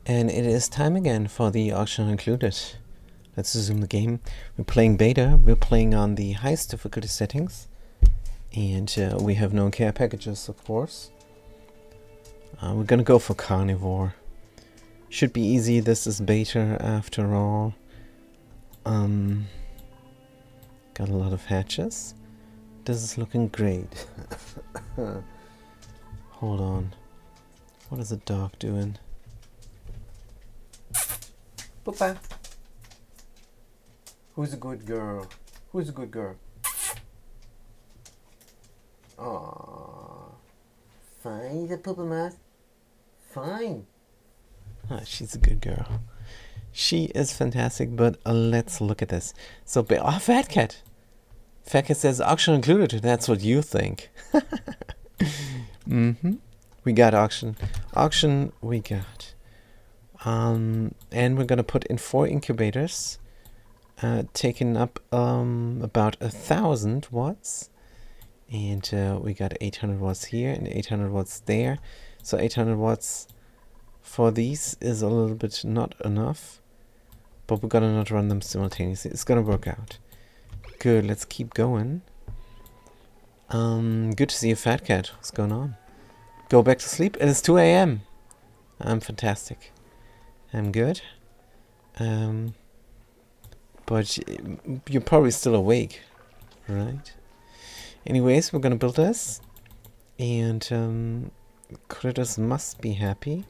And it is time again for the auction included. Let's resume the game. We're playing beta. We're playing on the highest difficulty settings. And we have no care packages, of course. We're gonna go for carnivore. Should be easy. This is beta after all. Got a lot of hatches. This is looking great. Hold on. What is the dog doing? Poopa. Who's a good girl? Who's a good girl? Aww. Fine, the Poopa Mouse. Fine. Ah, she's a good girl. She is fantastic, but let's look at this. So, Fat Cat. Fat Cat says auction included. That's what you think. We got auction. Auction we got. And we're gonna put in 4 incubators, taking up about 1,000 watts, and we got 800 watts here and 800 watts there. So 800 watts for these is a little bit not enough, but we're gonna not run them simultaneously. It's gonna work out. Good. Let's keep going. Good to see you, Fat Cat. What's going on? Go back to sleep. It is 2 a.m. I'm fantastic. I'm good. But you're probably still awake, right? Anyways, we're gonna build this. And critters must be happy.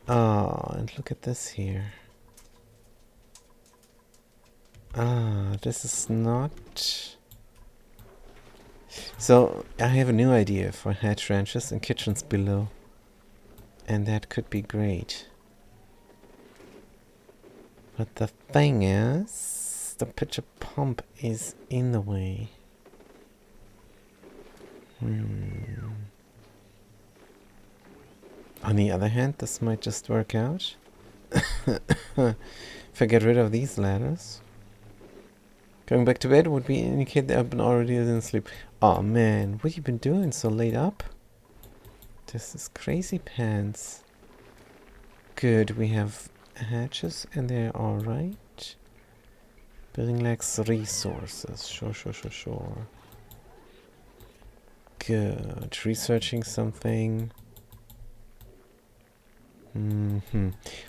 Oh, and look at this here. Ah, this is not... So, I have a new idea for hatch ranches and kitchens below. And that could be great. But the thing is, the pitcher pump is in the way. On the other hand, this might just work out. If I get rid of these ladders. Going back to bed would be indicate that I've been already in sleep. Oh man, what have you been doing so late up? This is crazy pants. Good, we have hatches and they're alright. Building lacks resources. Sure. Good. Researching something.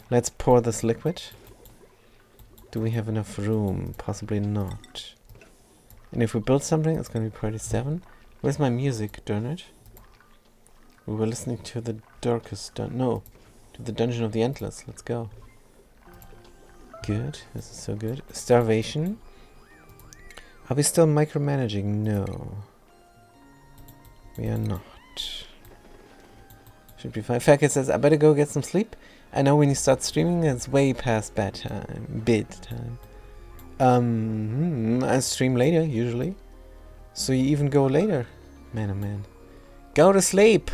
Let's pour this liquid. Do we have enough room? Possibly not. And if we build something, it's going to be priority 7. Where's my music, darn it? We were listening to the darkest to the Dungeon of the Endless. Let's go. Good. This is so good. Starvation. Are we still micromanaging? No. We are not. Should be fine. Fat Cat says, I better go get some sleep. I know when you start streaming, it's way past bedtime. I stream later, usually. So you even go later. Man, oh man. Go to sleep!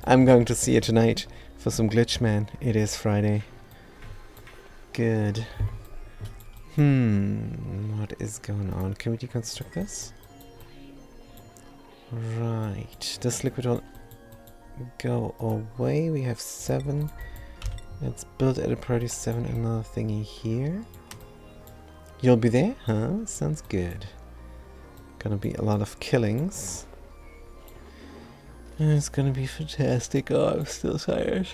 I'm going to see you tonight for some glitch, man. It is Friday. Good. What is going on? Can we deconstruct this? Right. This liquid will go away. We have 7. Let's build at a priority 7 another thingy here. You'll be there? Huh? Sounds good. Gonna be a lot of killings. It's gonna be fantastic. Oh, I'm still tired.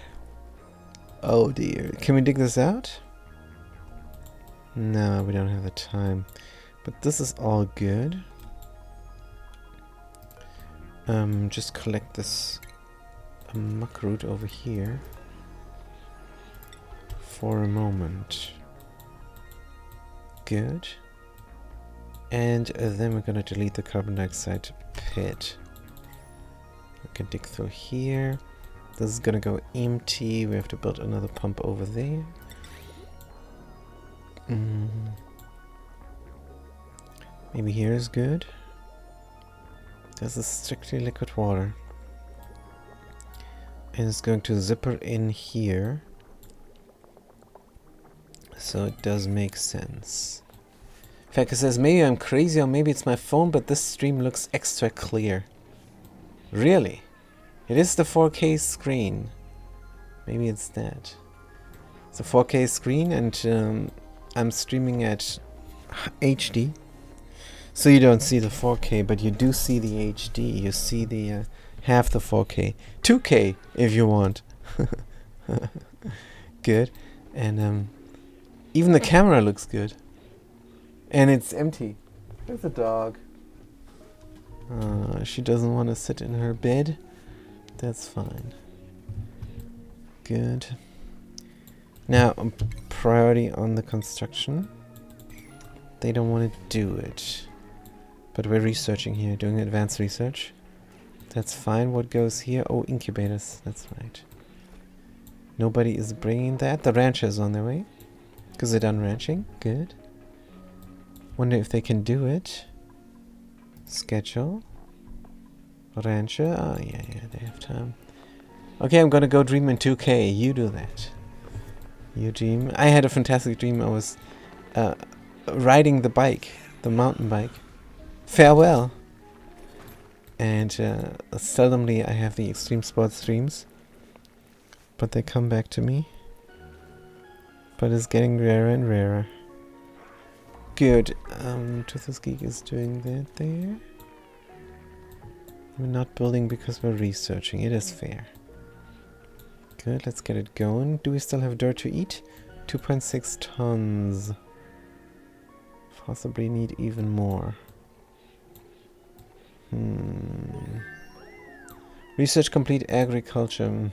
Oh dear. Can we dig this out? No, we don't have the time. But this is all good. Just collect this muck root over here for a moment. Good. And then we're gonna delete the carbon dioxide pit. We can dig through here. This is gonna go empty. We have to build another pump over there. Maybe here is good. This is strictly liquid water. And it's going to zipper in here. So it does make sense. Fat Cat says, maybe I'm crazy or maybe it's my phone, but this stream looks extra clear. Really? It is the 4K screen. Maybe it's that. It's a 4K screen, and I'm streaming at HD. So you don't see the 4K, but you do see the HD. You see the half the 4K. 2K if you want. Good. And even the camera looks good. And it's empty. There's a dog. She doesn't want to sit in her bed. That's fine. Good. Now, priority on the construction. They don't want to do it. But we're researching here, doing advanced research. That's fine. What goes here? Oh, incubators. That's right. Nobody is bringing that. The rancher is on their way. Because they're done ranching. Good. Wonder if they can do it. Schedule. Rancher. Oh, yeah, they have time. Okay, I'm gonna go dream in 2K. You do that. You dream. I had a fantastic dream. I was riding the bike. The mountain bike. Farewell. And seldomly I have the extreme sports dreams. But they come back to me. But it's getting rarer and rarer. Good. Toothless Geek is doing that there. We're not building because we're researching. It is fair. Good, let's get it going. Do we still have dirt to eat? 2.6 tons. Possibly need even more. Research complete agriculture.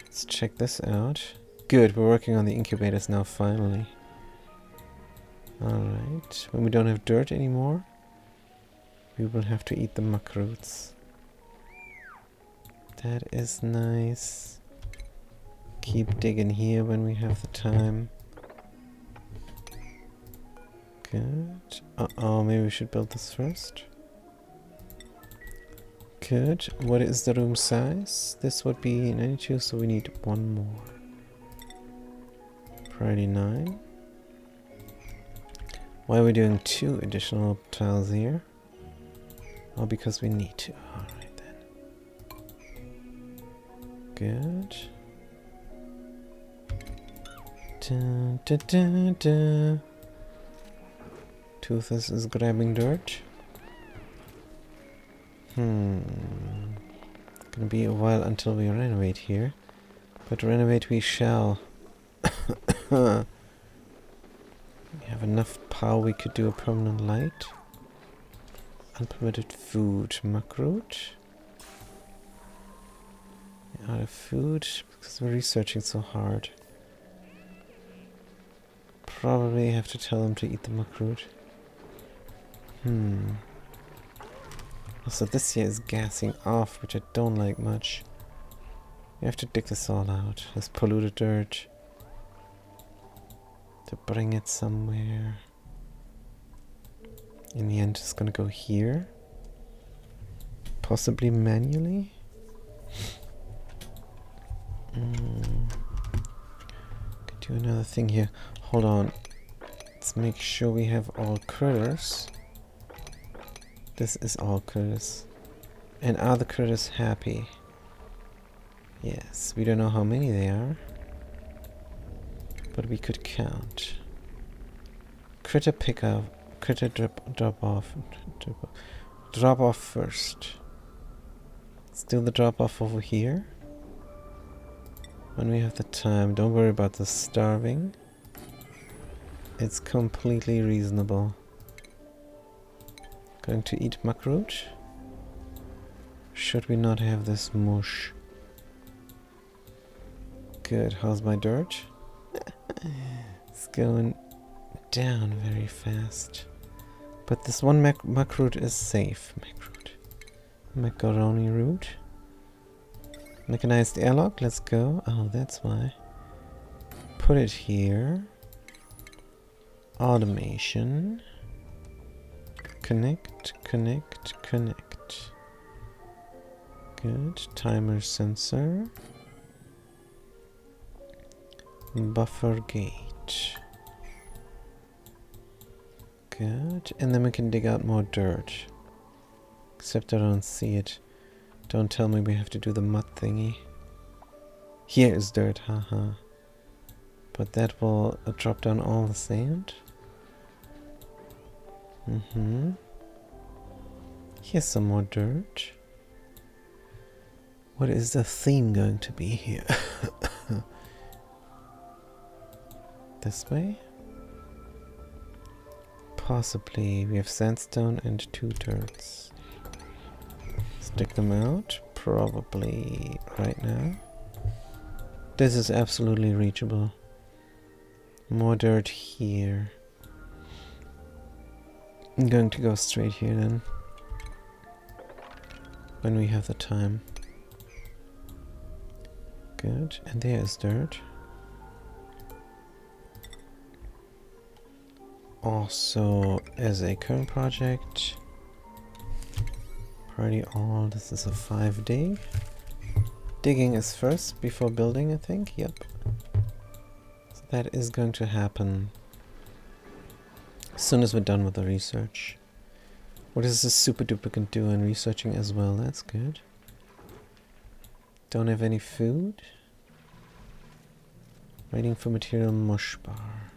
Let's check this out. Good, we're working on the incubators now, finally. Alright, when we don't have dirt anymore, we will have to eat the muck roots. That is nice. Keep digging here when we have the time. Good. Uh-oh, maybe we should build this first. Good. What is the room size? This would be 92, so we need one more. Priority 9. Why are we doing 2 additional tiles here? Oh, because we need to. Alright then. Good. Da, da, da, da. Toothless is grabbing dirt. Gonna be a while until we renovate here. But renovate we shall. We have enough power, we could do a permanent light. Unpermitted food. Muckroot. Out of food because we're researching so hard. Probably have to tell them to eat the muckroot. Also, this here is gassing off, which I don't like much. We have to dig this all out. This polluted dirt. To bring it somewhere. In the end, it's gonna go here. Possibly manually. Could do another thing here. Hold on. Let's make sure we have all critters. This is all critters. And are the critters happy? Yes, we don't know how many they are. But we could count. Critter pick up. Critter drop off. Drop off first. Let's do the drop off over here. When we have the time. Don't worry about the starving. It's completely reasonable. Going to eat muckroot? Should we not have this mush? Good. How's my dirt? It's going down very fast. But this one muckroot is safe. Macaroni root. Mechanized airlock. Let's go. Oh, that's why. Put it here. Automation. Connect. Good. Timer sensor. Buffer gate. Good. And then we can dig out more dirt. Except I don't see it. Don't tell me we have to do the mud thingy. Here is dirt, haha. But that will drop down all the sand. Here's some more dirt. What is the theme going to be here? This way? Possibly. We have sandstone and 2 dirts. Stick them out. Probably right now. This is absolutely reachable. More dirt here. I'm going to go straight here then. When we have the time. Good. And there is dirt. Also, as a current project, party all, this is a 5-day. Digging is first before building, I think. Yep. So that is going to happen as soon as we're done with the research. What is this super duper can do in researching as well? That's good. Don't have any food. Waiting for material mush bar.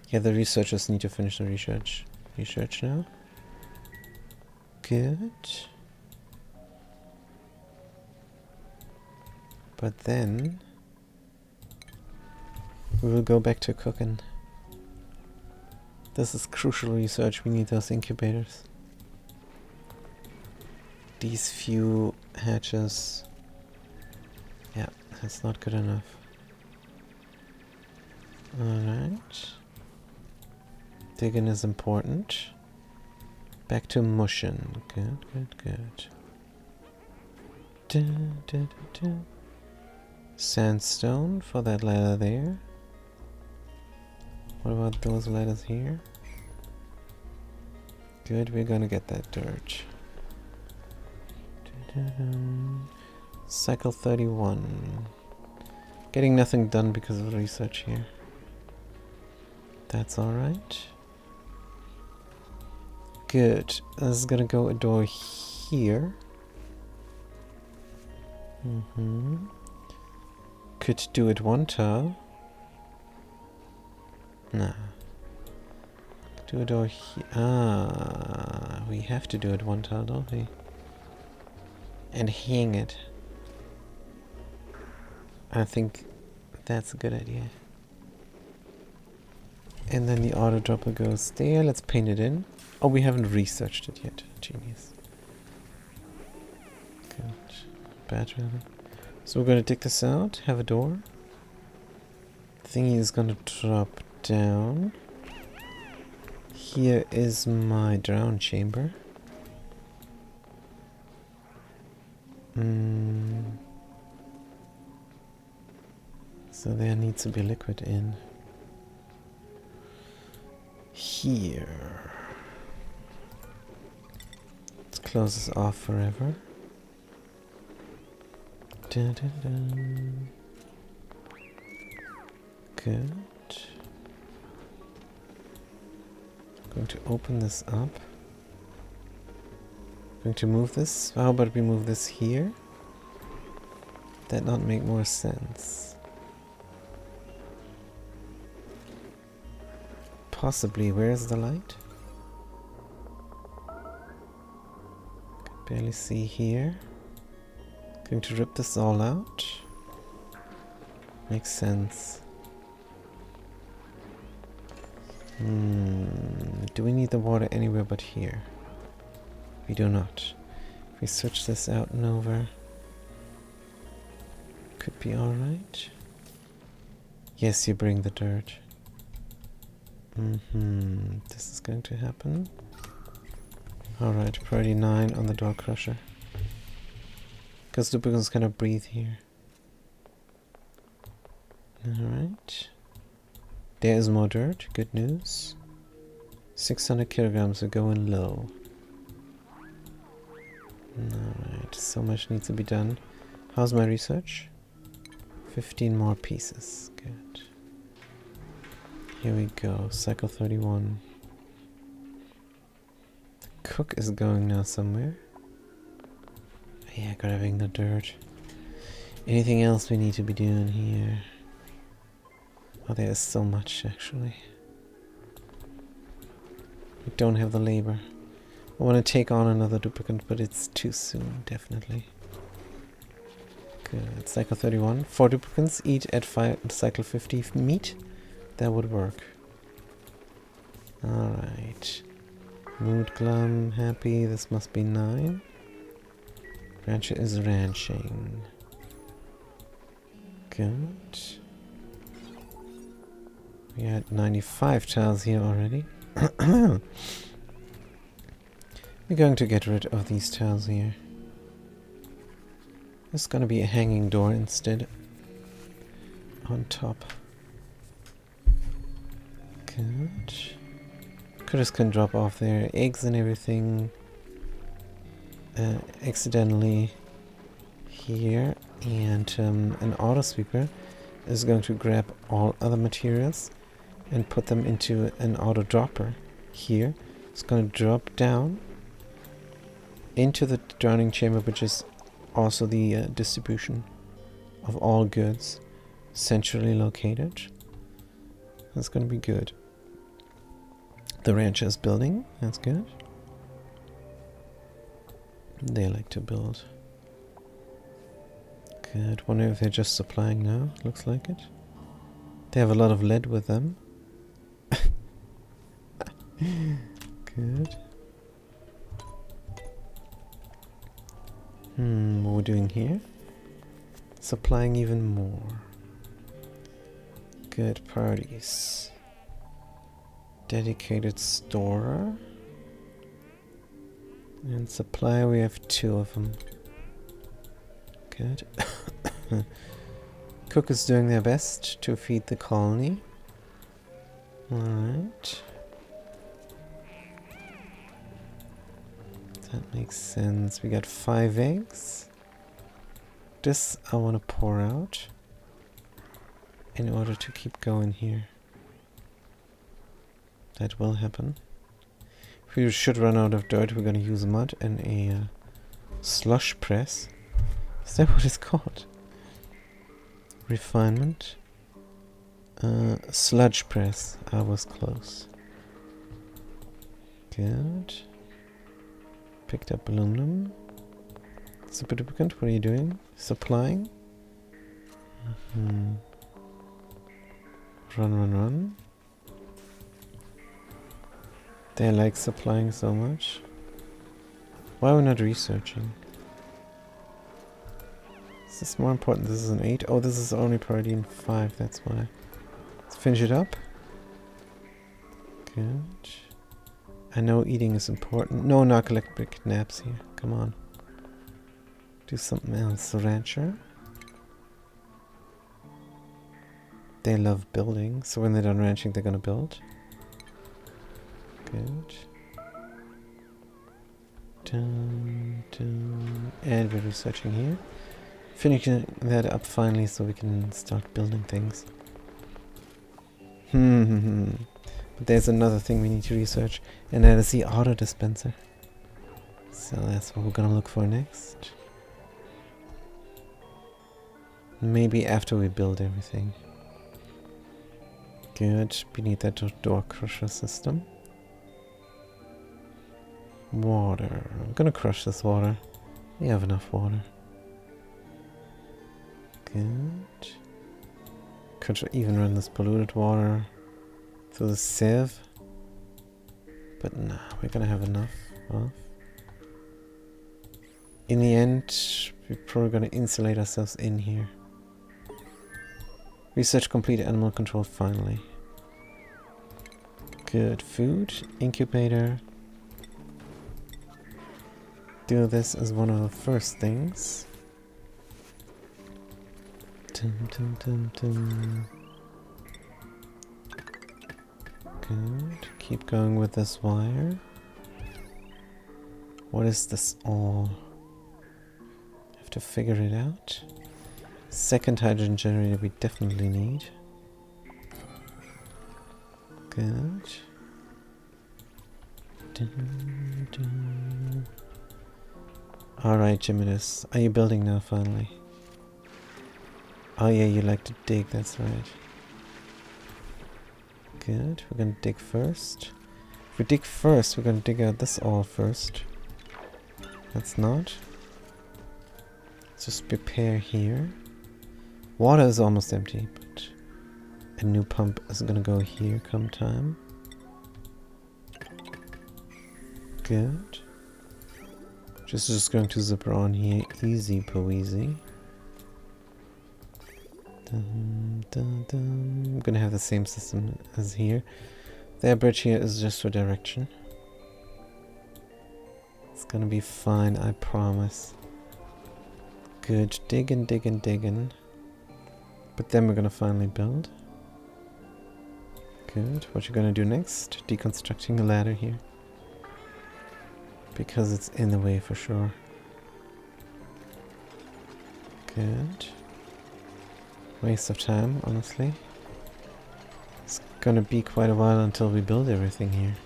Yeah, the researchers need to finish the research now. Good. But then we will go back to cooking. This is crucial research. We need those incubators. These few hatches. Yeah, that's not good enough. Alright. Digging is important. Back to mushing. Good, good, good. Dun, dun, dun, dun. Sandstone for that ladder there. What about those ladders here? Good, we're gonna get that dirt. Dun, dun, dun. Cycle 31. Getting nothing done because of the research here. That's alright. Good. This is gonna go a door here. Could do it one tile. Nah. Do a door here. Ah, we have to do it one tile, don't we? And hang it. I think that's a good idea. And then the auto dropper goes there. Let's paint it in. Oh, we haven't researched it yet. Genius. Good. Bad really. So we're gonna dig this out. Have a door. Thingy is gonna drop down. Here is my drown chamber. So there needs to be liquid in. Here. Let's close this off forever. Dun, dun, dun. Good. Going to open this up. Going to move this. How about we move this here? That not make more sense. Possibly. Where's the light? Can barely see here. Going to rip this all out. Makes sense. Do we need the water anywhere but here? We do not. If we switch this out and over, could be alright. Yes, you bring the dirt. This is going to happen. Alright, priority 9 on the door crusher. Because the beacons cannot breathe here. Alright. There is more dirt. Good news. 600 kilograms are going low. Alright, so much needs to be done. How's my research? 15 more pieces. Good. Here we go. Cycle 31. The cook is going now somewhere. Yeah, grabbing the dirt. Anything else we need to be doing here? Oh, there's so much actually. We don't have the labor. I want to take on another duplicant, but it's too soon, definitely. Good. Cycle 31. 4 duplicants, each at cycle 50 meet. That would work. Alright. Mood glum, happy. This must be 9. Rancher is ranching. Good. We had 95 tiles here already. We're going to get rid of these tiles here. There's gonna be a hanging door instead. On top. Good. Critters can drop off their eggs and everything accidentally here, and an auto sweeper is going to grab all other materials and put them into an auto dropper here. It's going to drop down into the drowning chamber, which is also the distribution of all goods centrally located. That's going to be good. The rancher is building. That's good. They like to build. Good. Wonder if they're just supplying now. Looks like it. They have a lot of lead with them. Good. What are we doing here? Supplying even more. Good. Parties. Dedicated storer. And supply, we have 2 of them. Good. Cook is doing their best to feed the colony. Alright. That makes sense. We got 5 eggs. This I want to pour out in order to keep going here. That will happen. If we should run out of dirt, we're going to use mud and a slush press. Is that what it's called? Refinement. Sludge press. I was close. Good. Picked up aluminum. Super duplicant, what are you doing? Supplying? Run, run, run. They like supplying so much. Why are we not researching? Is this more important? This is an 8. Oh, this is only priority in 5, that's why. Let's finish it up. Good. I know eating is important. No narcoleptic naps here. Come on. Do something else. Rancher. They love building, so when they're done ranching, they're gonna build. Good. Dun, dun. And we're researching here. Finishing that up finally so we can start building things. But there's another thing we need to research, and that is the auto dispenser. So that's what we're gonna look for next. Maybe after we build everything. Good. We need that door crusher system. Water. I'm gonna crush this water. We have enough water. Good. Could even run this polluted water through the sieve. But nah, we're gonna have enough of. In the end, we're probably gonna insulate ourselves in here. Research complete, animal control finally. Good. Food. Incubator. Do this as one of the first things. Dun, dun, dun, dun. Good. Keep going with this wire. What is this all? Have to figure it out. Second hydrogen generator we definitely need. Good. Dun, dun. Alright, Jiminus. Are you building now finally? Oh yeah, you like to dig, that's right. Good, we're gonna dig first. If we dig first, we're gonna dig out this ore first. That's not. Let's just prepare here. Water is almost empty, but a new pump is gonna go here come time. Good. Just going to zipper on here, easy peasy. Dun, dun, dun. I'm gonna have the same system as here. Their bridge here is just for direction. It's gonna be fine, I promise. Good, digging, digging, digging. But then we're gonna finally build. Good, what you gonna do next? Deconstructing the ladder here. Because it's in the way for sure. Good. Waste of time, honestly. It's gonna be quite a while until we build everything here.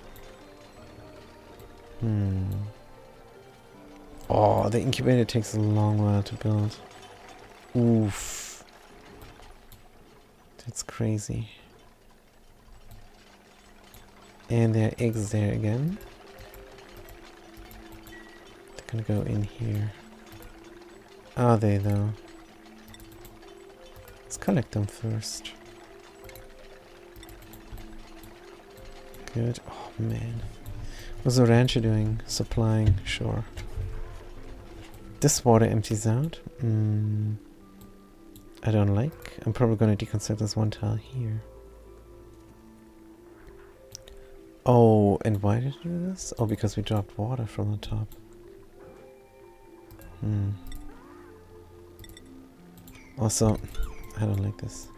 Oh, the incubator takes a long while to build. Oof. That's crazy. And there are eggs there again. They're gonna go in here. Are they though? Let's collect them first. Good. Oh man. What's the rancher doing? Supplying, sure. This water empties out. I don't like. I'm probably going to deconstruct this one tile here. Oh, and why did I do this? Oh, because we dropped water from the top. Also, I don't like this.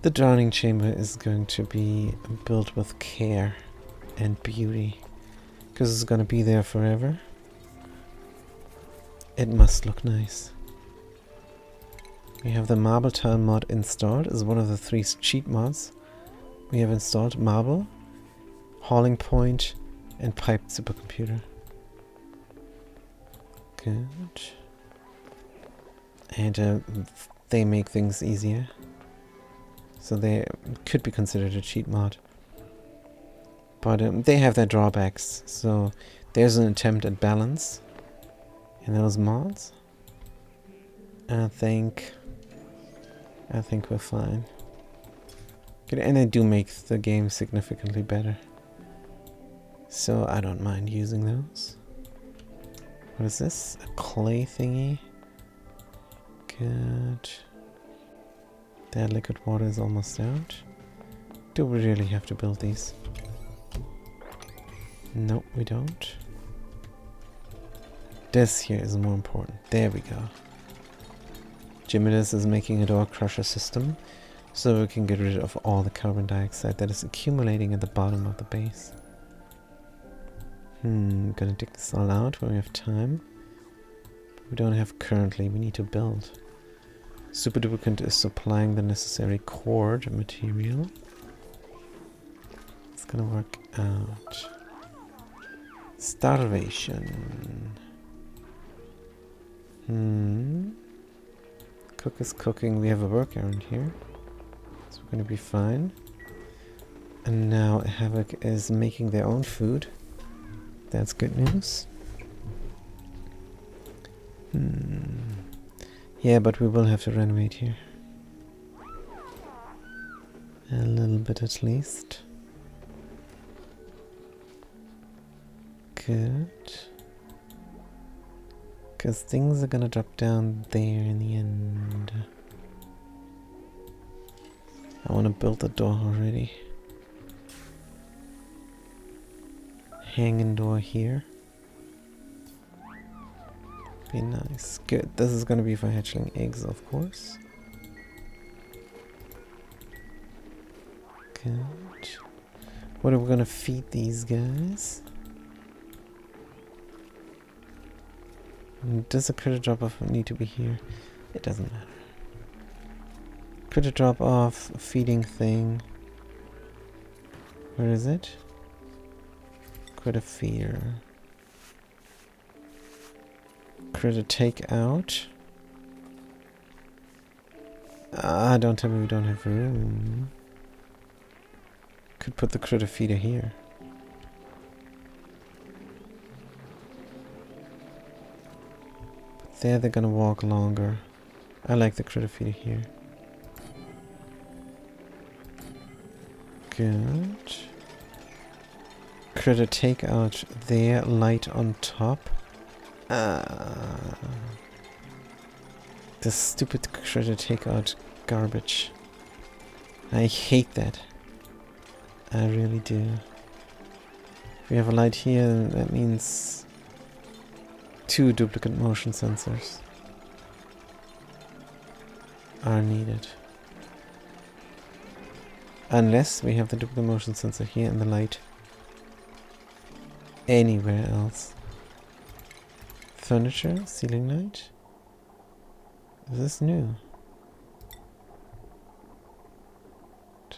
The drowning chamber is going to be built with care and beauty. Because it's going to be there forever. It must look nice. We have the marble tile mod installed as one of the 3 cheat mods. We have installed marble, hauling point, and piped supercomputer. Good. And they make things easier. So they could be considered a cheat mod. But they have their drawbacks. So there's an attempt at balance in those mods. I think we're fine. Good, and they do make the game significantly better. So I don't mind using those. What is this? A clay thingy? Good. That liquid water is almost out. Do we really have to build these? No, we don't. This here is more important. There we go. Jimidus is making a door crusher system so we can get rid of all the carbon dioxide that is accumulating at the bottom of the base. Gonna dig this all out when we have time. We don't have currently, we need to build. Super Duplicant is supplying the necessary cord material. It's gonna work out. Starvation. Cook is cooking. We have a work errand here. So we're gonna be fine. And now Havoc is making their own food. That's good news. Yeah, but we will have to renovate here. A little bit at least. Good. Because things are gonna drop down there in the end. I want to build the door already. Hanging door here. Be nice. Good. This is gonna be for hatchling eggs, of course. Good. What are we gonna feed these guys? Does a critter drop off need to be here? It doesn't matter. Critter drop off, feeding thing. Where is it? Critter feeder. Critter take out. Ah, don't tell me we don't have room. Could put the critter feeder here. But there they're gonna walk longer. I like the critter feeder here. Good. Critter take out there, light on top. This stupid critter take out garbage. I hate that. I really do. If we have a light here, that means 2 duplicate motion sensors are needed. Unless we have the duplicate motion sensor here and the light anywhere else. Furniture, ceiling light. Is this new?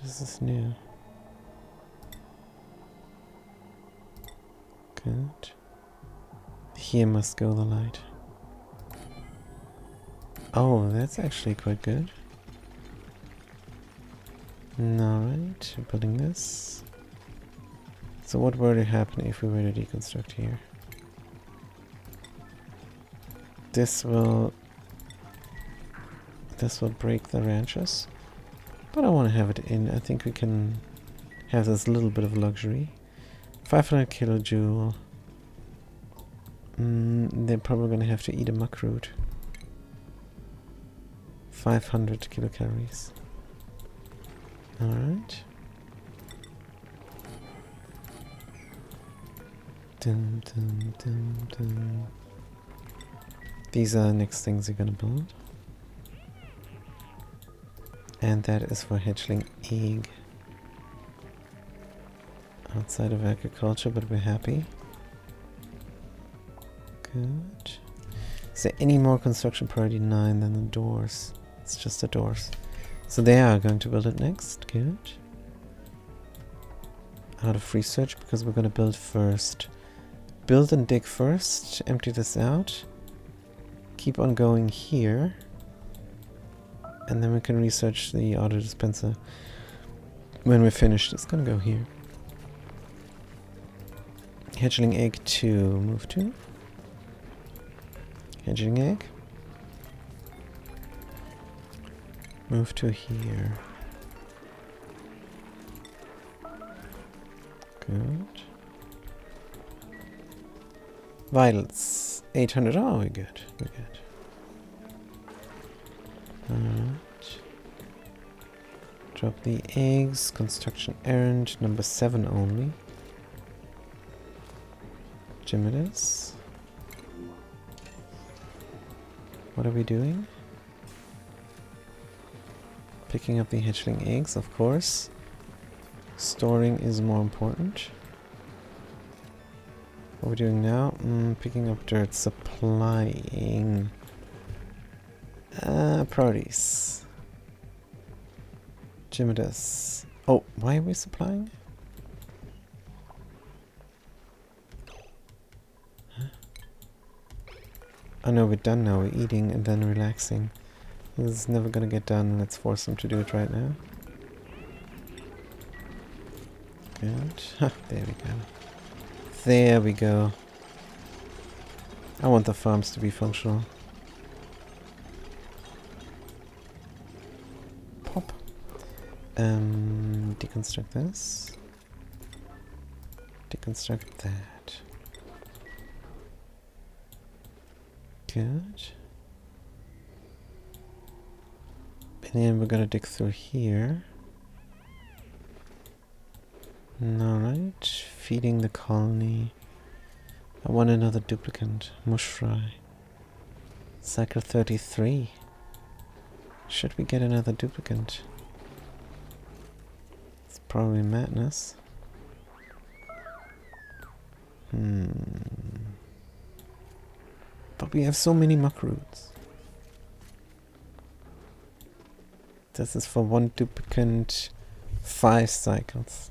This is new. Good. Here must go the light. Oh, that's actually quite good. Alright, building this. So what were to happen if we were to deconstruct here? This will break the ranches. But I want to have it in. I think we can have this little bit of luxury. 500 kilojoule. They're probably going to have to eat a muck root. 500 kilocalories. Alright. Dun, dun, dun, dun. These are the next things you're gonna build. And that is for hatchling egg. Outside of agriculture, but we're happy. Good. Is there any more construction priority 9 than the doors? It's just the doors. So they are going to build it next. Good. Out of research because we're going to build first. Build and dig first. Empty this out. Keep on going here. And then we can research the auto dispenser. When we're finished, it's going to go here. Hatchling egg 2. Move to. Hatchling egg. Move to here. Good. Vitals. 800. Oh, we're good. We're good. Alright. Drop the eggs. Construction errand number 7 only. Gym it is. What are we doing? Picking up the hatchling eggs, of course. Storing is more important. What are we doing now? Picking up dirt. Supplying. Priorities. Gymidus. Oh, why are we supplying? Huh? Oh no, we're done now. We're eating and then relaxing. This is never gonna get done. Let's force them to do it right now. Good. There we go. There we go. I want the farms to be functional. Pop. Deconstruct this. Deconstruct that. Good. And then we're gonna dig through here. Alright, feeding the colony. I want another duplicate. Mush fry. Cycle 33. Should we get another duplicate? It's probably madness. But we have so many muck roots. This is for 1 duplicate, 5 cycles.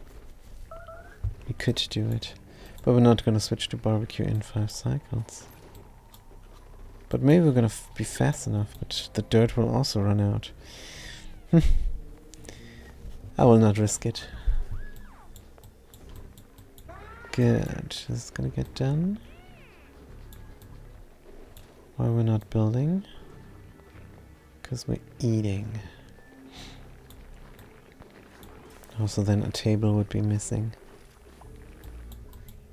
We could do it, but we're not gonna switch to barbecue in 5 cycles. But maybe we're gonna be fast enough, but the dirt will also run out. I will not risk it. Good. This is gonna get done. Why we're not building? Because we're eating. Also then a table would be missing.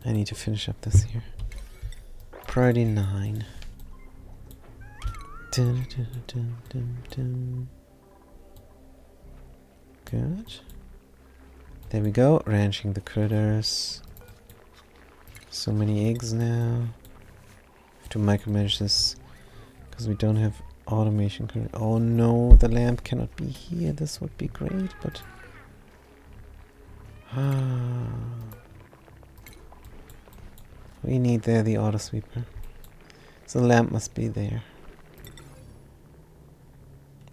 I need to finish up this here. Priority 9. Dun, dun, dun, dun, dun. Good. There we go. Ranching the critters. So many eggs now. Have to micromanage this because we don't have automation. Oh no, the lamp cannot be here. This would be great, but we need there the auto sweeper. So the lamp must be there.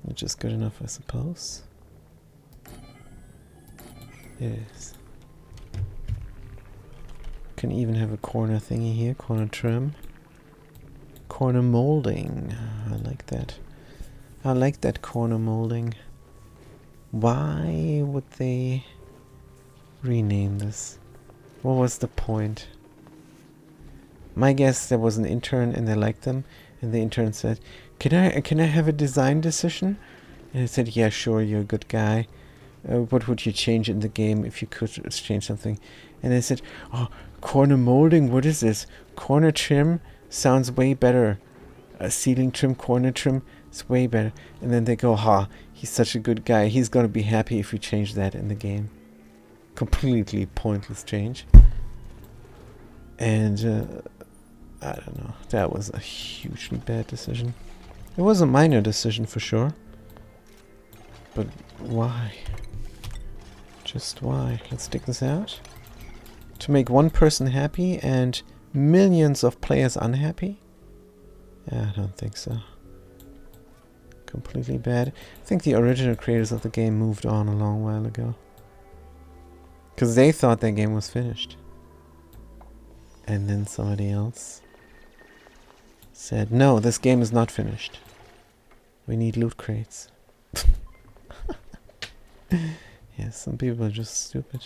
Which is good enough, I suppose. It is. Can even have a corner thingy here, corner trim. Corner molding. I like that. I like that corner molding. Why would they rename this? What was the point? My guess there was an intern and they liked them, and the intern said, Can I have a design decision? And I said, yeah, sure, you're a good guy. What would you change in the game if you could change something? And they said, oh, corner molding, what is this? Corner trim sounds way better. Ceiling trim, corner trim, it's way better. And then they go, he's such a good guy. He's going to be happy if we change that in the game. Completely pointless change. And I don't know. That was a hugely bad decision. It was a minor decision for sure. But why? Just why? Let's dig this out. To make one person happy and millions of players unhappy? Yeah, I don't think so. Completely bad. I think the original creators of the game moved on a long while ago. Because they thought their game was finished. And then somebody else said, no, this game is not finished. We need loot crates. Yeah, some people are just stupid.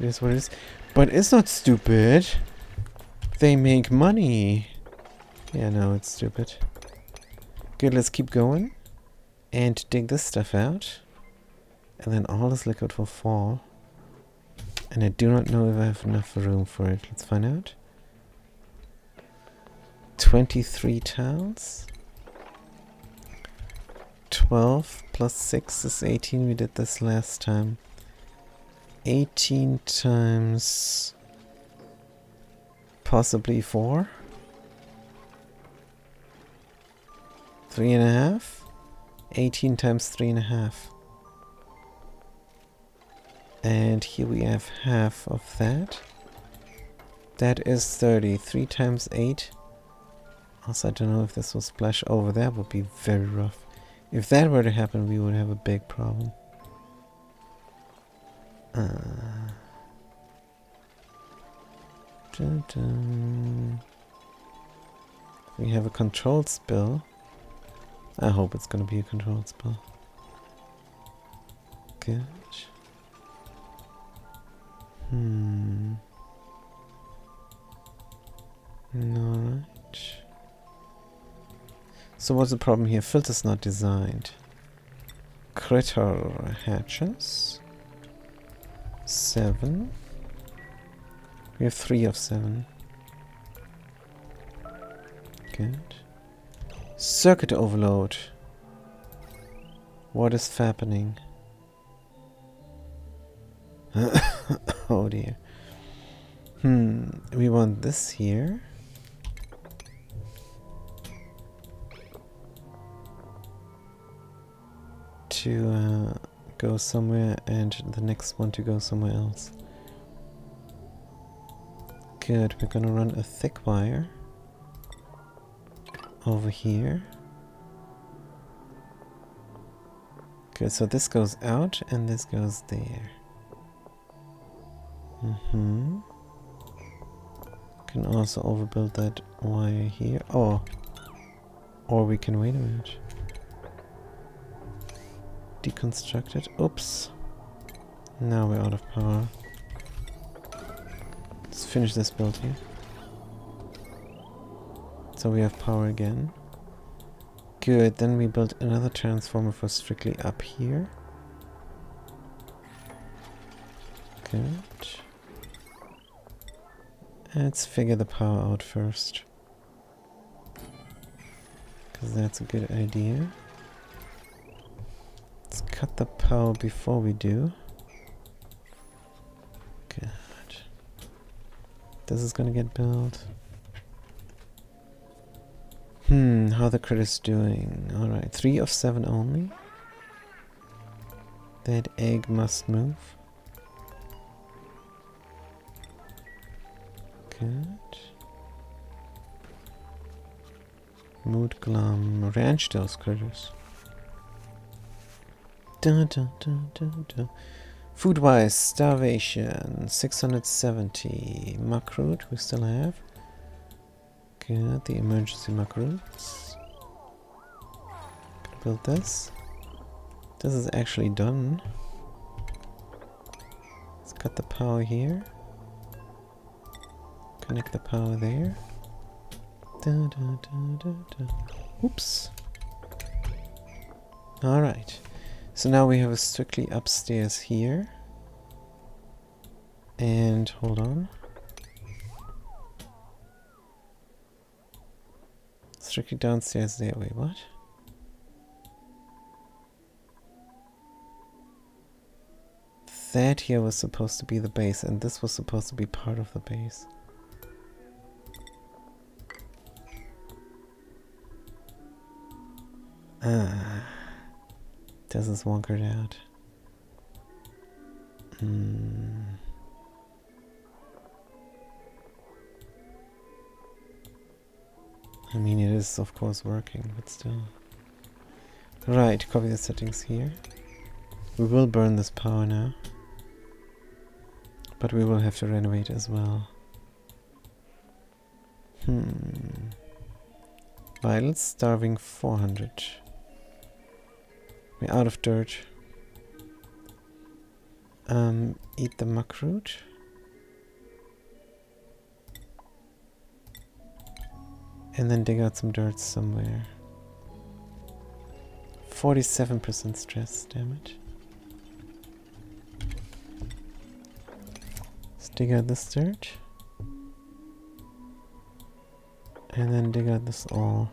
It is what it is. But it's not stupid. They make money. Yeah, no, it's stupid. Good, let's keep going. And dig this stuff out. And then all this liquid will fall. And I do not know if I have enough room for it. Let's find out. 23 tiles. 12 plus 6 is 18. We did this last time. 18 times possibly 4. 3.5. 18 times 3.5. And here we have half of that. That is 30. 3 times 8. Also, I don't know if this will splash over. That would be very rough. If that were to happen, we would have a big problem. Dun -dun. We have a controlled spill. I hope it's going to be a controlled spill. Good. Alright. So what's the problem here? Filter's not designed. Critter hatches. 7. We have 3 of 7. Good. Circuit overload. What is happening? Oh dear. We want this here. To go somewhere, and the next one to go somewhere else. Good, we're gonna run a thick wire over here. Good, so this goes out and this goes there. Can also overbuild that wire here. Oh, or we can wait a minute. deconstructed. Oops. Now we're out of power. Let's finish this build here. So we have power again. Good, then we built another transformer for strictly up here. Good. Let's figure the power out first. Because that's a good idea. Let's cut the power before we do. Good. This is gonna get built. How the critter's doing. Alright, 3 of 7 only. That egg must move. Good. Mood glum. Ranch those critters. Dun, dun, dun, dun, dun. Food wise, starvation 670. Macroot we still have. Good, the emergency macroots. Gonna build this. This is actually done. Let's cut the power here. Connect the power there. Da, da, da, da, da. Oops. Alright. So now we have a strictly upstairs here. And hold on. Strictly downstairs there. Wait, what? That here was supposed to be the base, and this was supposed to be part of the base. This is wonkered out. I mean, it is of course working, but still. Right, copy the settings here. We will burn this power now. But we will have to renovate as well. Vitals, starving 400. We're out of dirt. Eat the muckroot. And then dig out some dirt somewhere. 47% stress, damn it. Let's dig out this dirt. And then dig out this all.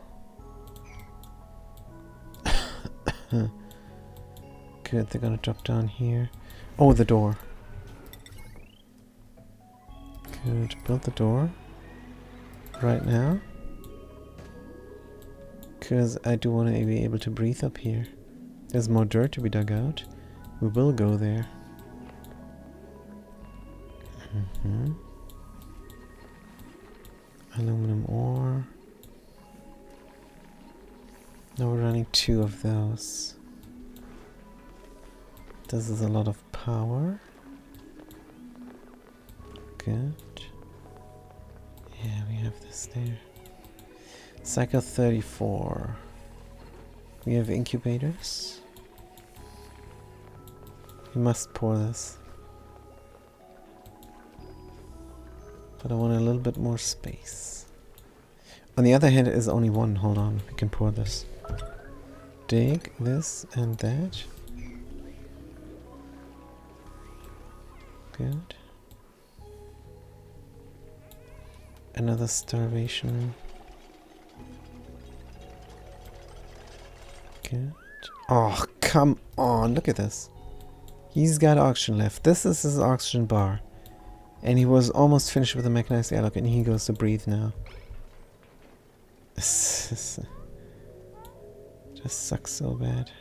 Good, they're gonna drop down here. Oh, the door. Good, build the door. Right now. Because I do want to be able to breathe up here. There's more dirt to be dug out. We will go there. Aluminum ore. Now we're running 2 of those. This is a lot of power. Good. Yeah, we have this there. Cycle 34. We have incubators. We must pour this. But I want a little bit more space. On the other hand, it is only 1. Hold on, we can pour this. Dig this and that. Good. Another starvation. Good. Oh, come on, look at this. He's got oxygen left. This is his oxygen bar. And he was almost finished with the mechanized airlock, and he goes to breathe now. Just sucks so bad.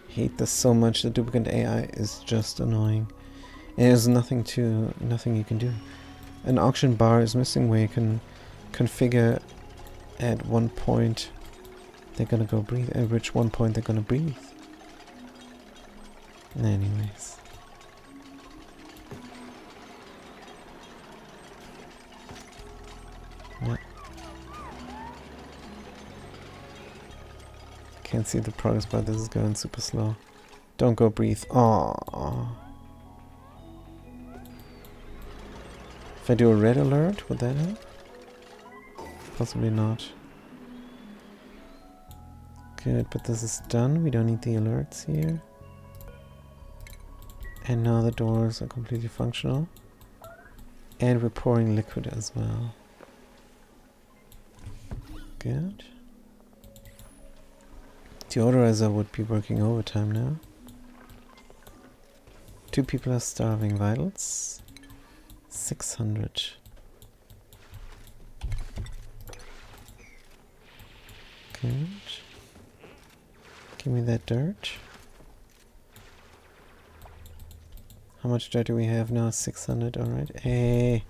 Hate this so much. The duplicate AI is just annoying. And there's nothing you can do. An oxygen bar is missing where you can configure at one point they're gonna go breathe, at which one point they're gonna breathe. Anyways. Yeah. Can't see the progress bar, this is going super slow. Don't go breathe. Oh. If I do a red alert, would that help? Possibly not. Good, but this is done. We don't need the alerts here. And now the doors are completely functional. And we're pouring liquid as well. Good. Deodorizer would be working overtime now. 2 people are starving. Vitals. 600. Good. Give me that dirt. How much dirt do we have now? 600, alright. Hey!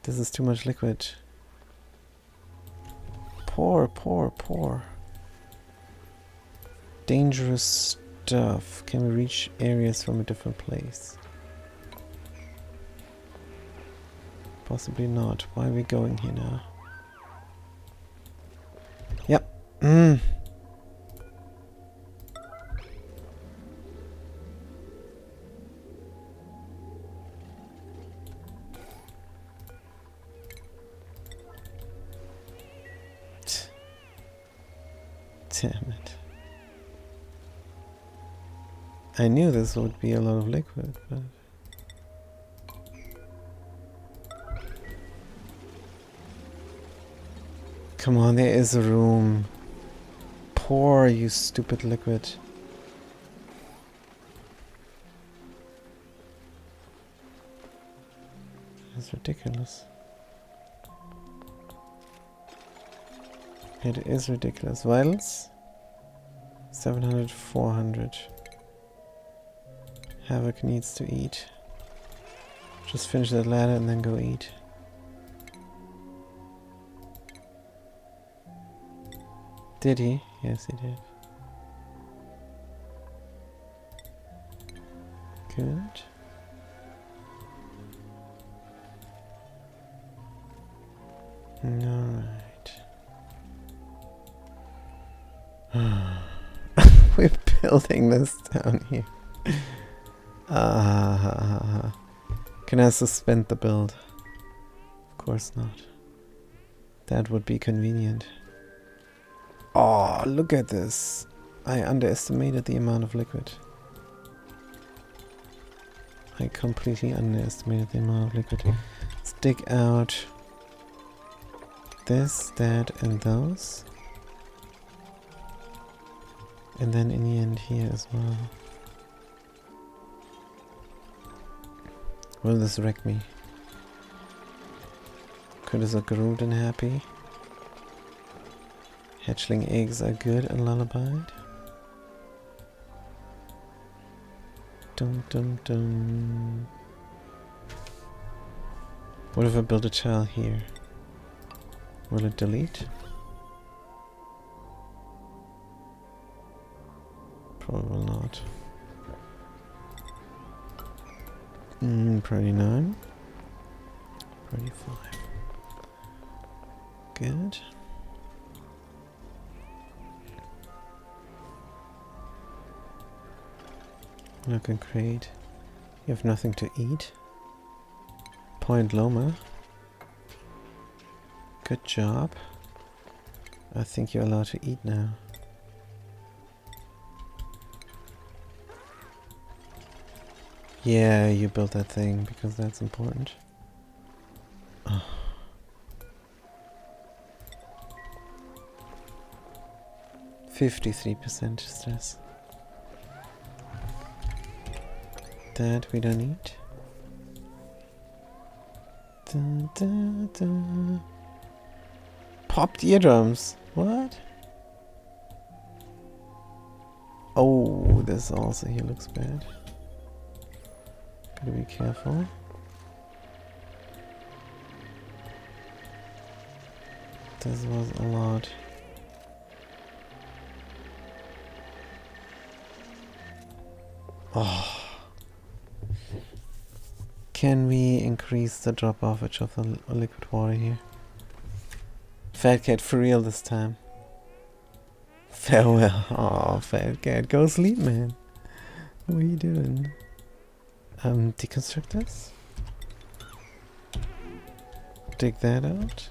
This is too much liquid. Pour, pour, pour. Dangerous stuff. Can we reach areas from a different place? Possibly not. Why are we going here now? Yep. Damn it. I knew this would be a lot of liquid, but... Come on, there is a room. Pour, you stupid liquid. That's ridiculous. It is ridiculous. Vitals? 700, 400. Havoc needs to eat. Just finish that ladder and then go eat. Did he? Yes, he did. Good. Alright. We're building this down here. Can I suspend the build? Of course not. That would be convenient. Oh, look at this. I underestimated the amount of liquid. I completely underestimated the amount of liquid. Let's dig out this, that, and those. And then in the end here as well. Will this wreck me? Critters are groomed and happy. Hatchling eggs are good and lullabied. Dum dum dum. What if I build a tile here? Will it delete? Probably not. Priority 9. Priority 5. Good. Looking great. You have nothing to eat. Point Loma. Good job. I think you're allowed to eat now. Yeah, you built that thing because that's important. Oh. 53% stress. That we don't need. Da, da, da. Popped eardrums. What? Oh, this also here looks bad. Gotta be careful. This was a lot. Oh. Can we increase the drop-offage of the liquid water here? Fat cat for real this time. Farewell. Oh, fat cat, go sleep, man. What are you doing? Deconstruct this? Dig that out?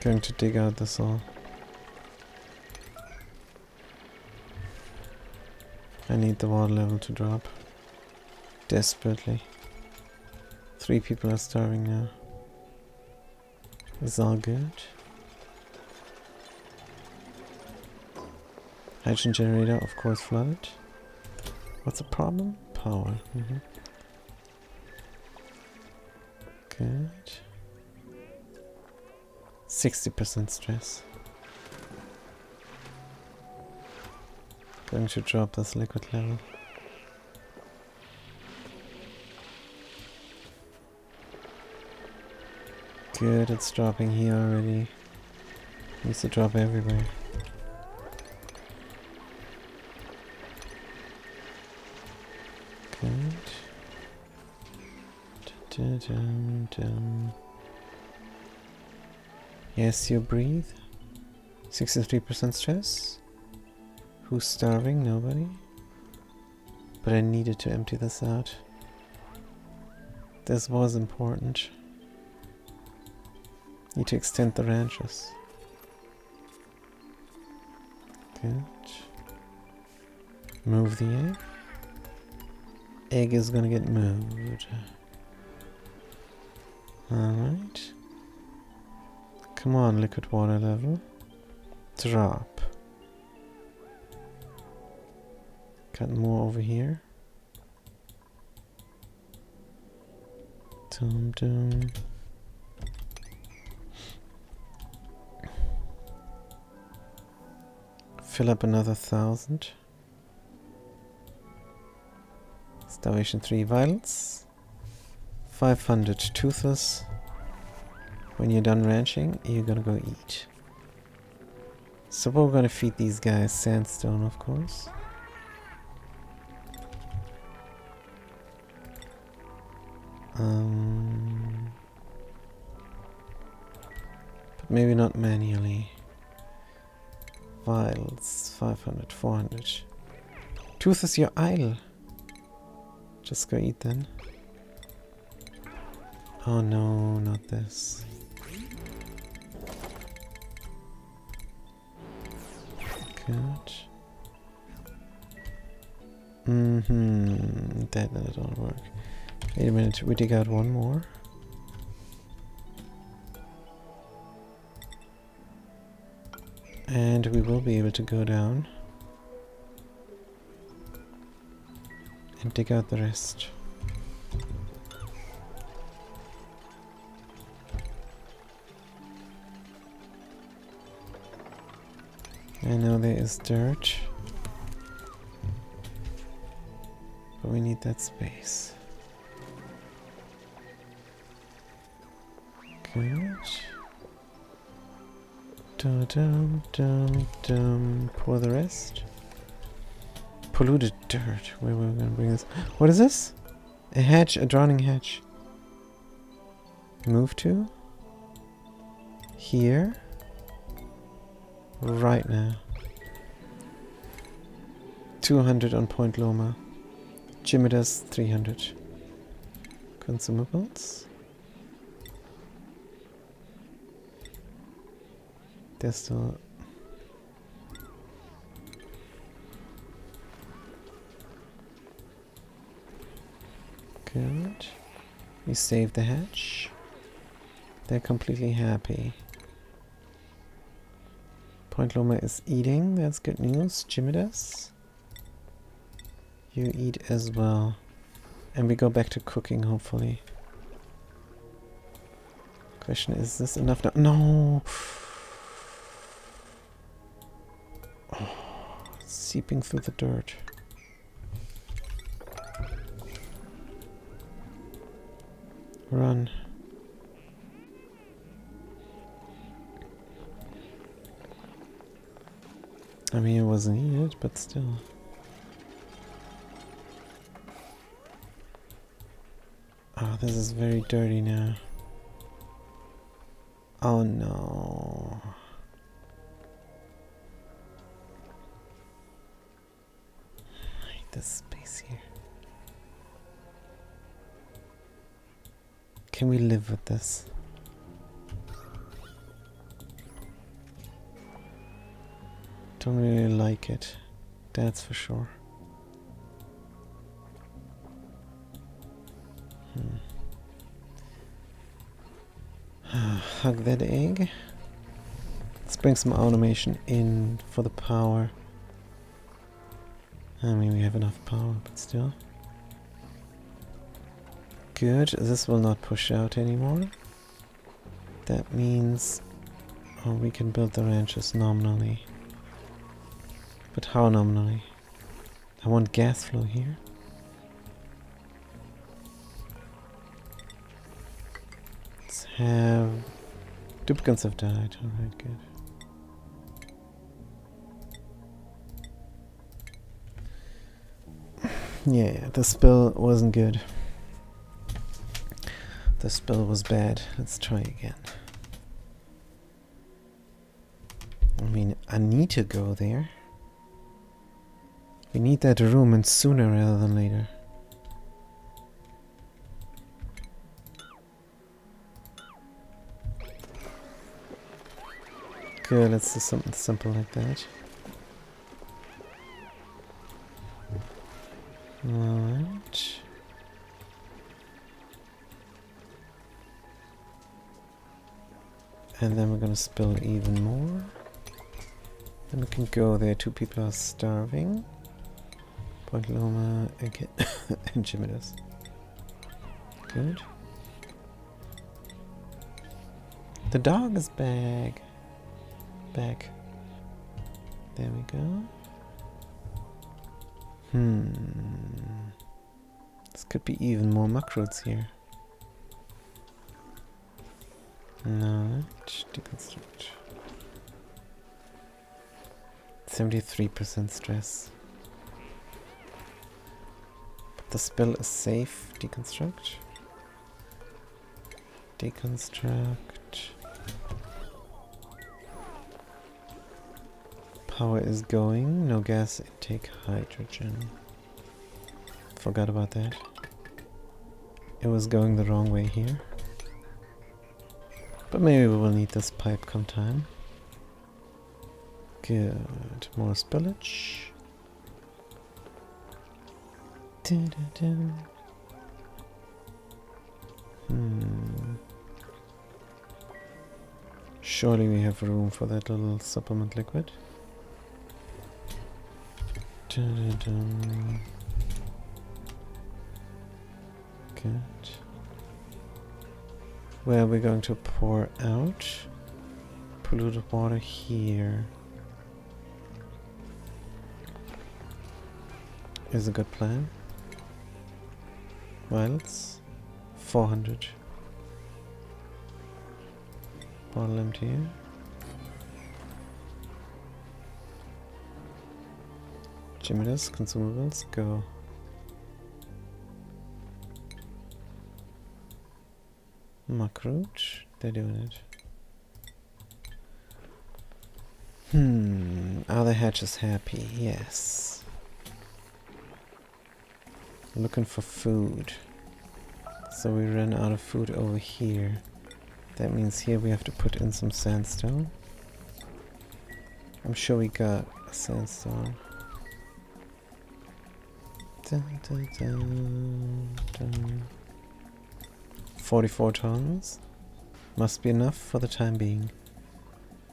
Going to dig out this all. I need the water level to drop. Desperately. 3 people are starving now. Is all good? Hydrogen generator, of course, flooded. What's the problem? Power. Good. 60% stress. Going to drop this liquid level. Good, it's dropping here already. Needs to drop everywhere. Good. Yes, you breathe. 63% stress. Who's starving? Nobody. But I needed to empty this out. This was important. Need to extend the ranches. Good. Move the egg. Egg is gonna get moved. Alright. Come on, liquid water level. Drop. Got more over here. Dum dum. Fill up another 1,000. Starvation 3 vitals. 500 toothless. When you're done ranching, you're gonna go eat. So we're gonna feed these guys sandstone, of course. But maybe not manually. Vials, 500, 400. Tooth is your idol. Just go eat then. Oh no, not this. Good. That don't work. Wait a minute, we dig out one more. And we will be able to go down and dig out the rest. I know there is dirt, but we need that space. Good. Dum dum dum dum. Pour the rest. Polluted dirt. Where we're gonna bring this? What is this? A hatch, a drowning hatch. Move to here. Right now. 200 on Point Loma. Chimidas 300. Consumables. There's still. Good. We saved the hatch. They're completely happy. Point Loma is eating. That's good news. Chimidas. You eat as well. And we go back to cooking, hopefully. Question, is this enough now? No! Oh, seeping through the dirt. Run. I mean, it wasn't needed, but still. Oh, this is very dirty now. Oh no. I hate this space here. Can we live with this? Don't really like it. That's for sure. Hug that egg. Let's bring some automation in for the power. I mean, we have enough power, but still. Good. This will not push out anymore. That means we can build the ranches nominally. But how nominally? I want gas flow here. Let's have... Duplicants have died. Alright, good. Yeah, the spill wasn't good. The spill was bad. Let's try again. I mean, I need to go there. We need that room, and sooner rather than later. Good, let's do something simple like that. Alright. And then we're gonna spill even more. Then we can go there. 2 people are starving. Point Loma again and Jimidas. Good. The dog is back. There we go. This could be even more macros here. No, deconstruct. 73% stress. But the spill is safe. Deconstruct. Deconstruct. Power is going. No gas intake. Hydrogen. Forgot about that. It was going the wrong way here. But maybe we will need this pipe come time. Good. More spillage. Surely we have room for that little supplement liquid. Good. Where are we going to pour out? Polluted water here. Is a good plan. Vials. 400. Bottle empty here. Jimidas, consumables, go. Macroach, they're doing it. Are the hatches happy? Yes. Looking for food. So we ran out of food over here. That means here we have to put in some sandstone. I'm sure we got a sandstone. 44 tons. Must be enough for the time being.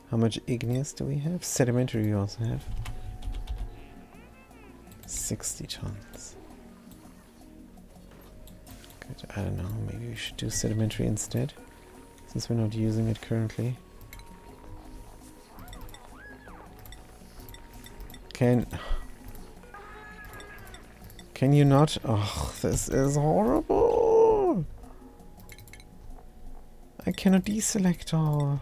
How much igneous do we have? Sedimentary we also have. 60 tons. Good, I don't know, maybe we should do sedimentary instead, since we're not using it currently. Can you not? Oh, this is horrible! I cannot deselect all.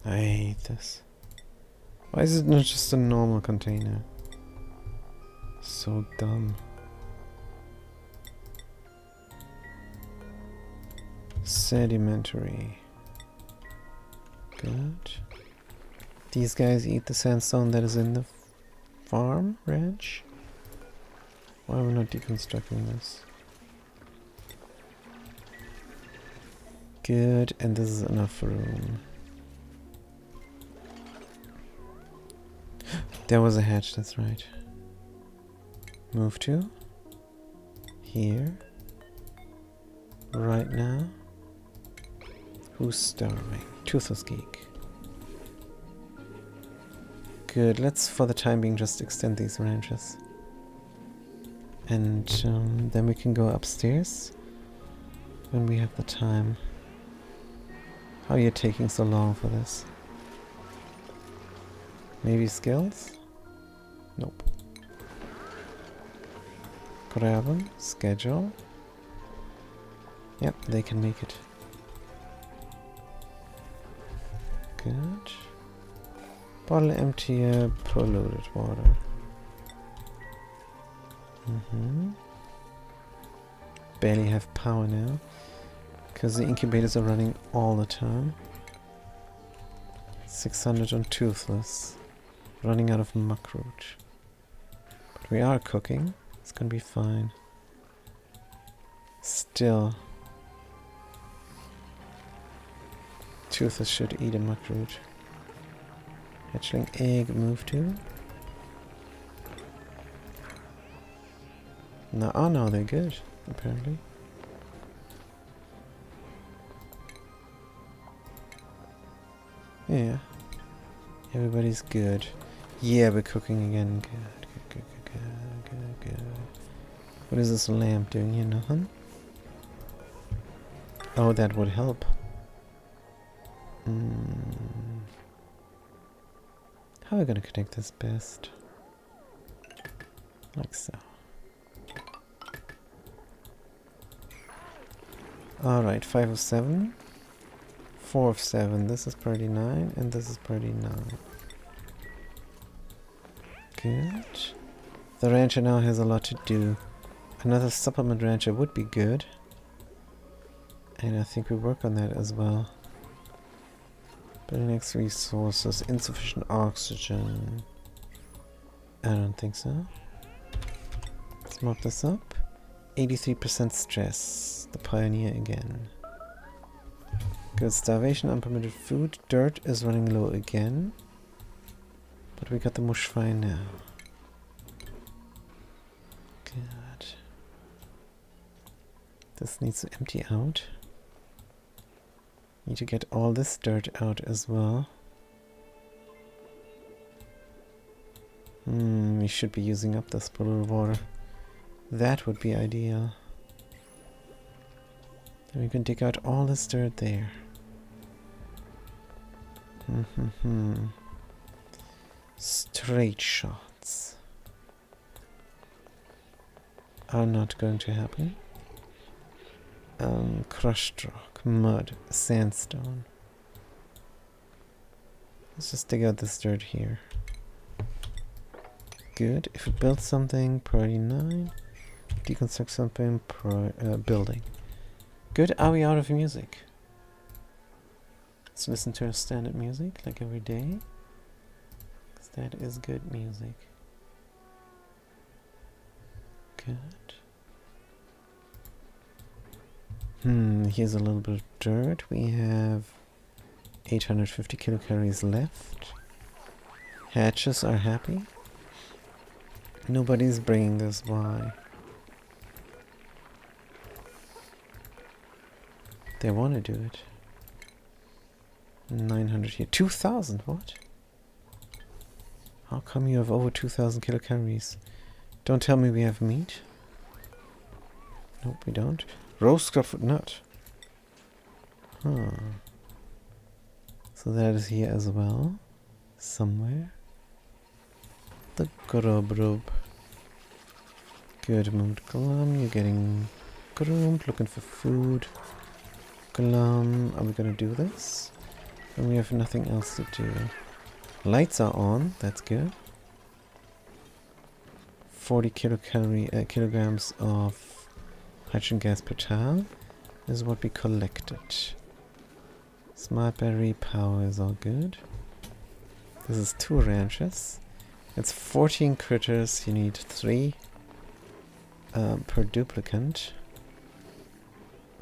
I hate this. Why is it not just a normal container? So dumb. Sedimentary. Good. These guys eat the sandstone that is in the farm ranch. Why are we not deconstructing this? Good, and this is enough room. There was a hatch, that's right. Move to here. Right now. Who's starving? Toothless Geek. Good, let's for the time being just extend these ranches. And then we can go upstairs when we have the time. How are you taking so long for this? Maybe skills? Nope. Grab them, schedule. Yep, they can make it. Good. Bottle emptier, polluted water. Barely have power now. Because the incubators are running all the time. 600 on Toothless. Running out of muckroot. But we are cooking. It's gonna be fine. Still. Toothless should eat a muckroot. Hatchling egg, move to. No, oh no, they're good, apparently. Yeah. Everybody's good. Yeah, we're cooking again. Good. What is this lamp doing here? Nothing? Oh, that would help. How are we gonna connect this best? Like so. Alright, 5 of 7. 4 of 7. This is priority 9, and this is priority 9. Good. The rancher now has a lot to do. Another supplement rancher would be good. And I think we work on that as well. Building next resources, insufficient oxygen. I don't think so. Let's mop this up. 83% stress. The pioneer again. Good. Starvation, unpermitted food. Dirt is running low again. But we got the mush fine now. Good. This needs to empty out. Need to get all this dirt out as well. We should be using up this polluted water. That would be ideal. Then we can dig out all this dirt there. Straight shots are not going to happen. Crushed rock, mud, sandstone. Let's just dig out this dirt here. Good. If we build something, priority 9. Deconstruct something, building. Good. Are we out of music? Let's listen to our standard music like every day. 'Cause that is good music. Good. Here's a little bit of dirt. We have 850 kilocalories left. Hatches are happy. Nobody's bringing this. Why? They want to do it. 900 here. 2,000? What? How come you have over 2,000 kilocalories? Don't tell me we have meat. Nope, we don't. Roast scrubfoot nut. Huh. So that is here as well. Somewhere. The grub. Good mood. Glum, you're getting groomed, looking for food. Glum, are we gonna do this? And we have nothing else to do. Lights are on, that's good. 40 kilograms of hydrogen gas per tile is what we collected. Smart battery power is all good. This is 2 ranches. It's 14 critters. You need 3 per duplicant.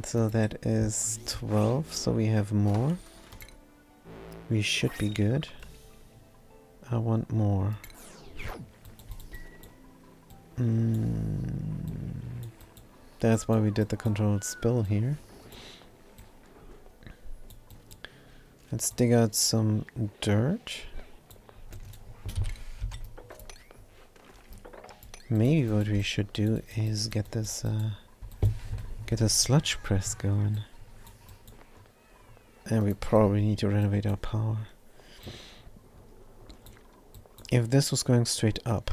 So that is 12. So we have more. We should be good. I want more. That's why we did the controlled spill here. Let's dig out some dirt. Maybe what we should do is get this get a sludge press going. And we probably need to renovate our power. If this was going straight up,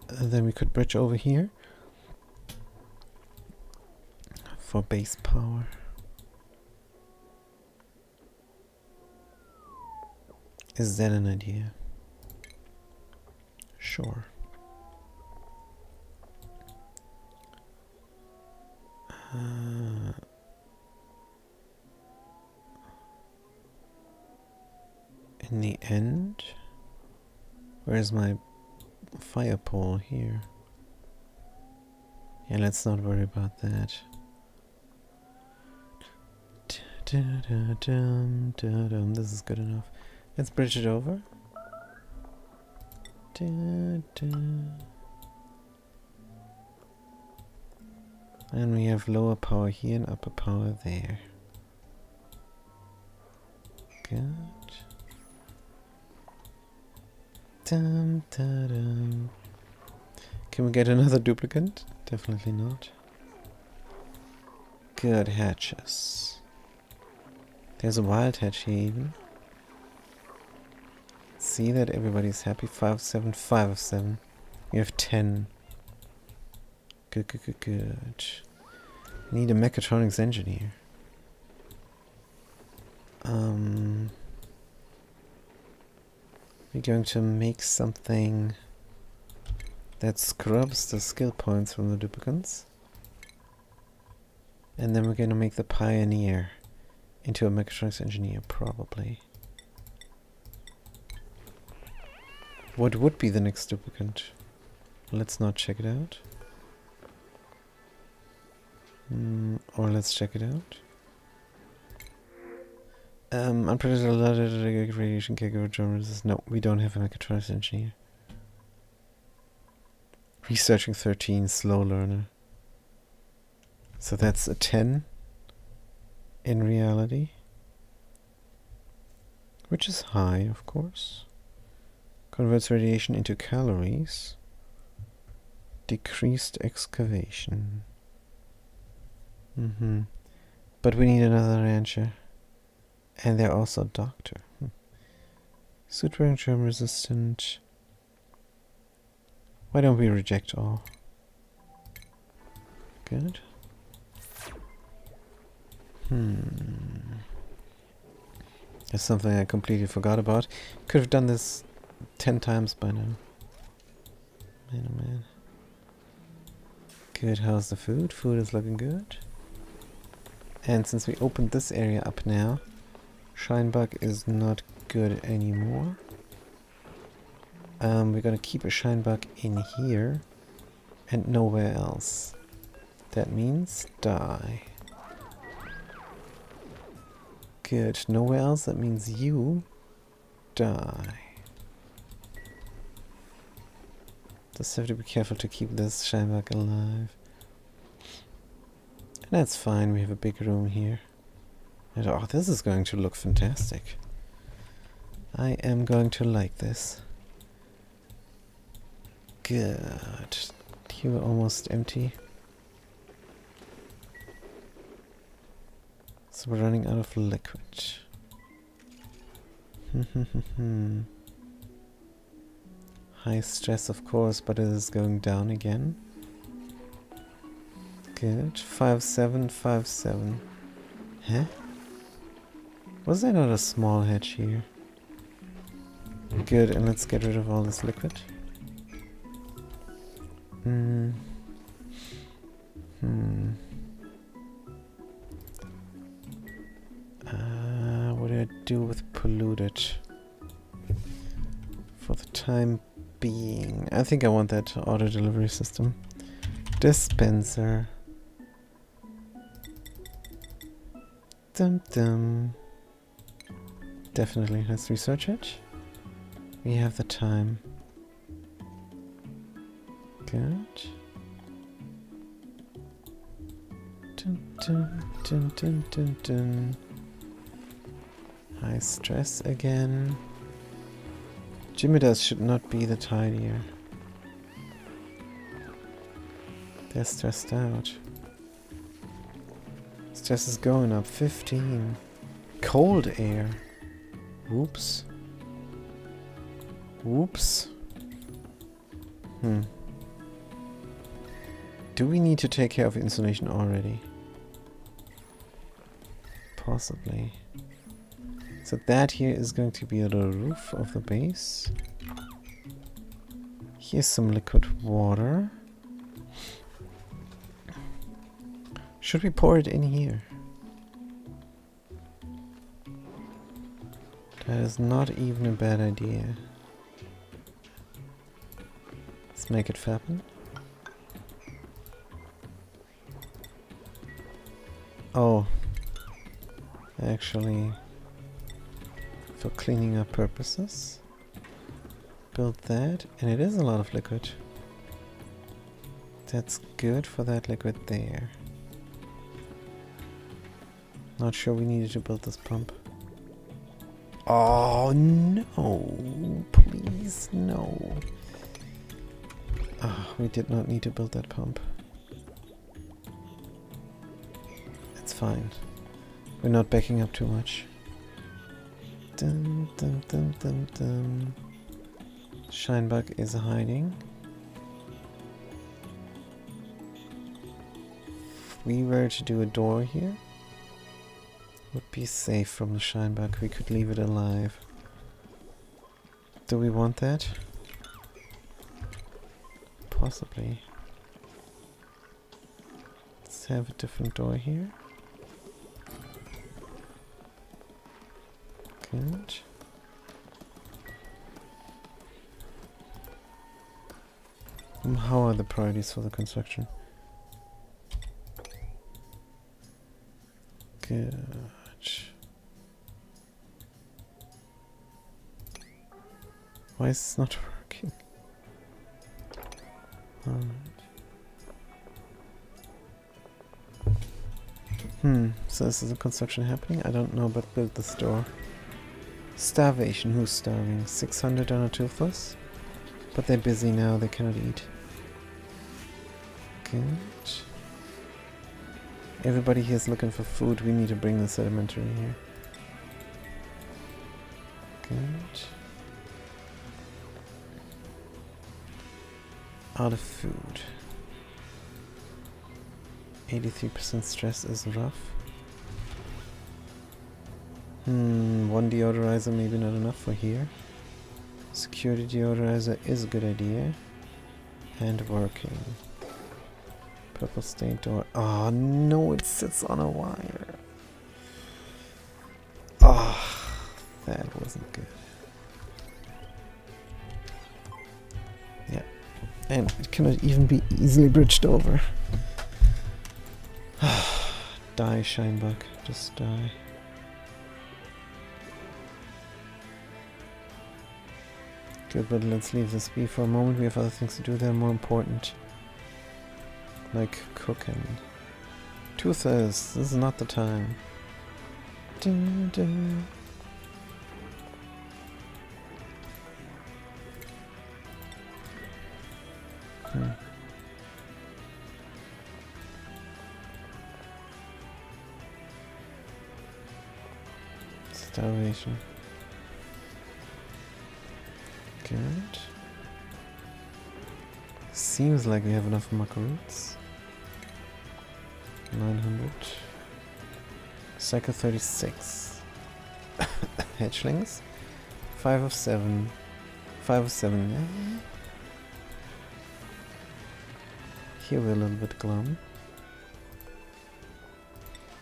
then we could bridge over here for base power. Is that an idea? Sure. In the end, where's my fire pole here? Yeah, let's not worry about that. This is good enough. Let's bridge it over. And we have lower power here and upper power there. Good. Can we get another duplicant? Definitely not. Good hatches. There's a wild hatch here even. See that everybody's happy. 5 of 7, 5 of 7. We have 10. Good, good, good, good. Need a mechatronics engineer. We're going to make something that scrubs the skill points from the duplicants. And then we're going to make the pioneer into a mechatronics engineer, probably. What would be the next duplicant? Let's not check it out. Or let's check it out. Unpredictable radiation caregiver drone resistance. No, we don't have a mechatronics engineer. Researching 13, slow learner. So that's a 10 in reality. Which is high, of course. Converts radiation into calories. Decreased excavation. But we need another rancher. And they're also a doctor. Suit wearing germ resistant. Why don't we reject all? Good. There's something I completely forgot about. Could have done this 10 times by now. Man, oh man. Good, how's the food? Food is looking good. And since we opened this area up now, Shinebug is not good anymore. We're gonna keep a Shinebug in here and nowhere else. That means die. Good, nowhere else, that means you die. Just have to be careful to keep this Shinebug alive. And that's fine, we have a big room here. And oh, this is going to look fantastic. I am going to like this. Good. You are almost empty. So we're running out of liquid. High stress, of course, but it is going down again. Good. 5-7, 5-7. Huh? Was there not a small hatch here? Good, and let's get rid of all this liquid. What do I do with polluted? For the time being, I think I want that auto delivery system. Dispenser. Dum dum. Definitely, let's research it. We have the time. Good. Dun, dun, dun, dun, dun, dun. High stress again. Jimidas should not be the tidier. They're stressed out. Stress is going up. 15. Cold air. Whoops. Whoops. Do we need to take care of insulation already? Possibly. So that here is going to be the roof of the base. Here's some liquid water. Should we pour it in here? That is not even a bad idea. Let's make it happen. Oh. Actually, for cleaning up purposes. Build that, and it is a lot of liquid. That's good for that liquid there. Not sure we needed to build this pump. Oh no, please no. Ah, we did not need to build that pump. It's fine. We're not backing up too much. Dum dum dum dum dum. Shinebug is hiding. If we were to do a door here, would be safe from the Shinebug. We could leave it alive. Do we want that? Possibly. Let's have a different door here. Good. How are the priorities for the construction? Good. Why is this not working? Alright. So this is a construction happening? I don't know, but build the store. Starvation, who's starving? 600 on a toothless? But they're busy now, they cannot eat. Good. Everybody here is looking for food, we need to bring the sedimentary here. Good. Out of food. 83% stress is rough. One deodorizer maybe not enough for here. Security deodorizer is a good idea. And working. Purple stained door. Oh no, it sits on a wire. Oh, that wasn't good. Yeah. And it cannot even be easily bridged over. Die, Shinebug. Just die. Good, but let's leave this be for a moment. We have other things to do that are more important. Like cooking. Toothers, this is not the time. Dun, dun. Starvation. Good. Seems like we have enough macaroons. 900. Cycle 36. Hatchlings. 5 of 7. 507. Yeah. Here we're a little bit glum.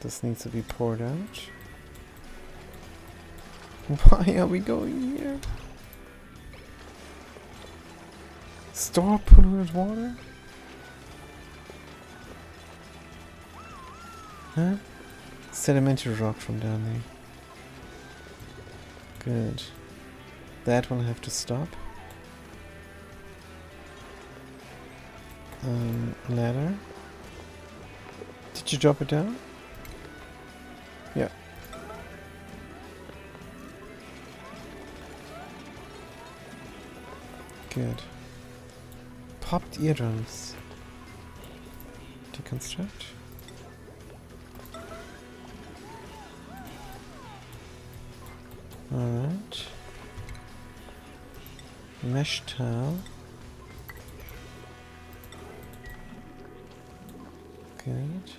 This needs to be poured out. Why are we going here? Store polluted water? Huh? Sedimentary rock from down there. Good. That will have to stop. Ladder. Did you drop it down? Yeah. Good. Popped eardrums. Deconstruct. Alright. Mesh tile. Good.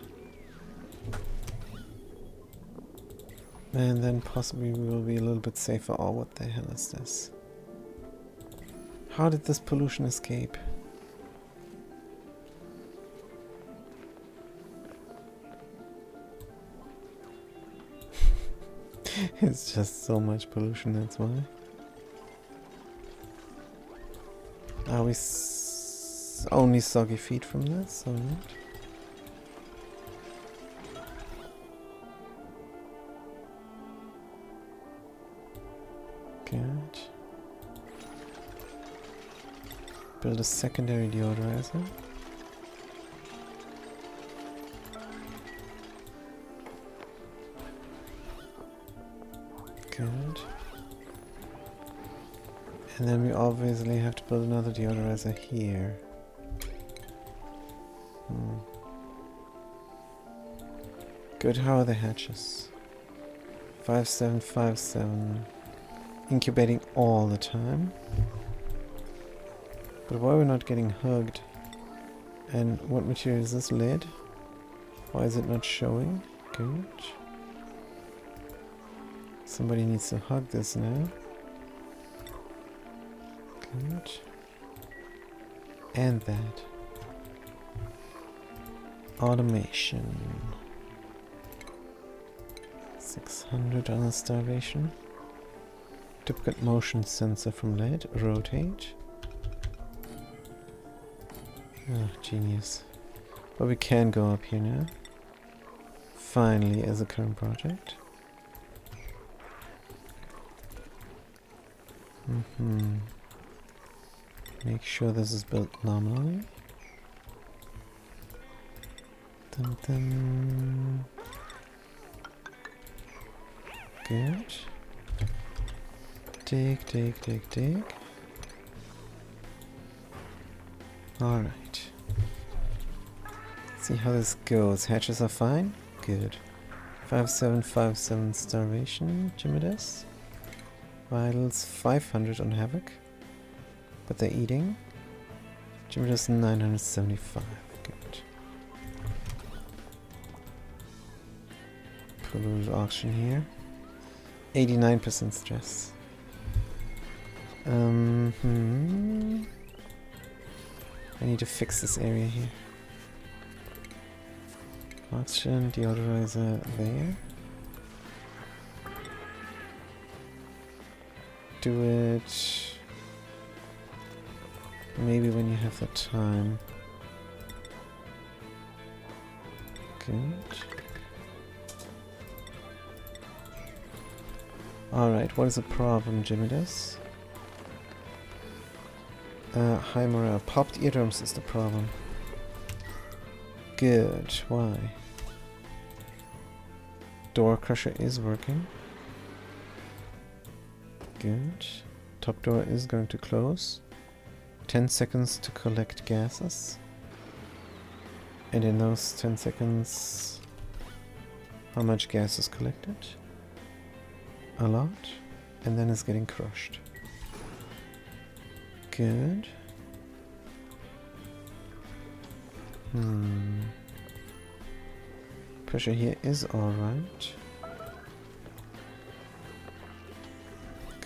And then possibly we will be a little bit safer. Oh, what the hell is this? How did this pollution escape? It's just so much pollution, that's why. Are we only soggy feet from this, or not? Good. Build a secondary deodorizer. Good. And then we obviously have to build another deodorizer here. Good, how are the hatches? 5757. Incubating all the time. But why are we not getting hugged? And what material is this? Lead? Why is it not showing? Good. Somebody needs to hug this now. Good. And that. Automation. 600 on the starvation. Duplicate motion sensor from lead. Rotate. Oh, genius. But we can go up here now. Finally, as a current project. Make sure this is built nominally. Dun dun. Good. Dig, dig, dig, dig. Alright. See how this goes. Hatches are fine? Good. 5757 starvation, Jimidas. Vitals 500 on Havoc. But they're eating. Jimidas 975. Good. Polluted auction here. 89% stress. I need to fix this area here. Oxygen, deodorizer there. Do it maybe when you have the time. Good. Alright, what is the problem, Jimidas? High morale. Popped eardrums is the problem. Good. Why? Door crusher is working. Good. Top door is going to close. 10 seconds to collect gases. And in those 10 seconds, how much gas is collected? A lot. And then it's getting crushed. Good. Pressure here is alright.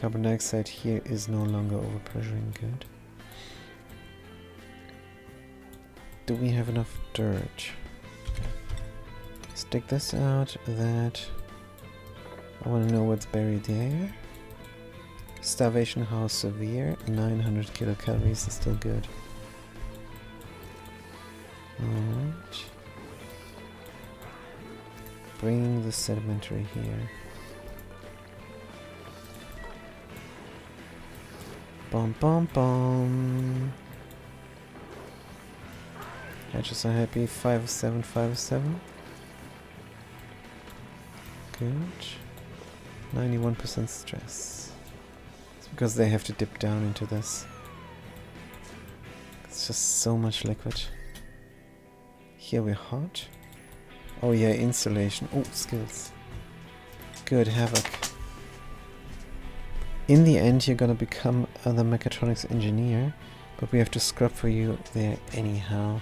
Carbon dioxide here is no longer overpressuring. Good. Do we have enough dirt? Stick this out. That. I want to know what's buried there. Starvation, how severe? 900 kilocalories is still good. Alright. Bring the sedimentary here. Bum bum bum. Hatches are happy. 507, 507. Good. 91% stress. It's because they have to dip down into this. It's just so much liquid. Here we're hot. Oh yeah, insulation. Oh, skills. Good, Havoc. In the end, you're gonna become the mechatronics engineer, but we have to scrub for you there anyhow.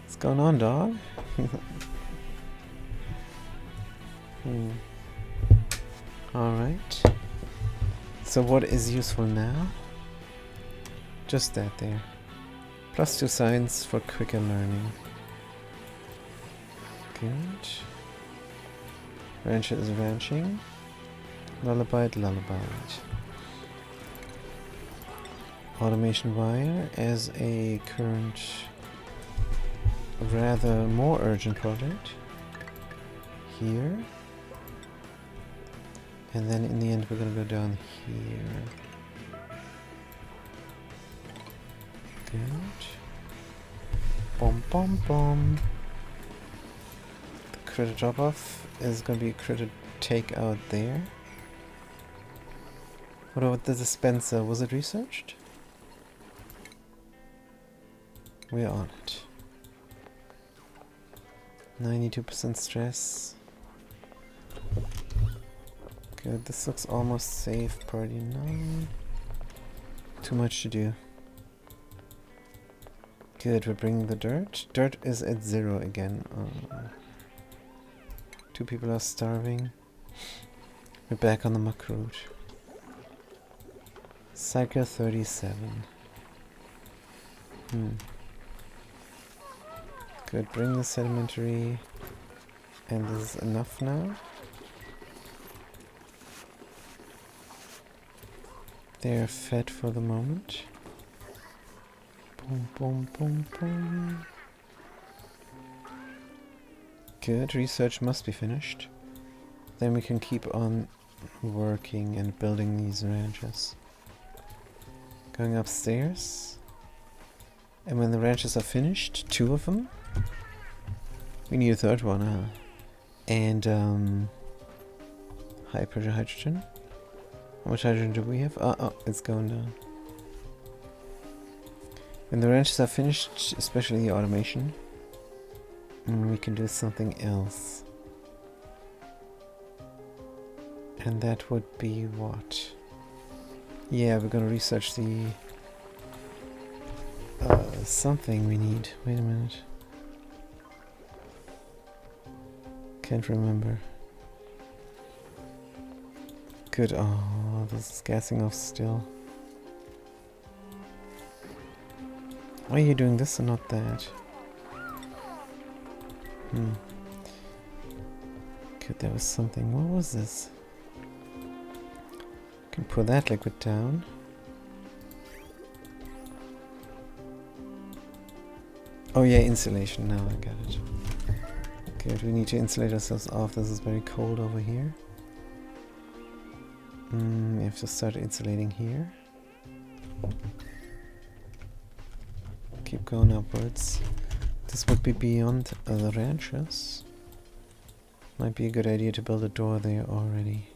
What's going on, dog? Alright. So what is useful now? Just that there. +2 science for quicker learning. Good. Rancher is ranching. Lullaby, lullaby. Automation wire as a current, rather more urgent project. Here. And then in the end we're gonna go down here. Good. Bom bom bom. The critter drop off is gonna be a critter take out there. What about the dispenser? Was it researched? We're on it. 92% stress. Good, this looks almost safe. Party 9. Too much to do. Good, we're bringing the dirt. Dirt is at 0 again. 2 people are starving. We're back on the muck route. Cycle 37. Good, bring the sedimentary. And this is enough now. They're fed for the moment. Boom, boom, boom, boom. Good, research must be finished. Then we can keep on working and building these ranches. Going upstairs. And when the ranches are finished, 2 of them. We need a 3rd one, huh? And high pressure hydrogen. How much hydrogen do we have? Oh, it's going down. When the ranches are finished, especially the automation, we can do something else. And that would be what? Yeah, we're gonna research the something we need. Wait a minute. Can't remember. Good. Oh, this is gassing off still. Why are you doing this and not that? Good, there was something. What was this? Can pour that liquid down. Oh yeah, insulation. Now I got it. Good, we need to insulate ourselves off. This is very cold over here. We have to start insulating here. Keep going upwards. This would be beyond the ranches. Might be a good idea to build a door there already.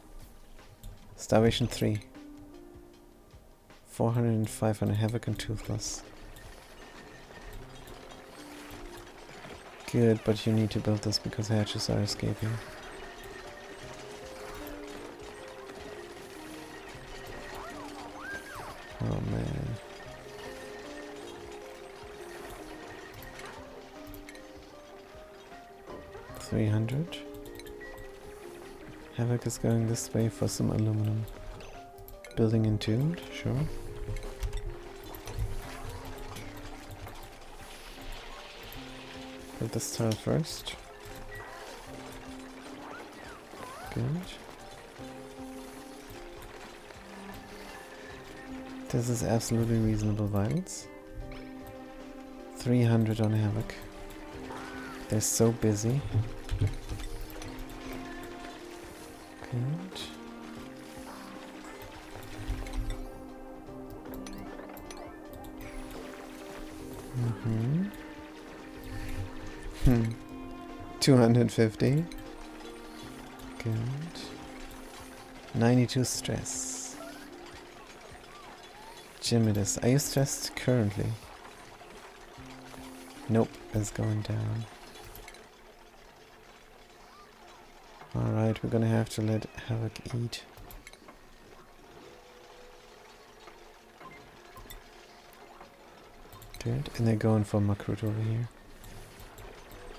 Starvation 3. 405 on a Havoc and Toothless. Good, but you need to build this because hatches are escaping. Oh man. $300. Havoc is going this way for some aluminum. Building entombed, sure. Build this tile first. Good. This is absolutely reasonable violence. 300 on Havoc. They're so busy. Good. Mm-hmm. 250. Good. 92 stress. Jimmidus. Are you stressed currently? Nope, it's going down. Alright, we're gonna have to let Havoc eat. Good, and they're going for Makrut over here.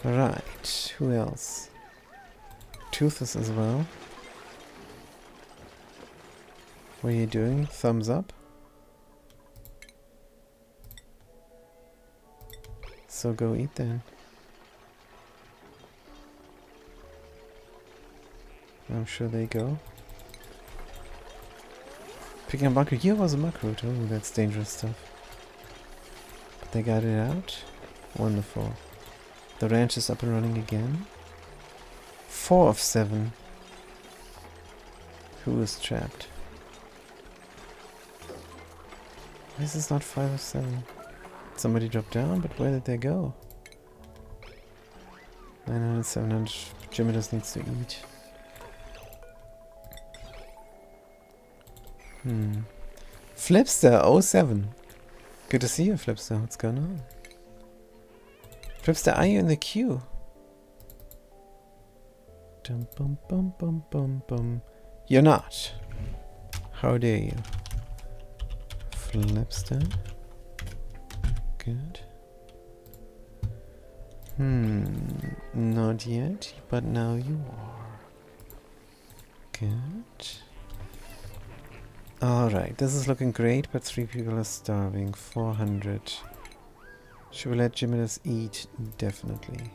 Alright, who else? Toothless as well. What are you doing? Thumbs up? So go eat then. I'm sure they go. Picking a bunker. Here was a Makrut. Oh, that's dangerous stuff. But they got it out. Wonderful. The ranch is up and running again. 4 of 7. Who is trapped? Why is this not 5 of 7? Somebody dropped down, but where did they go? 900, 700. Jimmidus needs to eat. Flipster 07. Good to see you, Flipster. What's going on? Flipster, are you in the queue? Dum bum bum bum bum bum. You're not. How dare you? Flipster. Good. Not yet, but now you are. Good. Alright, this is looking great, but 3 people are starving. 400. Should we let Jimmidus eat? Definitely.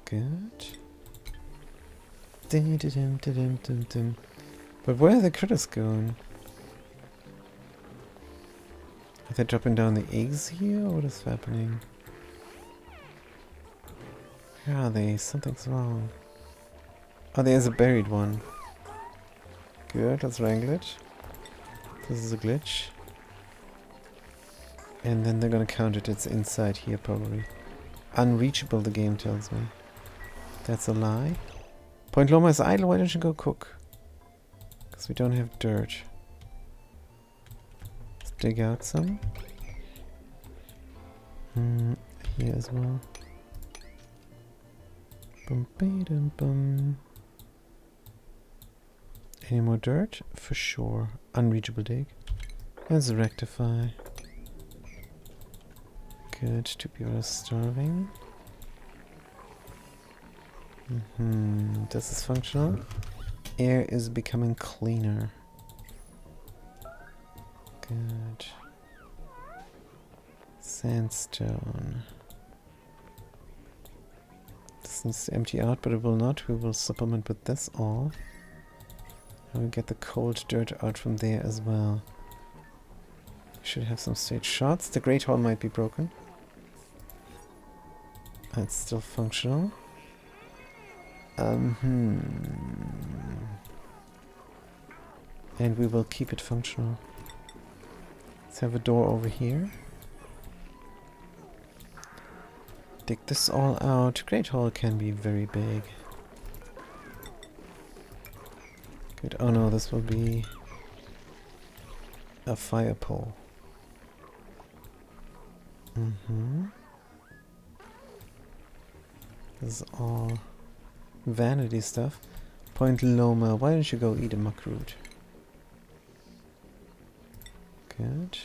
Good. Dum, dum, dum, dum, dum. But where are the critters going? Are they dropping down the eggs here? What is happening? Where are they? Something's wrong. Oh, there's a buried one. Good, let's wrangle it. This is a glitch. And then they're gonna count it. It's inside here, probably. Unreachable, the game tells me. That's a lie. Point Loma is idle. Why don't you go cook? Because we don't have dirt. Let's dig out some. Here as well. Bum, dum, bum. Any more dirt? For sure. Unreachable dig. Let's rectify. Good. 2 people are starving. This is functional. Air is becoming cleaner. Good. Sandstone. This needs to empty out, but it will not. We will supplement with this all. And we'll get the cold dirt out from there as well. Should have some straight shots. The Great Hall might be broken. It's still functional. And we will keep it functional. Let's have a door over here. Dig this all out. Great Hall can be very big. Good. Oh no, this will be a fire pole. This is all vanity stuff. Point Loma, why don't you go eat a Makrut? Good.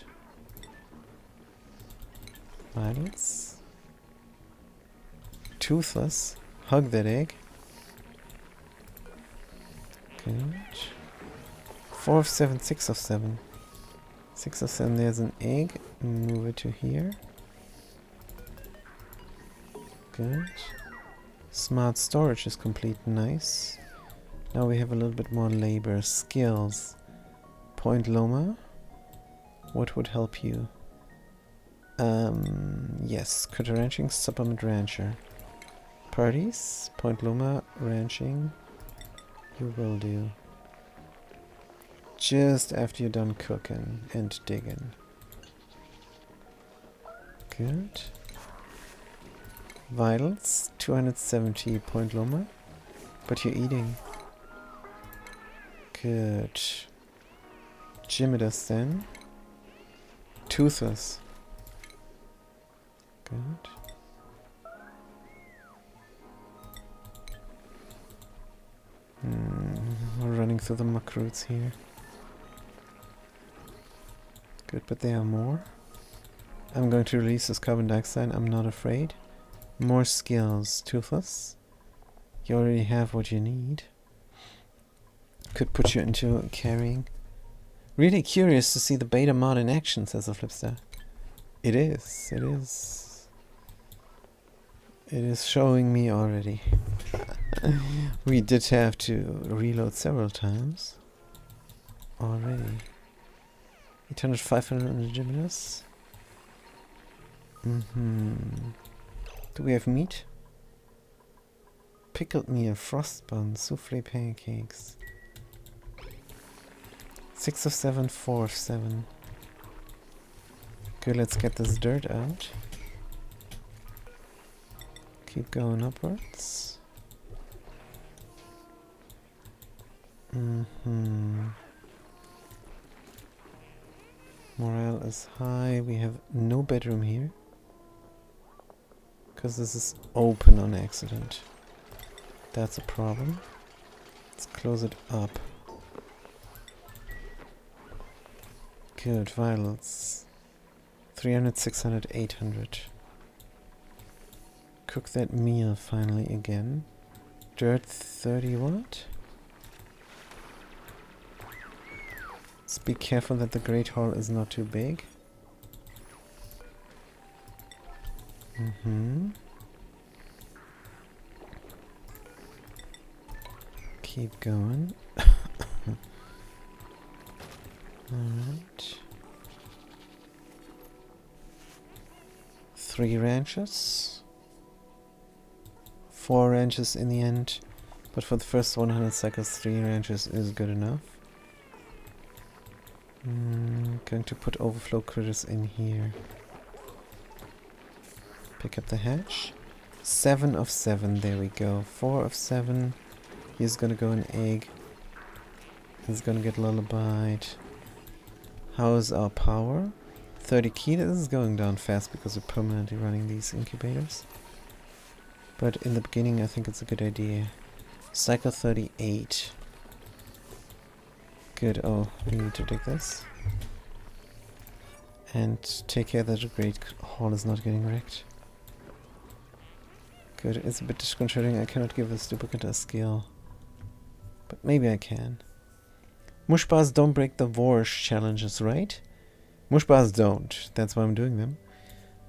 Violets. Toothless. Hug that egg. Good. 4 of 7, 6 of 7. 6 of 7, there's an egg. Move it to here. Good. Smart storage is complete. Nice. Now we have a little bit more labor. Skills. Point Loma. What would help you? Yes. Critter ranching, supplement rancher. Parties. Point Loma, ranching. You will do. Just after you're done cooking and digging. Good. Vitals, 270 Point Loma. But you're eating. Good. Gymidus then. Toothless. Good. We're running through the muck roots here. Good, but there are more. I'm going to release this carbon dioxide. I'm not afraid. More skills. Toothless. You already have what you need. Could put you into carrying. Really curious to see the beta mod in action, says the Flipster. It is. It is. It is showing me already. We did have to reload several times. Already. 800, 500 on the Gymnast. Do we have meat? Pickled meal, frost buns, souffle pancakes. 6 of 7, 4 of 7. Good, let's get this dirt out. Keep going upwards. Morale is high. We have no bedroom here. Because this is open on accident. That's a problem. Let's close it up. Good, violets. 300, 600, 800. Cook that meal finally again. Dirt 30 what? Let's be careful that the Great Hall is not too big. Keep going. Alright. 3 ranches. 4 ranches in the end. But for the first 100 cycles, 3 ranches is good enough. Going to put overflow critters in here. Pick up the hatch. 7 of 7, there we go. 4 of 7. He's gonna go an egg. He's gonna get lullabied. How is our power? 30 key. This is going down fast because we're permanently running these incubators. But in the beginning I think it's a good idea. Cycle 38. Good. Oh, we need to dig this. And take care that the Great Hall is not getting wrecked. Good. It's a bit disconcerting. I cannot give this duplicate a skill. But maybe I can. Mush bars don't break the Vorsh challenges, right? Mush bars don't. That's why I'm doing them.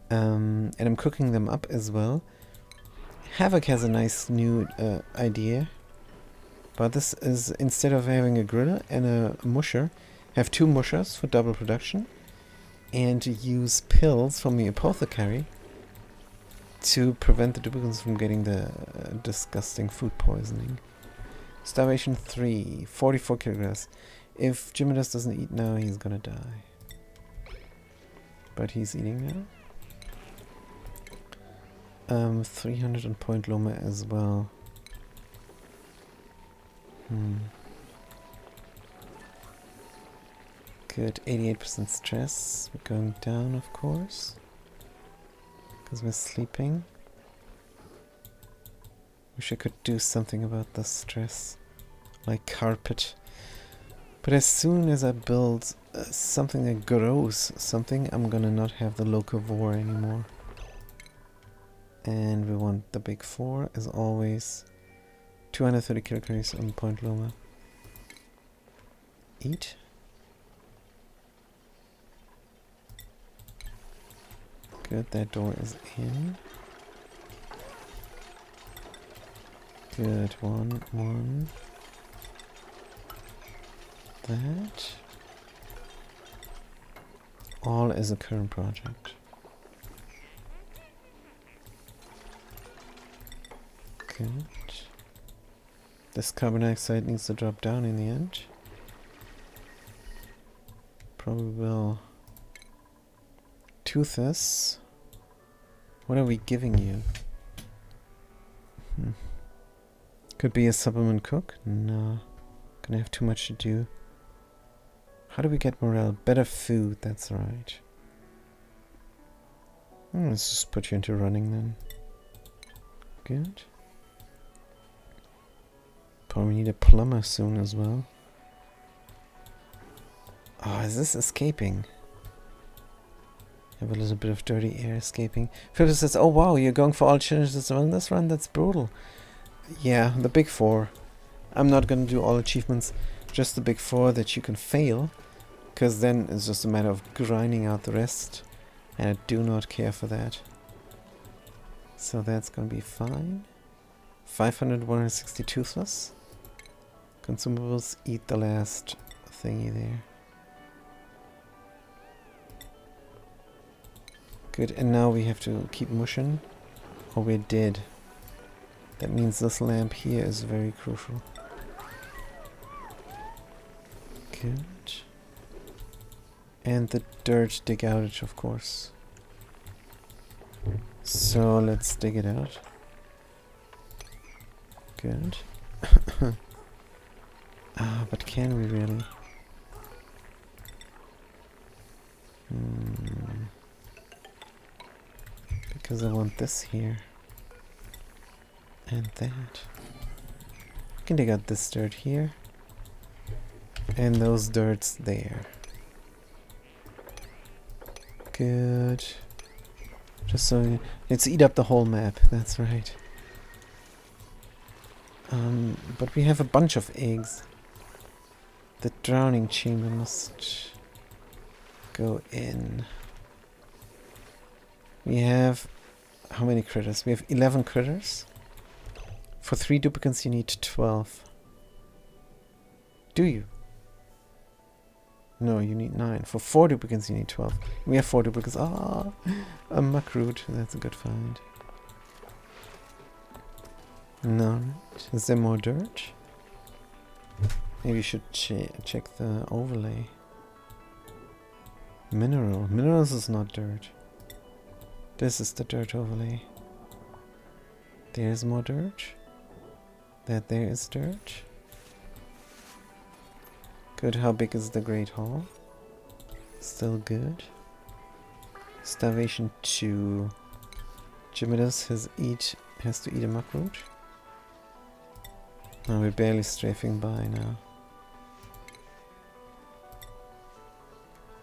And I'm cooking them up as well. Havoc has a nice new idea. But this is, instead of having a griller and a musher, have 2 mushers for double production. And use pills from the apothecary to prevent the duplicates from getting the disgusting food poisoning. Starvation 3, 44 kilograms. If Gymnast doesn't eat now, he's gonna die. But he's eating now. 300 on Point Loma as well. Good, 88% stress. We're going down, of course. Because we're sleeping. Wish I could do something about the stress. Like carpet. But as soon as I build something that grows something, I'm gonna not have the locavore anymore. And we want the big 4 as always. 230 kilocalories on Point Loma. eat. Good, that door is in. Good, one. That. All is a current project. Good. This carbon dioxide needs to drop down in the end. Probably will tooth this. What are we giving you? Could be a supplement cook? No. Gonna have too much to do. How do we get morale? Better food, that's right. Let's just put you into running then. Good. Probably need a plumber soon as well. Oh, is this escaping? Have a little bit of dirty air escaping. Philip says, oh wow, you're going for all challenges on this run? That's brutal. Yeah, the big 4. I'm not gonna do all achievements, just the big 4 that you can fail. Because then it's just a matter of grinding out the rest. And I do not care for that. So that's gonna be fine. 500, 160 toothless. Consumables, eat the last thingy there. Good, and now we have to keep mushing, or we're dead. That means this lamp here is very crucial. Good. And the dirt dig outage, of course. So let's dig it out. Good. But can we really? Because I want this here. And that. I can dig out this dirt here. And those dirts there. Good. Just so let's eat up the whole map, that's right. But we have a bunch of eggs. The drowning chamber must go in. We have how many critters? We have 11 critters. For 3 duplicates you need 12. Do you? No, you need 9. For 4 duplicates you need 12. We have 4 duplicates. Ah, a muck root. That's a good find. No. Is there more dirt? Maybe you should check the overlay. Mineral. Minerals is not dirt. This is the dirt overlay. There's more dirt. That there is dirt. Good. How big is the Great Hall? Still good. Starvation 2. Jimidus has to eat a muck root. Oh, we're barely strafing by now.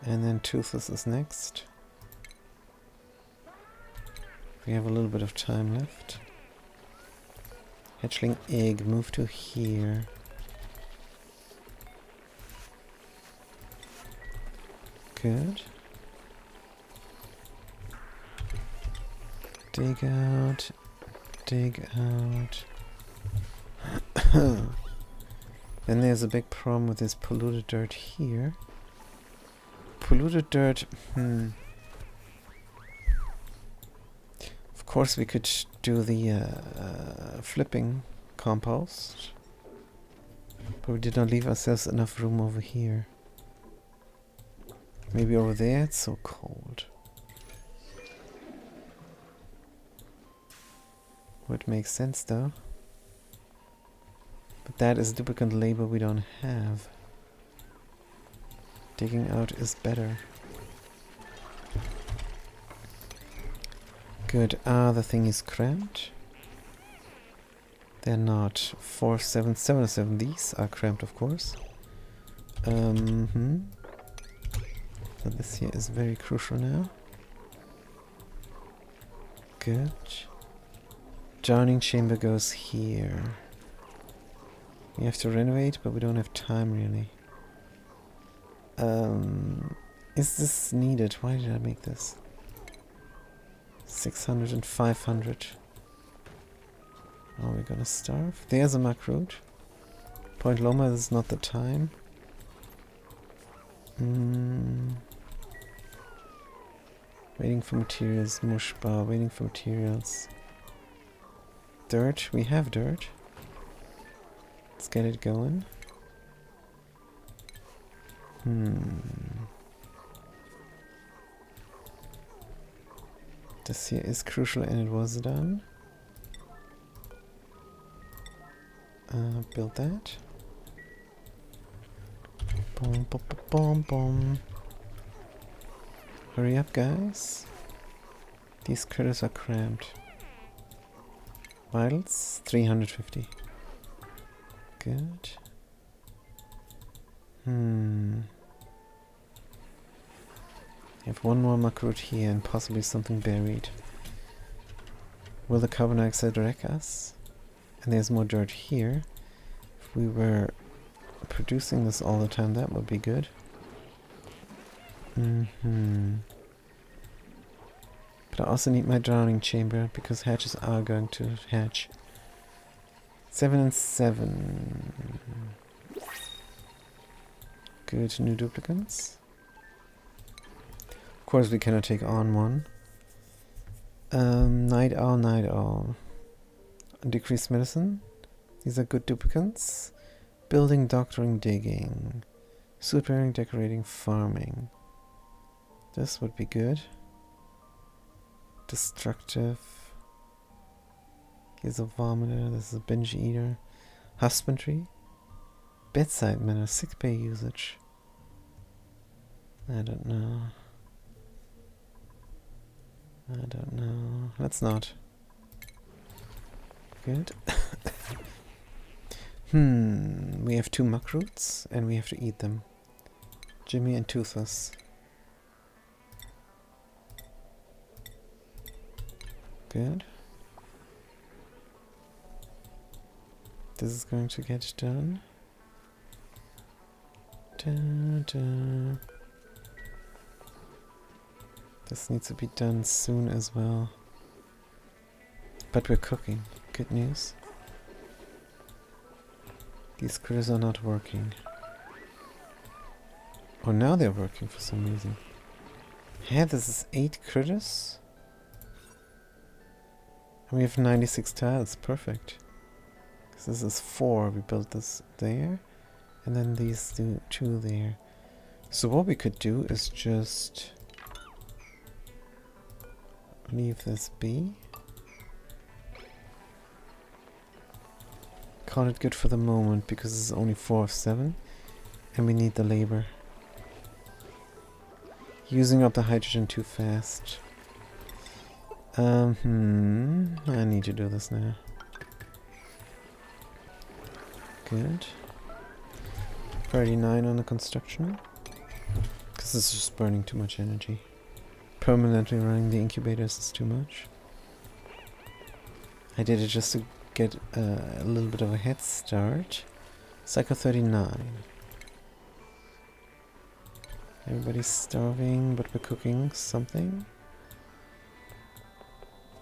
And then Toothless is next. We have a little bit of time left. Hatchling egg, move to here. Good. Dig out. Dig out. Then there's a big problem with this polluted dirt here. Polluted dirt, Of course we could do the flipping compost. But we did not leave ourselves enough room over here. Maybe over there it's so cold. Would make sense though. But that is duplicate labor we don't have. Digging out is better. Good. The thing is cramped. They're not. 4, 7, 7 or 7. These are cramped, of course. So this here is very crucial now. Good. Drowning chamber goes here. We have to renovate, but we don't have time really. Is this needed? Why did I make this? 600 and 500. Are we gonna starve? There's a macroot. Point Loma is not the time. Waiting for materials. Mushba. Waiting for materials. Dirt. We have dirt. Let's get it going. This here is crucial and it was done. Build that. Boom, boom, boom, boom. Hurry up, guys. These critters are cramped. Vitals, 350. Good. I have one more macroot here and possibly something buried. Will the carbon dioxide wreck us? And there's more dirt here. If we were producing this all the time, that would be good. But I also need my drowning chamber because hatches are going to hatch. 7 and 7. Good, new duplicants. Of course we cannot take on one. Night owl, night owl. Decreased medicine. These are good duplicants. Building, doctoring, digging. Suit bearing, decorating, farming. This would be good. Destructive. Here's a vomiter. This is a binge eater. Husbandry. Bedside manner. Sick bay usage. I don't know. I don't know. Let's not. Good. We have 2 macroots and we have to eat them. Jimmy and Toothless. Good. This is going to get done. This needs to be done soon as well. But we're cooking. Good news. These critters are not working. Oh, now they're working for some reason. Yeah, this is 8 critters. And we have 96 tiles. Perfect. Because this is 4. We built this there. And then these 2 there. So what we could do is just leave this be. Call it good for the moment because it's only 4 of 7 and we need the labor. Using up the hydrogen too fast. I need to do this now. Good. 39 on the construction. Because it's just burning too much energy. Permanently running the incubators is too much. I did it just to get a little bit of a head start. Cycle 39. Everybody's starving, but we're cooking something.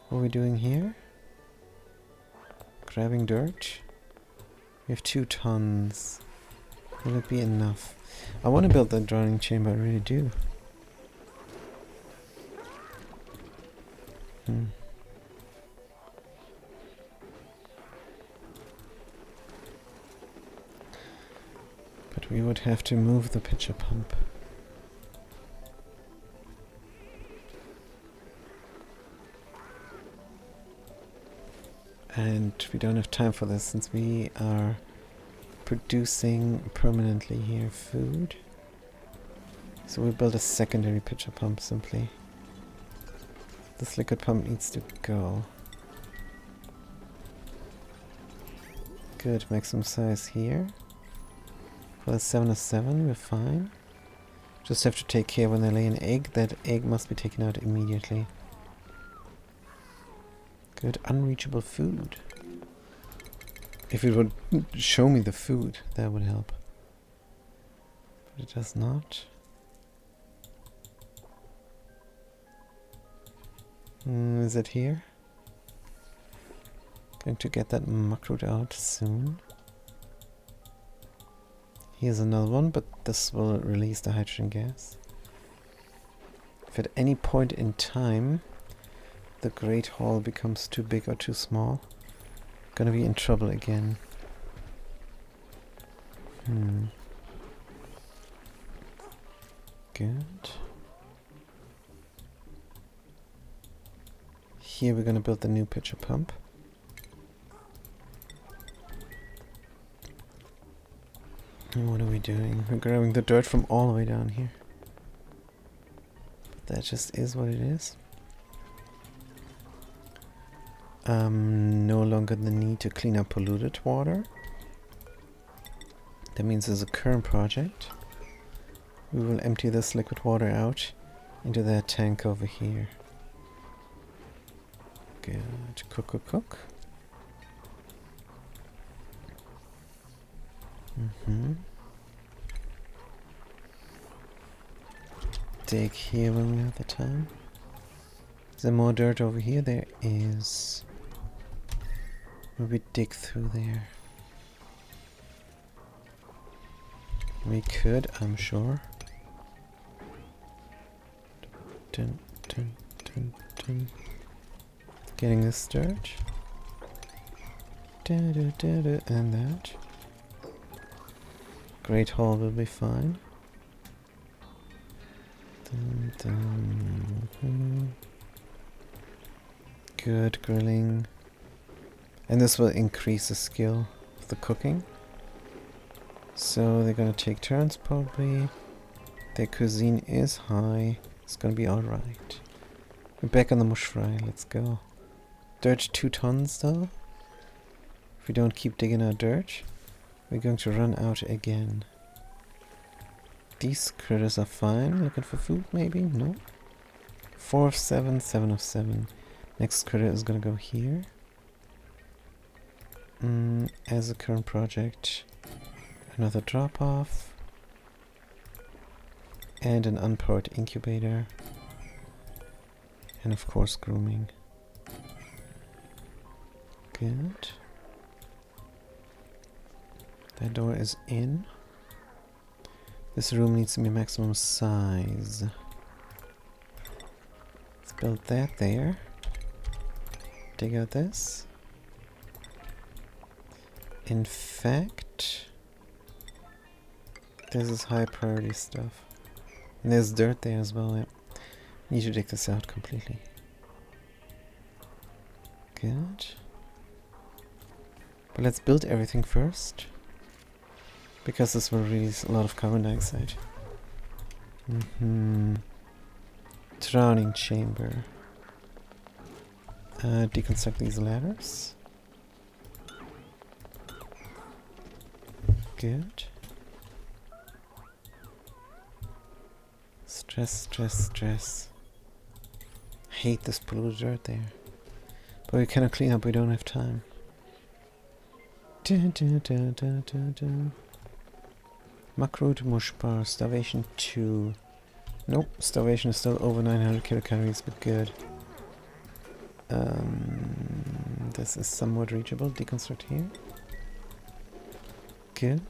What are we doing here? Grabbing dirt. We have 2 tons. Will it be enough? I want to build that drowning chamber, I really do. But we would have to move the pitcher pump. And we don't have time for this since we are producing permanently here food. So we'll build a secondary pitcher pump simply. This liquid pump needs to go. Good, maximum size here. For the 7 of 7, we're fine. Just have to take care when they lay an egg, that egg must be taken out immediately. Good, unreachable food. If it would show me the food, that would help. but it does not. Is it here? Going to get that muckroot out soon. Here's another one, but this will release the hydrogen gas. If at any point in time the Great Hall becomes too big or too small, gonna be in trouble again. Good. Here we're gonna build the new pitcher pump. And what are we doing? We're grabbing the dirt from all the way down here. But that just is what it is. No longer the need to clean up polluted water. That means as a current project, we will empty this liquid water out into that tank over here. Good. Cook, cook, cook. Dig here when we have the time. Is there more dirt over here? There is. Maybe dig through there. We could, I'm sure. Dun, dun, dun, dun. Getting this dirt. And that. Great Hall will be fine. Dun, dun. Good grilling. And this will increase the skill of the cooking. So they're gonna take turns probably. Their cuisine is high. It's gonna be alright. We're back on the mush fry. Let's go. Dirt 2 tons though. If we don't keep digging our dirt, we're going to run out again. These critters are fine. Looking for food maybe? No. 4 of 7, 7 of 7. Next critter is gonna go here. As a current project, another drop off. And an unpowered incubator. And of course grooming. Good. That door is in. This room needs to be maximum size. Let's build that there. Dig out this. In fact, this is high priority stuff. And there's dirt there as well. I need to dig this out completely. Good. But let's build everything first. Because this will release a lot of carbon dioxide. Drowning chamber. Deconstruct these ladders. Good. Stress, stress, stress. Hate this polluted dirt there. But we cannot clean up, we don't have time. Macroot mush bar, starvation 2. Nope, starvation is still over 900 kilocalories, but good. This is somewhat reachable. Deconstruct here. Good.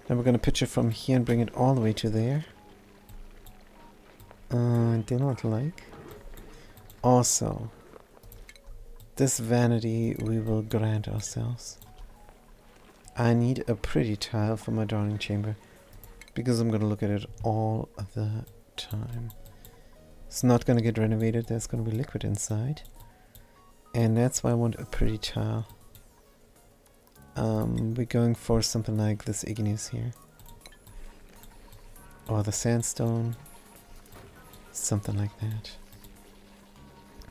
Then we're gonna pitch it from here and bring it all the way to there. Do not like. Also, this vanity we will grant ourselves. I need a pretty tile for my drowning chamber because I'm gonna look at it all the time. It's not gonna get renovated, there's gonna be liquid inside. And that's why I want a pretty tile. We're going for something like this igneous here. Or the sandstone. Something like that.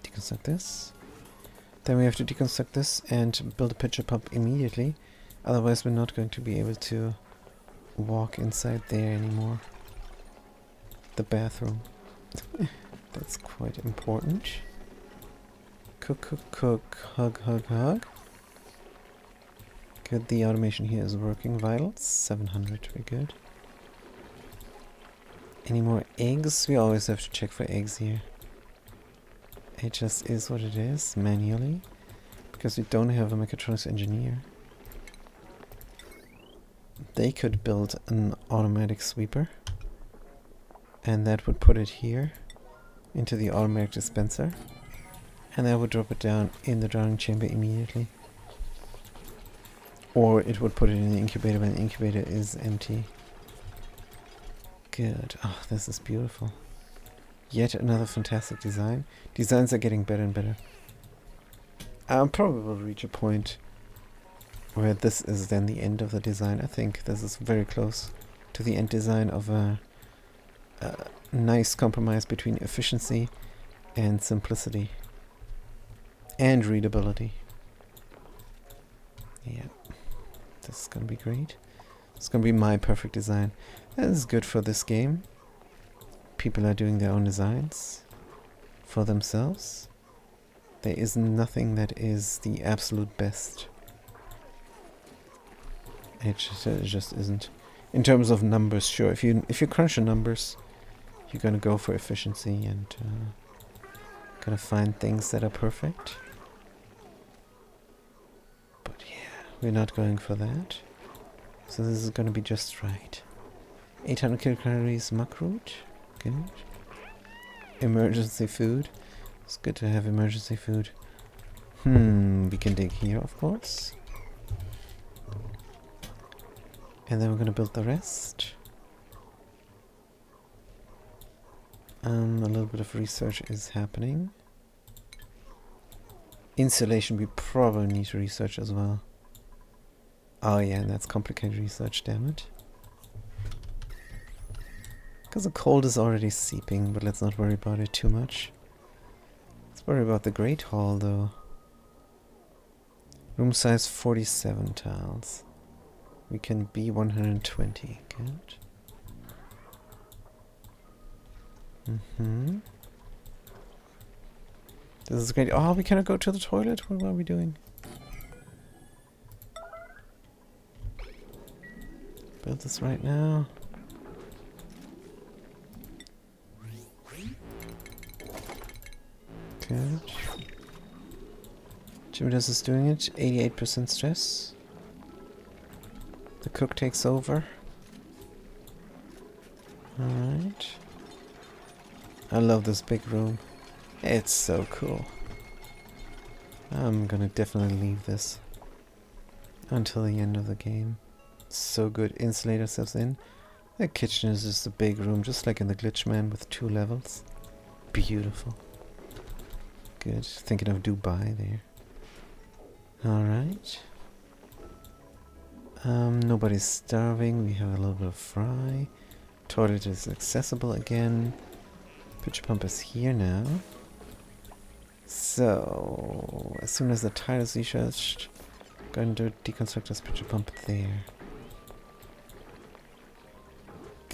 Deconstruct this. Then we have to deconstruct this and build a pitcher pump immediately. Otherwise we're not going to be able to walk inside there anymore. The bathroom. That's quite important. Cook, cook, cook. Hug, hug, hug. Good, the automation here is working. Vitals, 700, very good. Any more eggs? We always have to check for eggs here. It just is what it is, manually. Because we don't have a mechatronics engineer. They could build an automatic sweeper. And that would put it here. Into the automatic dispenser. And that would drop it down in the drowning chamber immediately. Or it would put it in the incubator when the incubator is empty. Good. Oh, this is beautiful. Yet another fantastic design. Designs are getting better and better. I probably will reach a point where this is then the end of the design. I think this is very close to the end design of a nice compromise between efficiency and simplicity. And readability. Yeah. This is gonna be great. It's gonna be my perfect design. That is good for this game. People are doing their own designs for themselves. There is nothing that is the absolute best. It just isn't. In terms of numbers, sure. If you crunch the numbers, you're gonna go for efficiency and gonna find things that are perfect. But yeah, we're not going for that. So this is gonna be just right. 800 kilocalories muckroot. Good. Emergency food. It's good to have emergency food. We can dig here, of course. And then we're gonna build the rest. A little bit of research is happening. Insulation we probably need to research as well. Oh yeah, and that's complicated research, damn it. Because the cold is already seeping, but let's not worry about it too much. Let's worry about the Great Hall though. Room size 47 tiles. We can be 120, good. This is great. Oh, we cannot go to the toilet? What are we doing? Build this right now. Good. Jimidas is doing it. 88% stress. The cook takes over. Alright. I love this big room. It's so cool. I'm gonna definitely leave this until the end of the game. So good. Insulate ourselves in. The kitchen is just a big room, just like in the Glitchman with 2 levels. Beautiful. Good. Thinking of Dubai there. Alright. Nobody's starving. We have a little bit of fry. Toilet is accessible again. Pitcher pump is here now. So, as soon as the tile is researched, I'm going to deconstruct this pitcher pump there.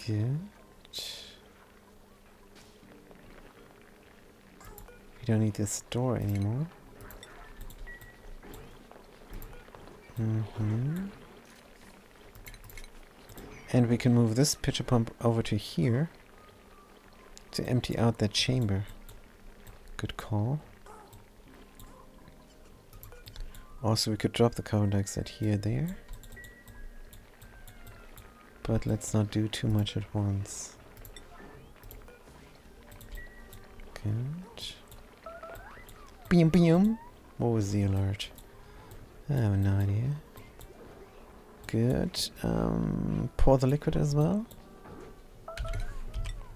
Good. We don't need this door anymore. And we can move this pitcher pump over to here to empty out that chamber. Good call. Also, we could drop the carbon dioxide here, there. But let's not do too much at once. Good. Boom, boom. What was the alert? I have no idea. Good. Pour the liquid as well.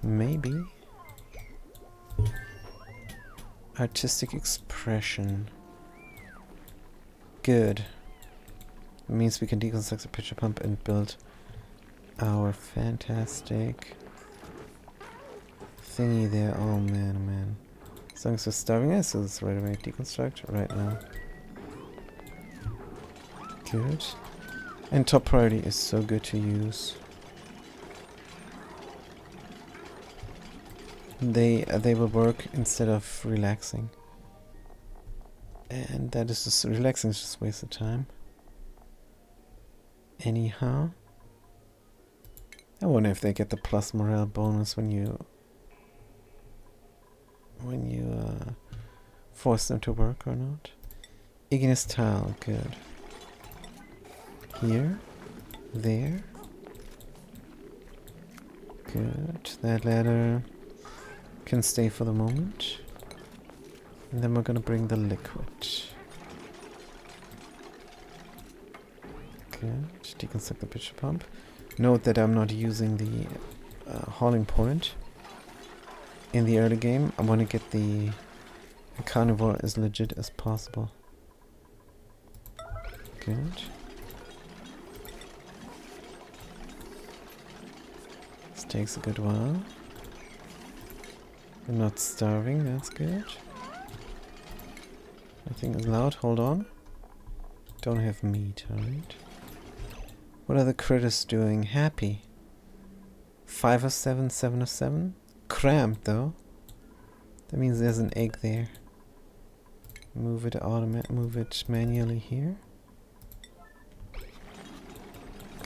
Maybe. Artistic expression. Good. Means we can deconstruct the pitcher pump and build our fantastic thingy there. Oh man, oh man. As long as we're starving us, so let's right away deconstruct right now. Good. And top priority is so good to use. They will work instead of relaxing. And that is just relaxing is just a waste of time. Anyhow. I wonder if they get the plus morale bonus when you force them to work or not. Ignis tile, good. Here, there. Good. That ladder can stay for the moment. And then we're gonna bring the liquid. Good. Deconstruct the pitcher pump. Note that I'm not using the hauling point in the early game. I want to get the carnivore as legit as possible. Good. This takes a good while. We're not starving, that's good. Nothing is loud, hold on. Don't have meat, alright. What are the critters doing? Happy. 5 of 7, 7 of 7. Cramped though. That means there's an egg there. Move it manually here.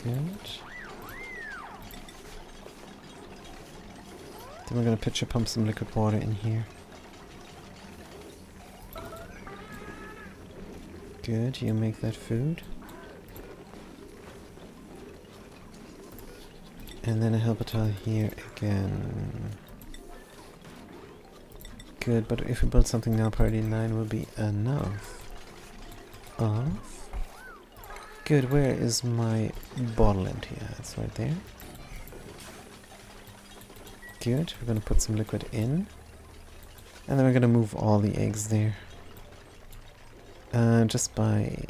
Good. Then we're gonna pitcher pump some liquid water in here. Good, you make that food. And then a helper tile here again. Good, but if we build something now, priority 9 will be enough. Off. Good, where is my bottle empty? Yeah, it's right there. Good, we're gonna put some liquid in. And then we're gonna move all the eggs there. Just by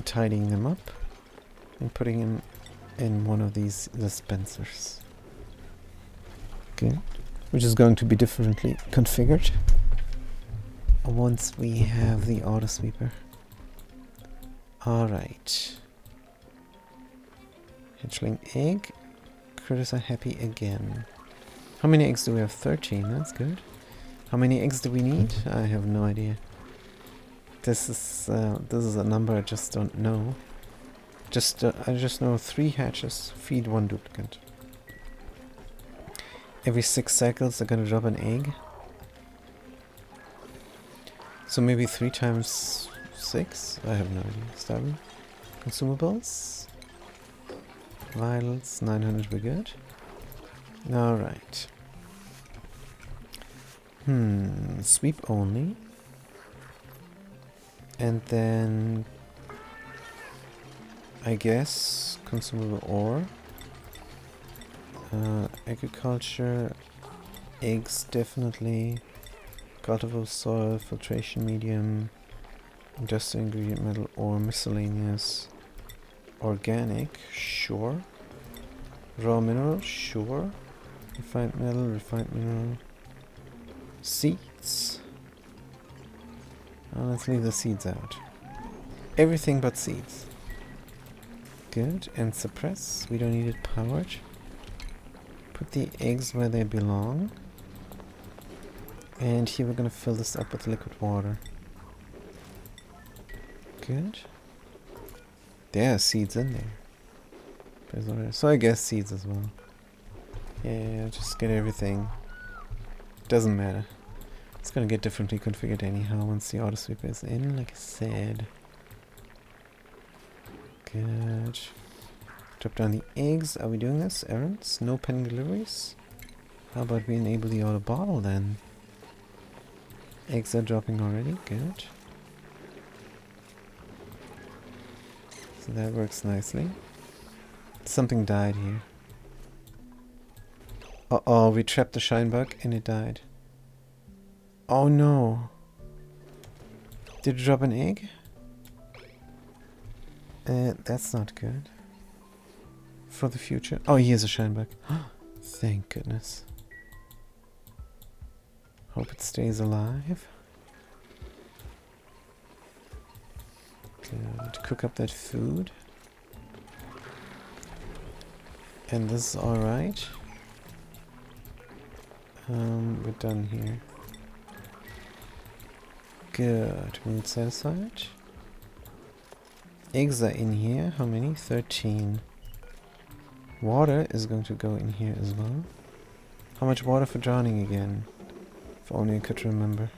tidying them up and putting them in one of these dispensers. Good. Which is going to be differently configured once we have the auto sweeper. Alright. Hatchling egg. Critters are happy again. How many eggs do we have? 13, that's good. How many eggs do we need? I have no idea. This is a number I just don't know. I just know 3 hatches feed 1 duplicate. Every 6 cycles they're gonna drop an egg. So maybe 3 times 6? I have no idea. Starving. Consumables. Vitals, 900 we good. Alright. Sweep only. And then I guess consumable ore. Agriculture, eggs definitely, cultivable soil, filtration medium, industrial ingredient metal ore, miscellaneous, organic, sure, raw mineral, sure, refined mineral, seeds. Let's leave the seeds out. Everything but seeds. Good, and suppress, we don't need it powered. Put the eggs where they belong. And here we're gonna fill this up with liquid water. Good. There are seeds in there. So I guess seeds as well. Yeah, just get everything. Doesn't matter. It's gonna get differently configured anyhow once the auto sweeper is in, like I said. Good. Drop down the eggs. Are we doing this? Errands? No pending deliveries? How about we enable the auto bottle then? Eggs are dropping already. Good. So that works nicely. Something died here. Uh-oh, we trapped the shine bug and it died. Oh no. Did it drop an egg? That's not good. For the future. Oh, here's a shine bug. Thank goodness. Hope it stays alive. Good. Cook up that food. And this is alright. We're done here. Good. Mood satisfied. Eggs are in here. How many? 13. Water is going to go in here as well. How much water for drowning again? If only I could remember.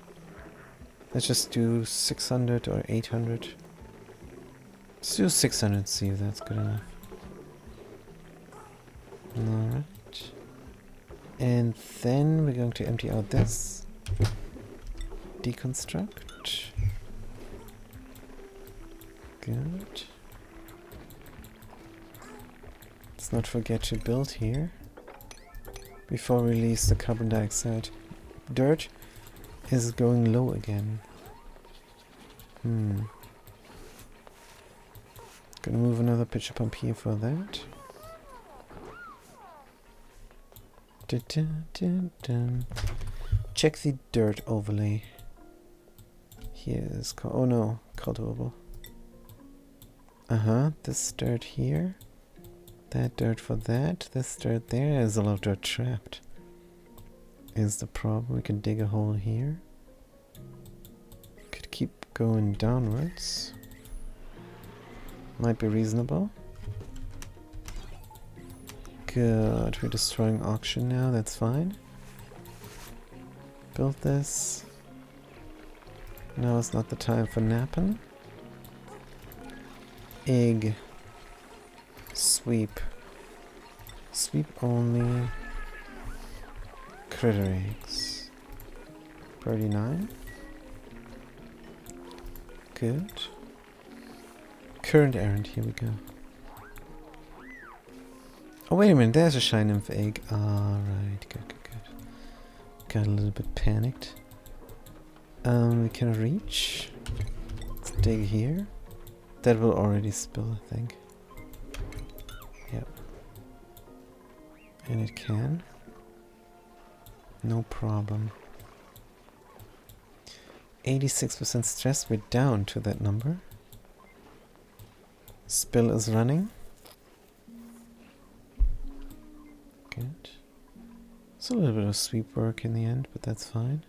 Let's just do 600 or 800. Let's do 600, see if that's good enough. Alright. And then we're going to empty out this. Deconstruct. Good. Let's not forget to build here before we release the carbon dioxide. Dirt is going low again. Gonna move another pitcher pump here for that. Check the dirt overlay. Here is oh no, cultivable. This dirt here. That dirt for that. This dirt there. There's a lot of dirt trapped. Is the problem. We can dig a hole here. Could keep going downwards. Might be reasonable. Good. We're destroying auction now. That's fine. Build this. Now is not the time for napping. Egg. Sweep. Sweep only. Critter eggs. 39. Good. Current errand, here we go. Oh wait a minute, there's a shy nymph egg. Alright, good. Got a little bit panicked. We can reach. Let's dig here. That will already spill, I think. Yep. And it can. No problem. 86% stress, we're down to that number. Spill is running. Good. It's a little bit of sweep work in the end, but that's fine.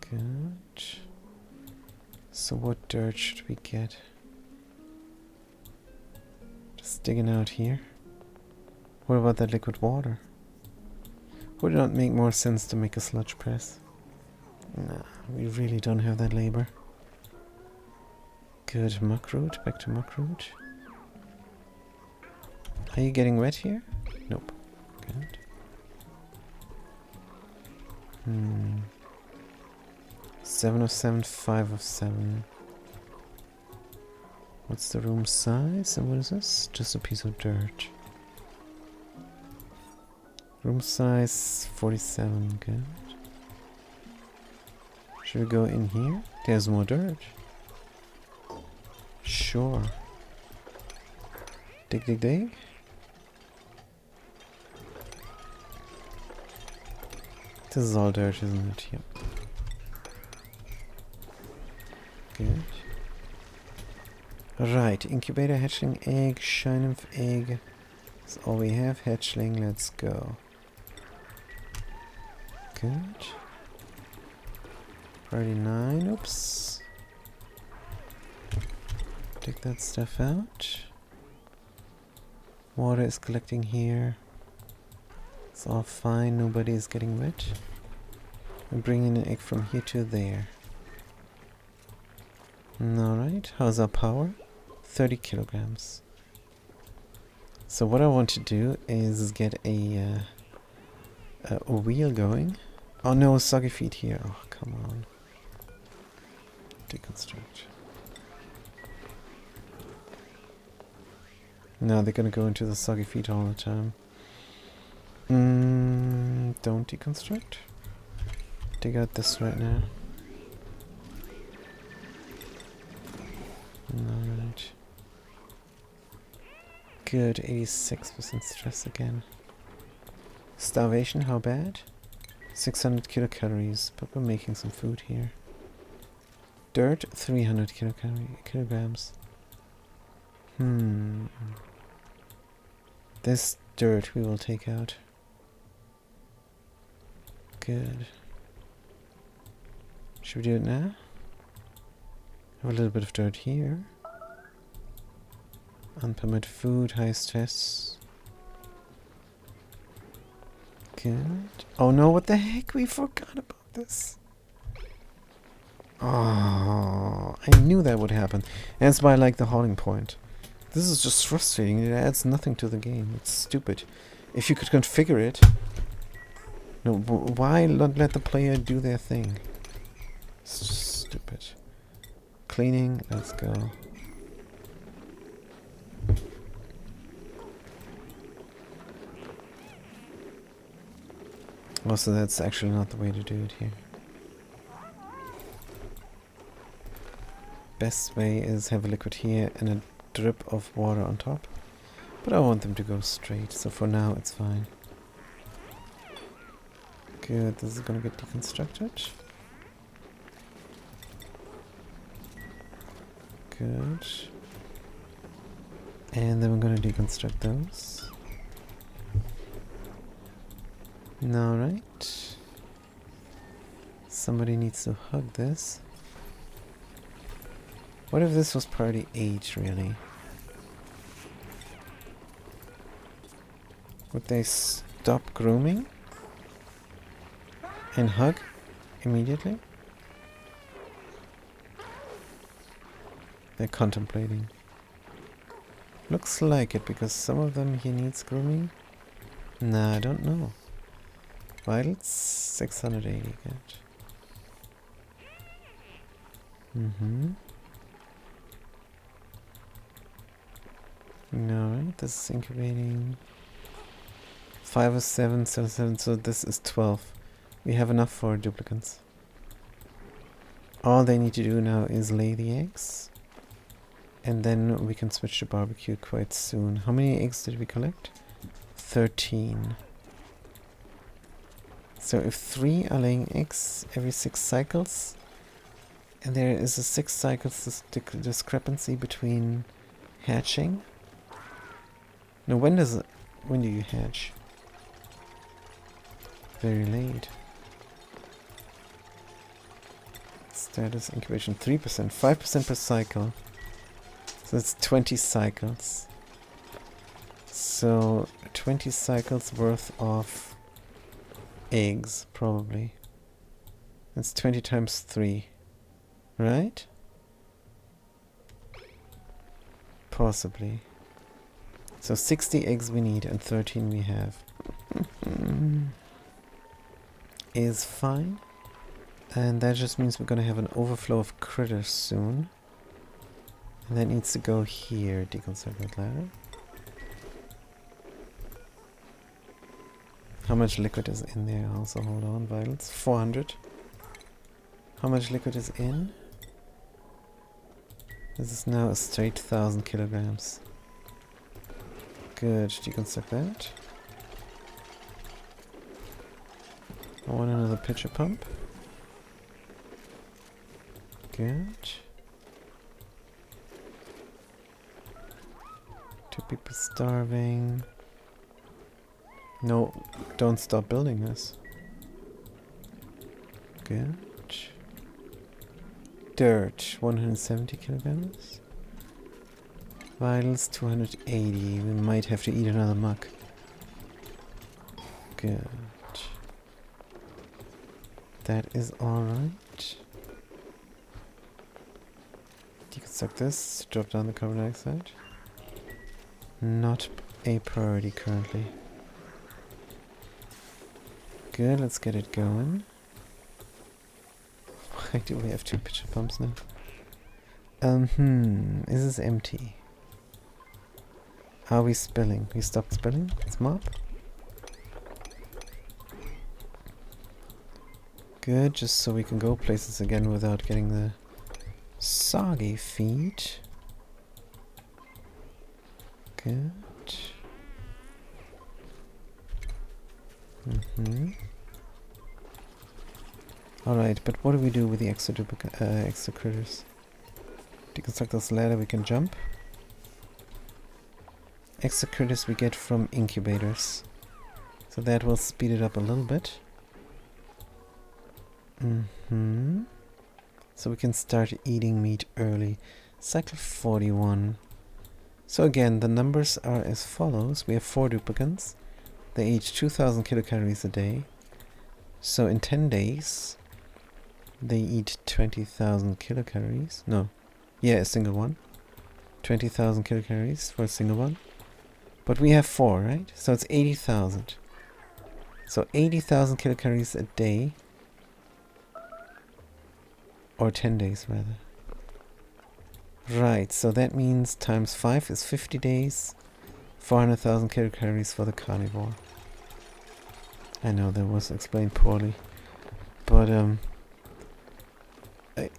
Good. So what dirt should we get? Just digging out here. What about that liquid water? Would it not make more sense to make a sludge press? Nah, we really don't have that labor. Good, muckroot, back to muckroot. Are you getting wet here? Nope. Good. 7 of 7, 5 of 7. What's the room size? And what is this? Just a piece of dirt. Room size 47, good. Should we go in here? There's more dirt. Sure. Dig. This is all dirt, isn't it? Yep. Good. Right, incubator, hatchling, egg, shy nymph egg. That's all we have. Hatchling, let's go. Good. 39, oops. Take that stuff out. Water is collecting here. It's all fine, nobody is getting wet. I'm bringing an egg from here to there. Alright, how's our power? 30 kilograms. So what I want to do is get a wheel going. Oh no, soggy feet here. Oh, come on. Deconstruct. No, they're gonna go into the soggy feet all the time. Don't deconstruct. Dig out this right now. Alright. Good, 86% stress again. Starvation, how bad? 600 kilocalories, but we're making some food here. Dirt, 300 kilograms. This dirt we will take out. Good. Should we do it now? Have a little bit of dirt here. Unpermitted food, high stress. Good. Oh no, what the heck? We forgot about this. Oh, I knew that would happen. That's why I like the hauling point. This is just frustrating. It adds nothing to the game. It's stupid. If you could configure it... No, why not let the player do their thing? It's just stupid. Cleaning, let's go. Also, that's actually not the way to do it here. Best way is have a liquid here and a drip of water on top. But I want them to go straight, so for now it's fine. Good, this is gonna get deconstructed. Good. And then we're gonna deconstruct those. Alright. Somebody needs to hug this. What if this was party 8, really? Would they stop grooming? And hug immediately? They're contemplating. Looks like it, because some of them he needs grooming. Nah, I don't know. Vitals 680, good. Alright, this is incubating. 5 or 7, 7, 7, so this is 12. We have enough for duplicants. All they need to do now is lay the eggs. And then we can switch to barbecue quite soon. How many eggs did we collect? 13. So if 3 are laying eggs every 6 cycles, and there is a 6 cycles discrepancy between hatching. Now when do you hatch? Very late. Status incubation 3%, 5% per cycle. So that's 20 cycles. So 20 cycles worth of eggs, probably. That's 20 times 3. Right? Possibly. So 60 eggs we need and 13 we have. Is fine. And that just means we're gonna have an overflow of critters soon. And that needs to go here, deconstruct that ladder. How much liquid is in there? Also, hold on, vitals. 400. How much liquid is in? This is now a straight 1000 kilograms. Good, deconstruct that. I want another pitcher pump. Good. 2 people starving. No, don't stop building this. Good. Dirt, 170 kilograms. Vitals, 280. We might have to eat another muck. Good. That is alright. Deconstruct this, drop down the carbon dioxide. Not a priority currently. Good, let's get it going. Why do we have 2 pitcher pumps now? Is this empty? Are we spilling? We stopped spilling? Let's mop. Good, just so we can go places again without getting the soggy feet. Good. Alright, but what do we do with the extra critters? Deconstruct this ladder, we can jump. Extra critters we get from incubators. So that will speed it up a little bit. So we can start eating meat early. Cycle 41. So again, the numbers are as follows. We have 4 duplicants. They eat 2,000 kilocalories a day. So in 10 days, they eat 20,000 kilocalories. No. Yeah, a single one. 20,000 kilocalories for a single one. But we have 4, right? So it's 80,000. So 80,000 kilocalories a day. Or 10 days, rather. Right, so that means times 5 is 50 days. 400,000 kilocalories for the carnivore. I know that was explained poorly. But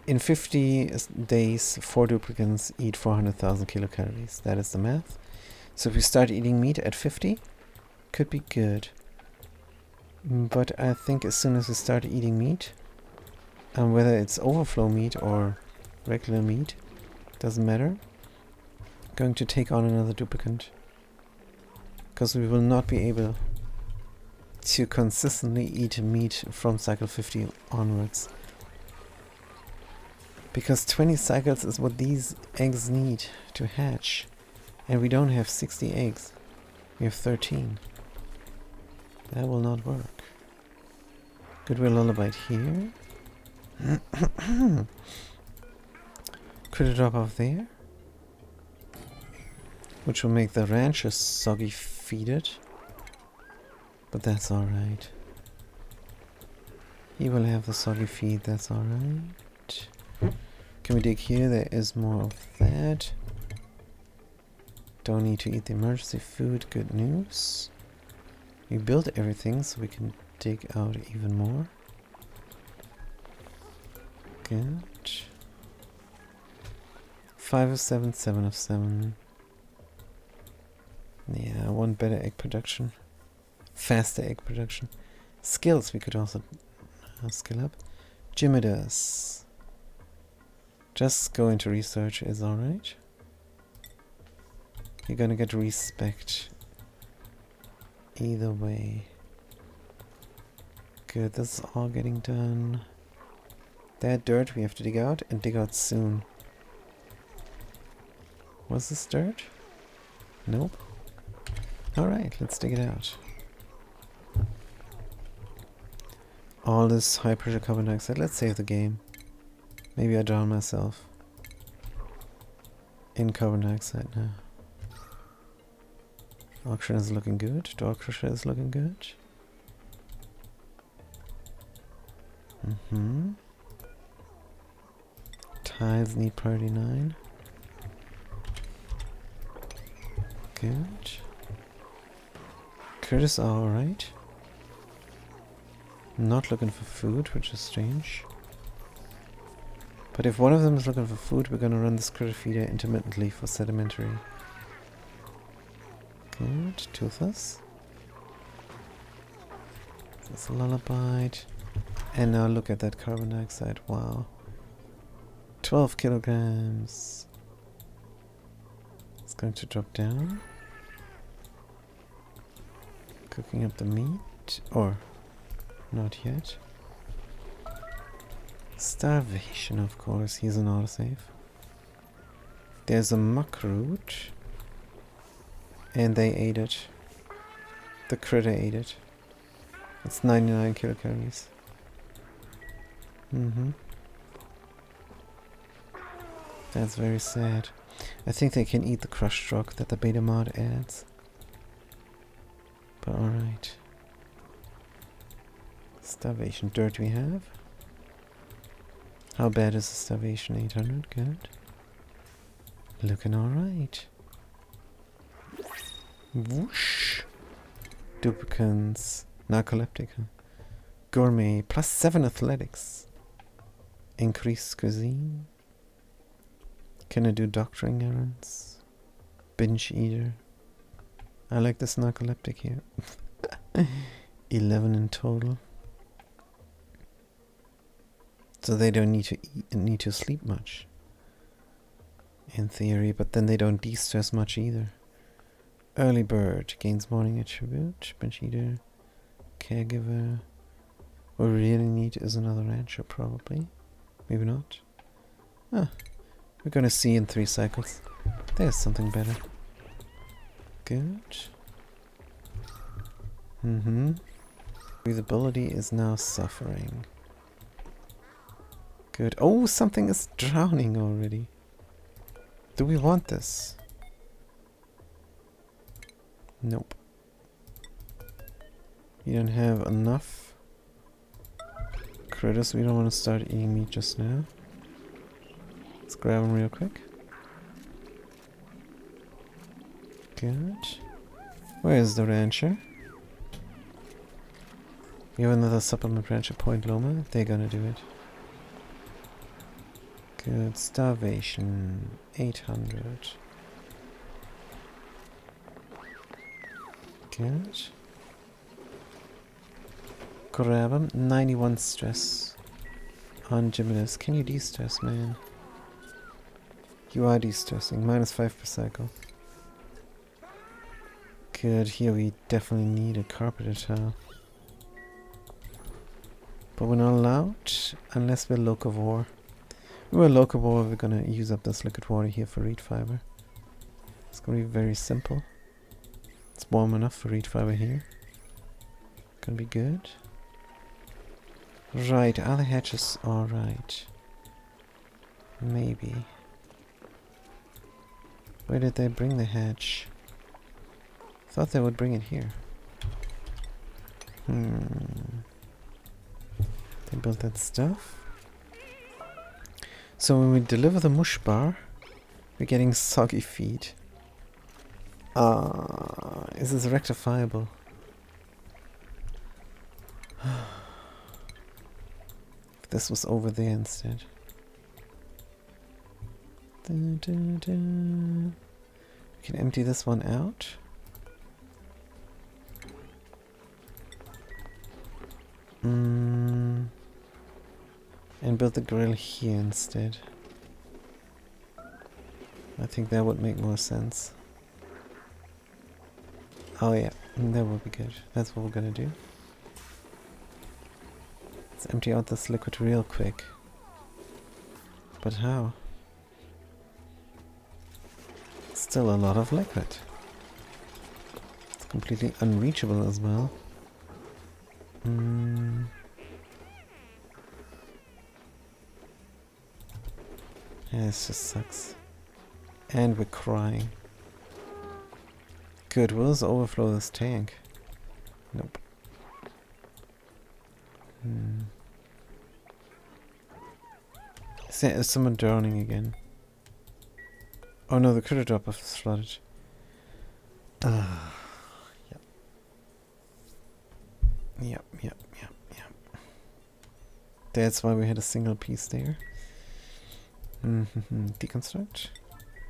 in 50 days, 4 duplicants eat 400,000 kilocalories. That is the math. So if we start eating meat at 50, could be good. But I think as soon as we start eating meat, whether it's overflow meat or regular meat, doesn't matter. Going to take on another duplicant. Because we will not be able to consistently eat meat from cycle 50 onwards. Because 20 cycles is what these eggs need to hatch. And we don't have 60 eggs. We have 13. That will not work. Goodwill Lullaby here. Could it drop off there? Which will make the rancher soggy feeded. But that's alright. He will have the soggy feed, that's alright. Can we dig here? There is more of that. Don't need to eat the emergency food, good news. We built everything so we can dig out even more. Good. 5 of 7, 7 of 7. Yeah, I want better egg production. Faster egg production. Skills we could also skill up. Jimmidus. Just go into research is alright. You're gonna get respect either way. Good, this is all getting done. That dirt we have to dig out, and dig out soon. Was this dirt? Nope. Alright, let's dig it out. All this high pressure carbon dioxide. Let's save the game. Maybe I drown myself in carbon dioxide now. Auction is looking good. Dog crusher is looking good. Tiles need priority 9. Good. Critters are alright. Not looking for food, which is strange. But if one of them is looking for food, we're gonna run this critter feeder intermittently for sedimentary. Good. Toothless. That's a lullaby. And now look at that carbon dioxide. Wow. 12 kilograms. It's going to drop down. Cooking up the meat. Or not yet. Starvation, of course. He's an autosave. There's a muck root. And they ate it. The critter ate it. It's 99 kilocalories. That's very sad. I think they can eat the crushed rock that the beta mod adds. But alright. Starvation dirt we have. How bad is the starvation? 800, good. Looking alright. Whoosh. Duplicants. Narcoleptica. Gourmet. +7 athletics. Increased cuisine. Can I do doctoring errands? Binge eater. I like this narcoleptic here. 11 in total. So they don't need to sleep much. In theory, but then they don't de-stress much either. Early bird gains morning attribute. Binge eater. Caregiver. What we really need is another rancher, probably. Maybe not. Ah, we're gonna see in 3 cycles. There's something better. Good. Breathability is now suffering. Good. Oh, something is drowning already. Do we want this? Nope. You don't have enough critters. We don't want to start eating meat just now. Let's grab them real quick. Good. Where is the rancher? We have another supplement ranch at Point Loma. They're gonna do it. Good. Starvation. 800. Good. Grab him. 91 stress. On Jimenez. Can you de-stress, man? You are de-stressing. -5 per cycle. Good. Here we definitely need a carpenter towel. But we're not allowed unless we're locavore. If we're locavore, we're gonna use up this liquid water here for reed fiber. It's gonna be very simple. It's warm enough for reed fiber here. Gonna be good. Right, are the hatches alright? Maybe. Where did they bring the hatch? Thought they would bring it here. They built that stuff. So when we deliver the mush bar, we're getting soggy feed. Is this rectifiable? If this was over there instead. We can empty this one out. And build the grill here instead. I think that would make more sense. Oh yeah, that would be good. That's what we're gonna do. Let's empty out this liquid real quick. But how? Still a lot of liquid. It's completely unreachable as well. Yeah, this just sucks. And we're crying. Good, will this overflow this tank? Nope. Is someone drowning again? Oh no, the critter drop is flooded. Yep. That's why we had a single piece there. Deconstruct.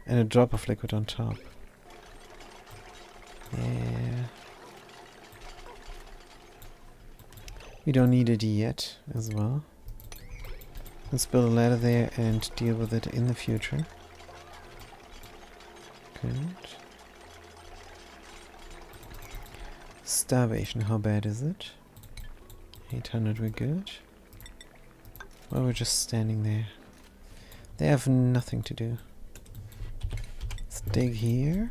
And a drop of liquid on top. Yeah. We don't need it yet as well. Let's build a ladder there and deal with it in the future. Good. Starvation, how bad is it? 800, we're good. Well, we're just standing there. They have nothing to do. Let's dig here.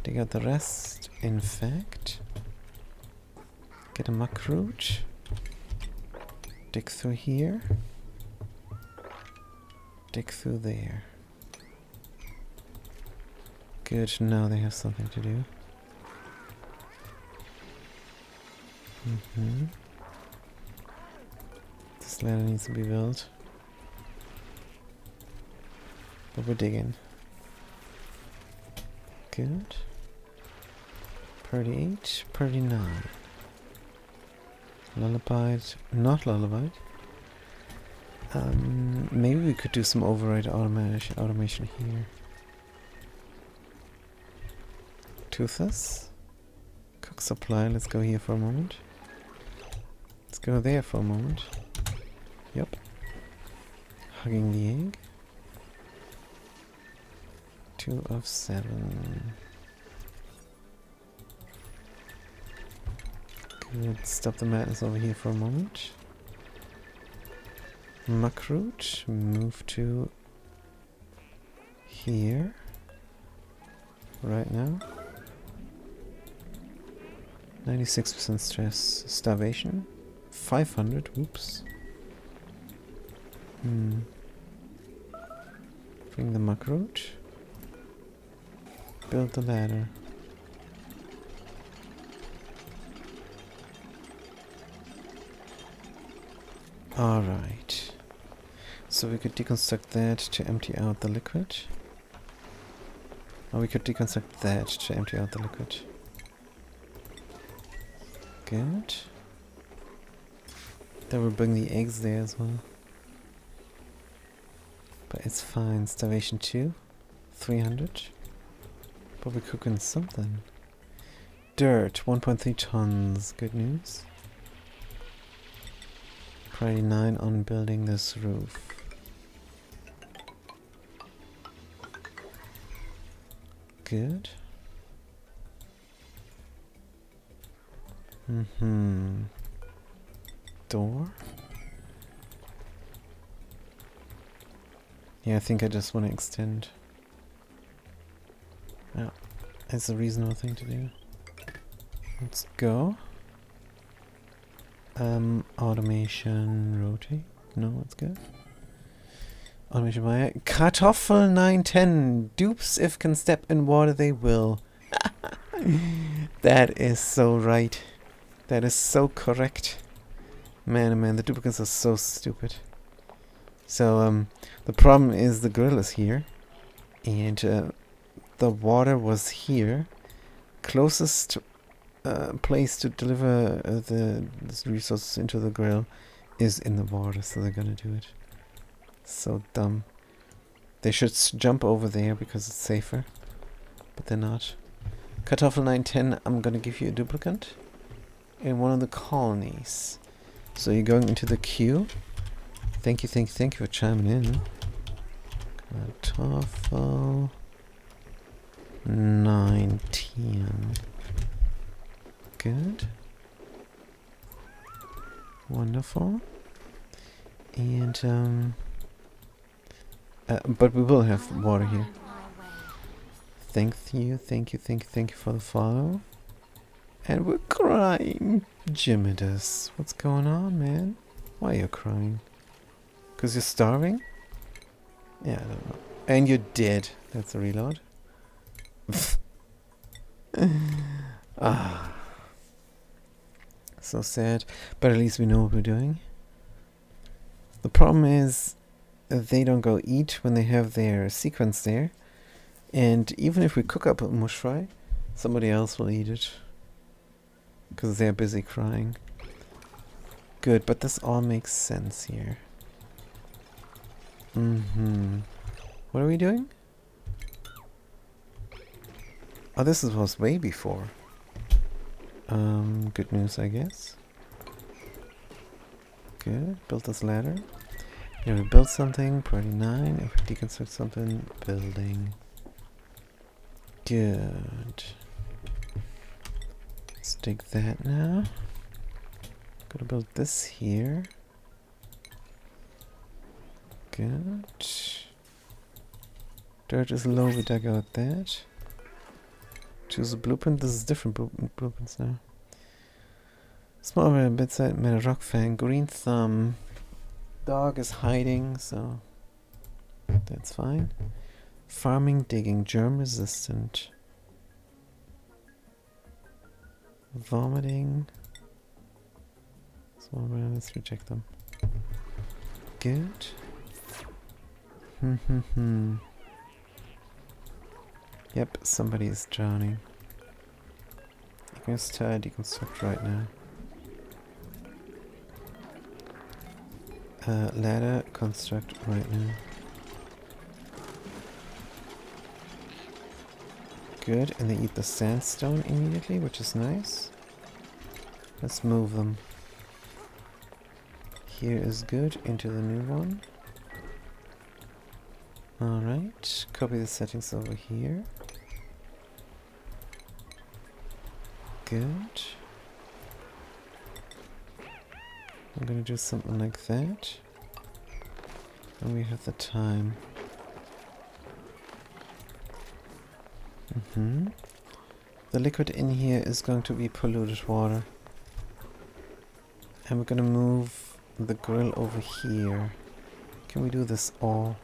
Dig out the rest, in fact. Get a muck root. Dig through here. Dig through there. Good, now they have something to do. This ladder needs to be built. But we're digging. Good. 38, 39. Lullabied, not lullabied. Maybe we could do some override automation here. Toothless. Cook supply, let's go here for a moment. Let's go there for a moment. Yep. Hugging the egg. 2 of 7. Good. Stop the madness over here for a moment. Muckroot, move to here. right now. 96% stress. Starvation. 500. Whoops. Bring the muck root. Build the ladder. Alright. So we could deconstruct that to empty out the liquid. Or we could deconstruct that to empty out the liquid. Good. That will bring the eggs there as well. But it's fine. Starvation 2. 300. But we're cooking something. Dirt. 1.3 tons. Good news. Priority 9 on building this roof. Good. Door. Yeah, I think I just want to extend. Yeah, it's a reasonable thing to do. Let's go. Automation rotate. No, that's good. Automation buyer. Kartoffel 910. Dupes if can step in water, they will. That is so right. That is so correct. Man, oh man, the duplicates are so stupid. So, the problem is the grill is here. And, the water was here. Closest place to deliver the resources into the grill is in the water, so they're gonna do it. So dumb. They should jump over there because it's safer, but they're not. Kartoffel 910, I'm gonna give you a duplicate in one of the colonies. So you're going into the queue. Thank you for chiming in. Kartoffel 910. Good. Wonderful. And, but we will have water here. Thank you for the follow. And we're crying. Jimmidus, what's going on, man? Why are you crying? 'Cause you're starving? Yeah, I don't know. And you're dead. That's a reload. Ah. So sad. But at least we know what we're doing. The problem is they don't go eat when they have their sequence there. And even if we cook up a mush fry, somebody else will eat it. Because they're busy crying. Good, but this all makes sense here. What are we doing? Oh, this was way before. Good news, I guess. Good. Build this ladder. Yeah, we build something. Priority 9. If we deconstruct something, building. Good. Let's dig that now. Gotta build this here. Good. Dirt is low, we dug out that. Choose a blueprint. This is different blueprints now. Small bedside, metal rock fan, green thumb. Dog is hiding, so that's fine. Farming, digging, germ resistant. Vomiting. Small bear, let's reject them. Good. Yep, somebody is drowning. You can just try to deconstruct right now. Ladder, construct right now. Good, and they eat the sandstone immediately, which is nice. Let's move them. Here is good, into the new one. Alright, copy the settings over here. Good. I'm gonna do something like that. And we have the time. The liquid in here is going to be polluted water. And we're gonna move the grill over here. Can we do this all?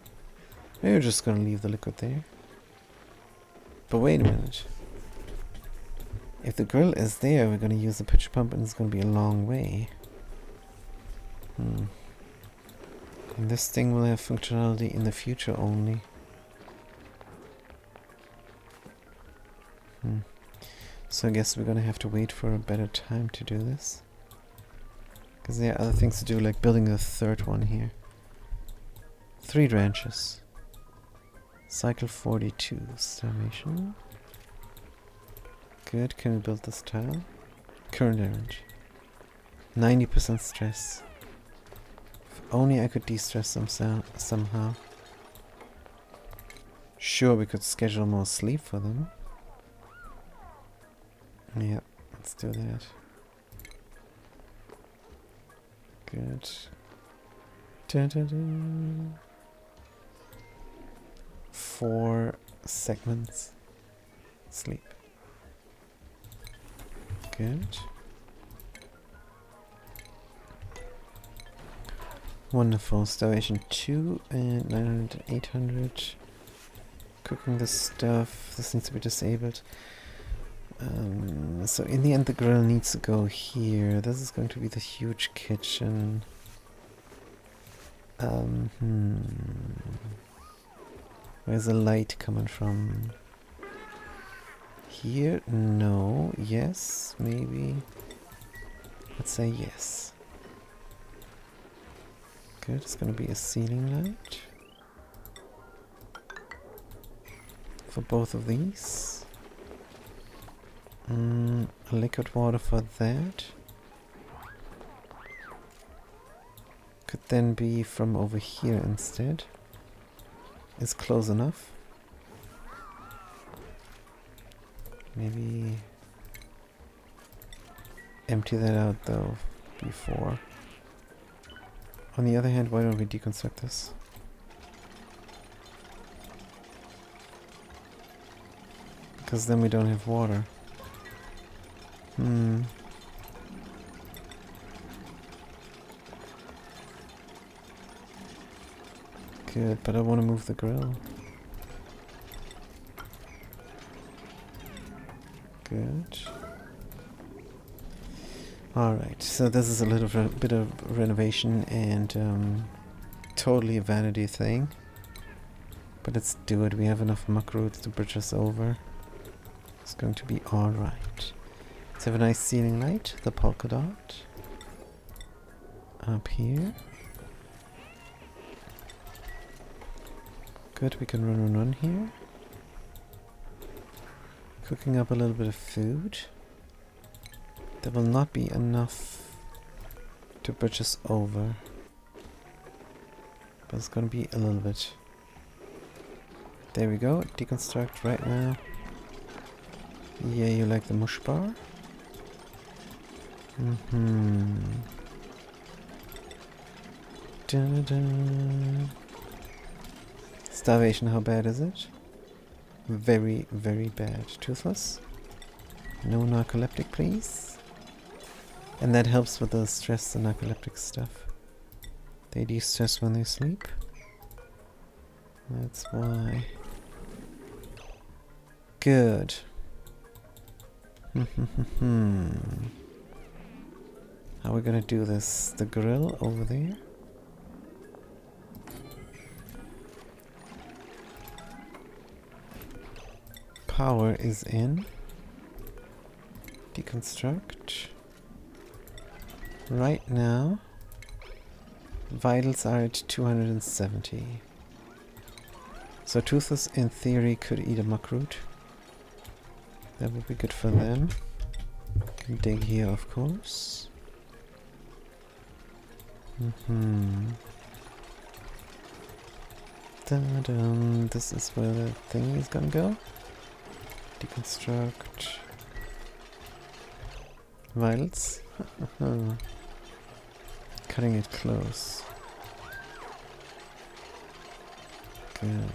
Maybe we're just gonna leave the liquid there. But wait a minute. If the grill is there, we're gonna use the pitch pump and it's gonna be a long way. And this thing will have functionality in the future only. So I guess we're gonna have to wait for a better time to do this. Because there are other things to do, like building a third one here. 3 branches. Cycle 42. Starvation. Good, can we build this tile? Current damage. 90% stress. If only I could de-stress them somehow. Sure, we could schedule more sleep for them. Yep, let's do that. Good. Dun, dun, dun. 4 segments. Sleep. Good. Wonderful. Starvation 2 and 900, 800. Cooking this stuff. This needs to be disabled. So in the end the grill needs to go here. This is going to be the huge kitchen. Where's the light coming from? Here? No. Yes? Maybe? Let's say yes. Good, it's gonna be a ceiling light. For both of these. Liquid water for that. Could then be from over here instead. Is close enough. Maybe empty that out though before. On the other hand, why don't we deconstruct this? Because then we don't have water. Good, but I want to move the grill. Good. Alright, so this is a little bit of renovation and totally a vanity thing. But let's do it. We have enough muck roots to bridge us over. It's going to be alright. Let's have a nice ceiling light, the polka dot. Up here. Good, we can run here. Cooking up a little bit of food. There will not be enough to bridge us over. But it's gonna be a little bit. There we go, deconstruct right now. Yeah, you like the mush bar? Dun, dun. Starvation, how bad is it? Very, very bad. Toothless? No narcoleptic, please. And that helps with the stress and narcoleptic stuff. They de-stress when they sleep. That's why. Good. How are we gonna do this? The grill over there? Power is in. Deconstruct. Right now, vitals are at 270. So Toothless, in theory, could eat a muck root. That would be good for them. Can dig here, of course. Dun-dun. This is where the thing is gonna go. Deconstruct. Vitals. Cutting it close. Good.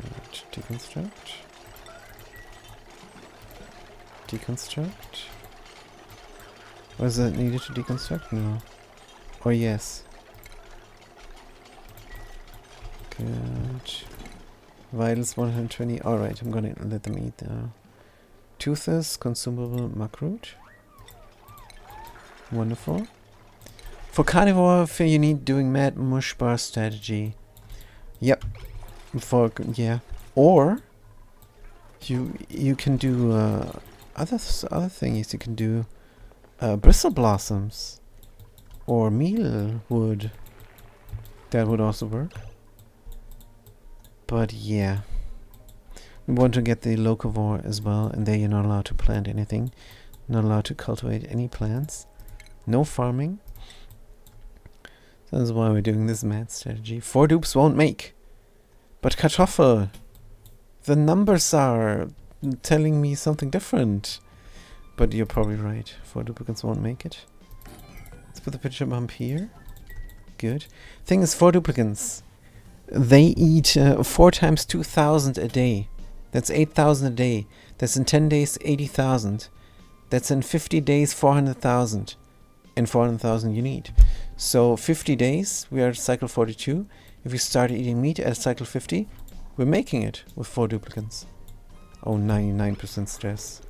Deconstruct. Deconstruct. Was that needed to deconstruct? No. Or yes. Good. Vitals 120. Alright, I'm gonna let them eat now. Toothless, consumable muckroot. Wonderful. For carnivore, you need doing mad mush bar strategy. Yep. Yeah. Or you can do other things. You can do bristle blossoms or meal wood. That would also work. But yeah, we want to get the locavore as well, and there you're not allowed to plant anything, not allowed to cultivate any plants, no farming. So that's why we're doing this mad strategy. 4 dupes won't make, but Kartoffel, the numbers are telling me something different. But you're probably right. 4 duplicates won't make it. Let's put the picture bump here. Good. Thing is, 4 duplicates. They eat 4 times 2,000 a day. That's 8,000 a day. That's in 10 days, 80,000. That's in 50 days, 400,000. And 400,000 you need. So 50 days, we are at cycle 42. If we start eating meat at cycle 50, we're making it with 4 duplicates. Oh, 99% stress.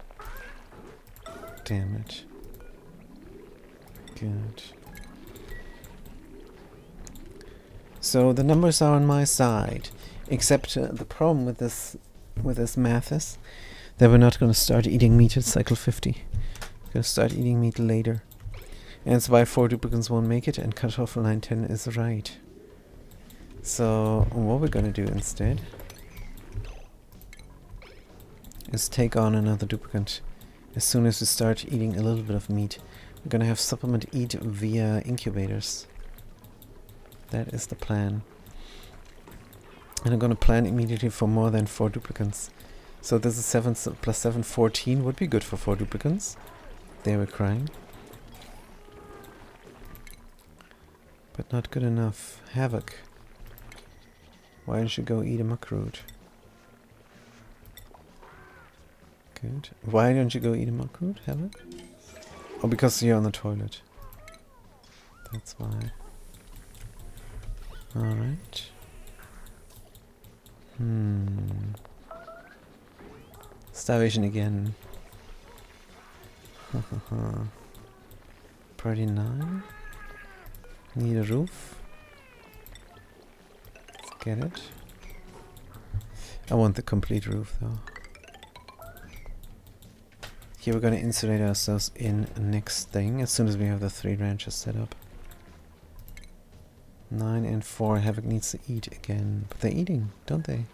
Damn it. Good. So the numbers are on my side, except the problem with this math is that we're not going to start eating meat at cycle 50. We're going to start eating meat later. And that's why 4 duplicates won't make it, and Kartoffel 910 is right. So what we're going to do instead is take on another duplicate. As soon as we start eating a little bit of meat, we're going to have supplement eat via incubators. That is the plan. And I'm going to plan immediately for more than 4 duplicates. So this is 7 plus 7, 14 would be good for 4 duplicates. They were crying. But not good enough. Havoc. Why don't you go eat a muckroot? Good. Why don't you go eat a muckroot, Havoc? Oh, because you're on the toilet. That's why. Alright. Starvation again. Party 9. Need a roof. Let's get it. I want the complete roof though. Here we're going to insulate ourselves in next thing as soon as we have the 3 ranches set up. 9 and 4. Havoc needs to eat again. But they're eating, don't they?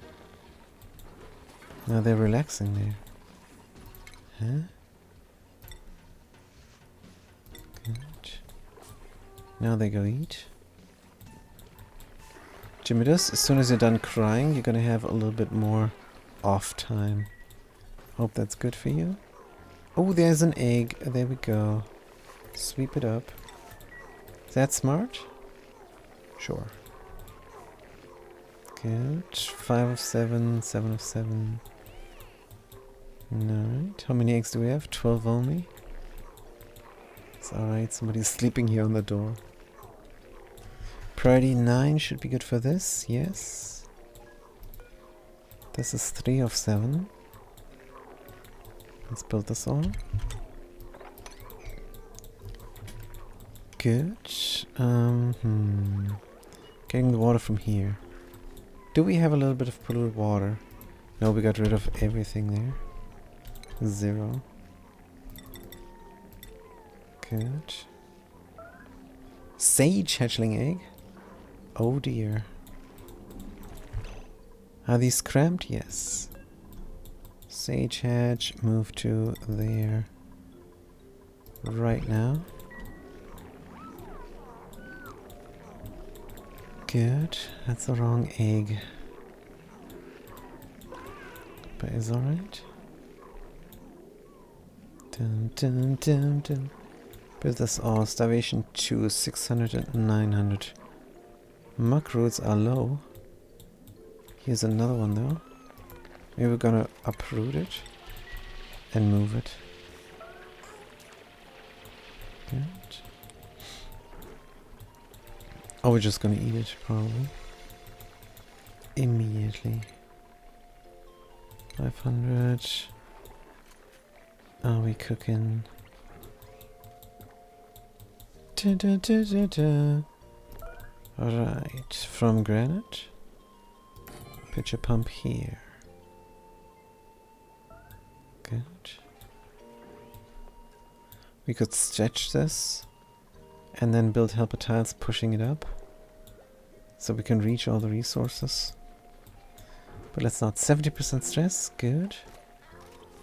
Now they're relaxing there. Huh? Good. Now they go eat. Jimidus, as soon as you're done crying, you're gonna have a little bit more off time. Hope that's good for you. Oh, there's an egg. There we go. Sweep it up. Is that smart? Sure. Good. 5 of 7, 7 of 7. Alright. How many eggs do we have? 12 only. It's alright. Somebody's sleeping here on the door. Priority 9 should be good for this. Yes. This is 3 of 7. Let's build this all. Good. Getting the water from here. Do we have a little bit of polluted water? No, we got rid of everything there. 0. Good. Sage hatchling egg. Oh dear. Are these cramped? Yes. Sage hatch, move to there right now. Good. That's the wrong egg. But it's alright. Dun dun dun dun. Build this all. Starvation 2, 600 and 900. Muckroots are low. Here's another one though. Maybe we're gonna uproot it and move it. Good. Oh, we're just gonna eat it, probably. Immediately. 500. Are we cooking? Da, da, da, da, da. Alright, from granite. Pitcher pump here. Good. We could stretch this and then build helper tiles pushing it up so we can reach all the resources. But let's not. 70% stress. Good.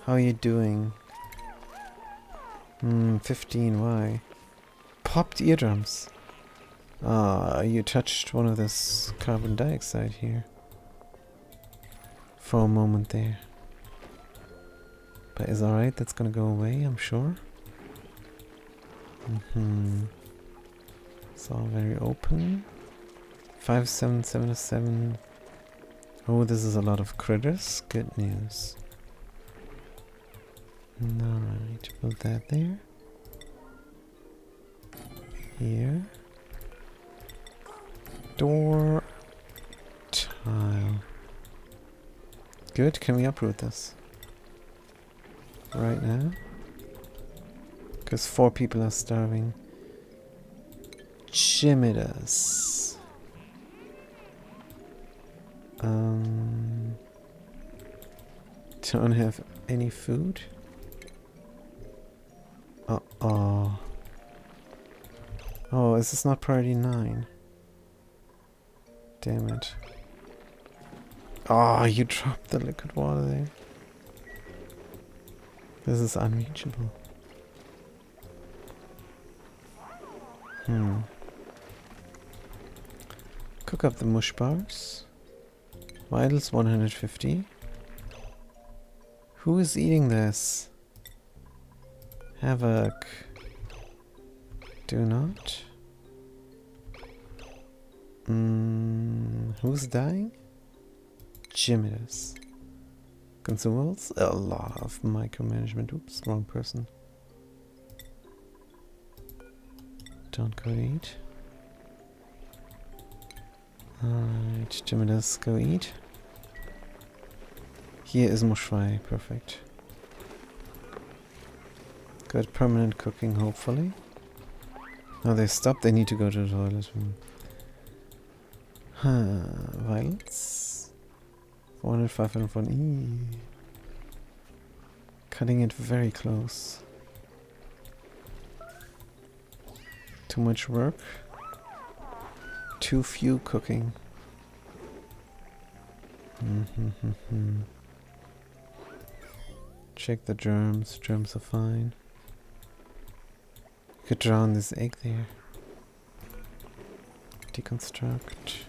How are you doing? 15. Why? Popped eardrums. Ah, you touched one of this carbon dioxide here. For a moment there. But it's alright. That's gonna go away, I'm sure. It's all very open. 5777. Oh, this is a lot of critters. Good news. Alright, build that there. Here. Door. Tile. Good, can we uproot this? Right now? Because 4 people are starving. Chimidas. Don't have any food. Uh-oh. Oh, is this not priority 9? Damn it. Oh, you dropped the liquid water there. This is unreachable. Cook up the mush bars. Vitals 150. Who is eating this? Havoc. Do not. Who's dying? Chimidas. Consumables? A lot of micromanagement. Oops, wrong person. Don't go eat. Alright, Chimidas, go eat. Here is Mushwai, perfect. Good permanent cooking, hopefully. Oh, they stopped, they need to go to the toilet. Violence. 400, 501. Cutting it very close. Too much work. Too few cooking. Check the germs. Germs are fine. You could drown this egg there. Deconstruct.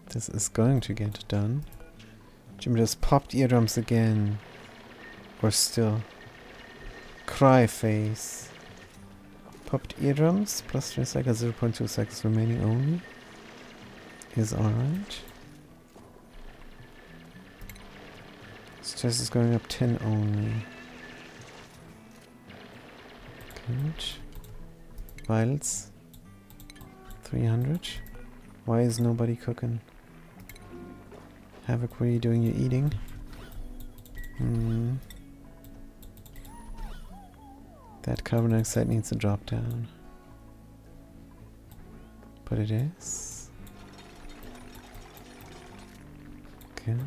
This is going to get done. Jim just popped eardrums again. Or still. Cry face. Popped eardrums. Plus 3 seconds, 0.2 seconds remaining only. Is alright. Stress is going up 10 only. Good. Vitals. 300. Why is nobody cooking? Havoc, what are you doing? You're eating? That carbon dioxide needs to drop down. But it is. Good.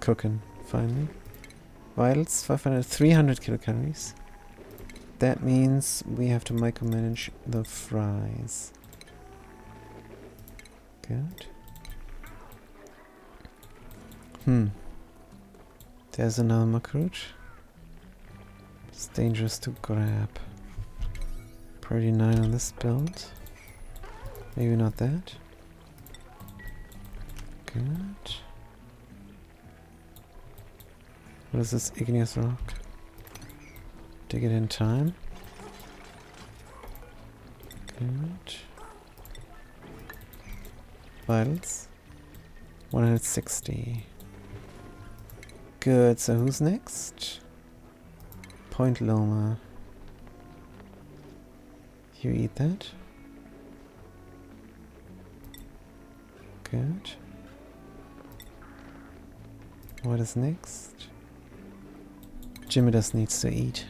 Cooking, finally. Vitals, 500, 300 kilocalories. That means we have to micromanage the fries. Good. There's another macroot. It's dangerous to grab. Priority 9 on this build. Maybe not that. Good. What is this igneous rock? Dig it in time. Good. Vitals. 160. Good, so who's next? Point Loma. You eat that. Good. What is next? Jimidas needs to eat.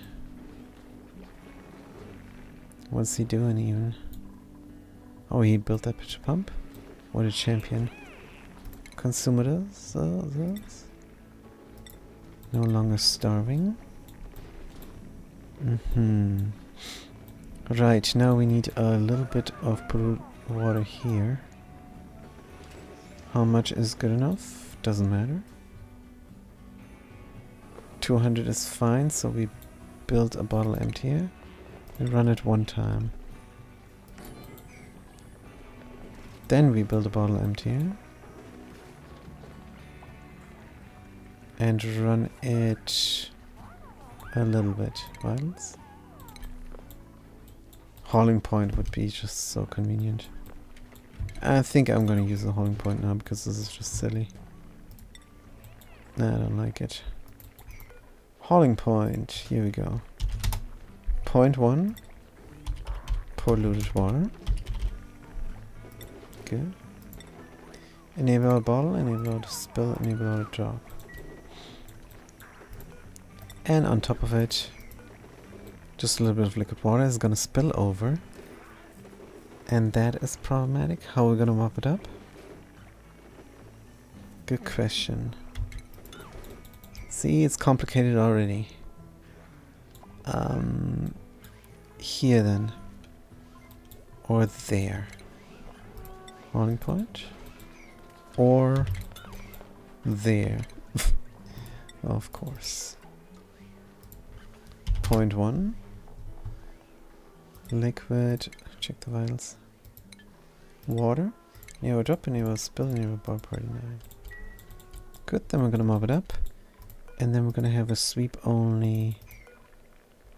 What's he doing even? Oh, he built that pitch pump? What a champion. Consumers? No longer starving. Right, now we need a little bit of brewed water here. How much is good enough? Doesn't matter. 200 is fine, so we build a bottle emptier and run it one time. Then we build a bottle emptier and run it a little bit. Vials. Hauling point would be just so convenient. I think I'm gonna use the hauling point now because this is just silly. Nah, I don't like it. Hauling point, here we go. Point 1. Polluted water. Good. Enable a bottle, enable a spill, enable a drop. And on top of it, just a little bit of liquid water is gonna spill over. And that is problematic. How are we gonna mop it up? Good question. See, it's complicated already. Here then. Or there. Hauling point. Or there. Of course. Point 1. Liquid. Check the vitals. Water. Enable drop, enable spill, enable bar party 9. Good, then we're gonna mop it up. And then we're gonna have a sweep only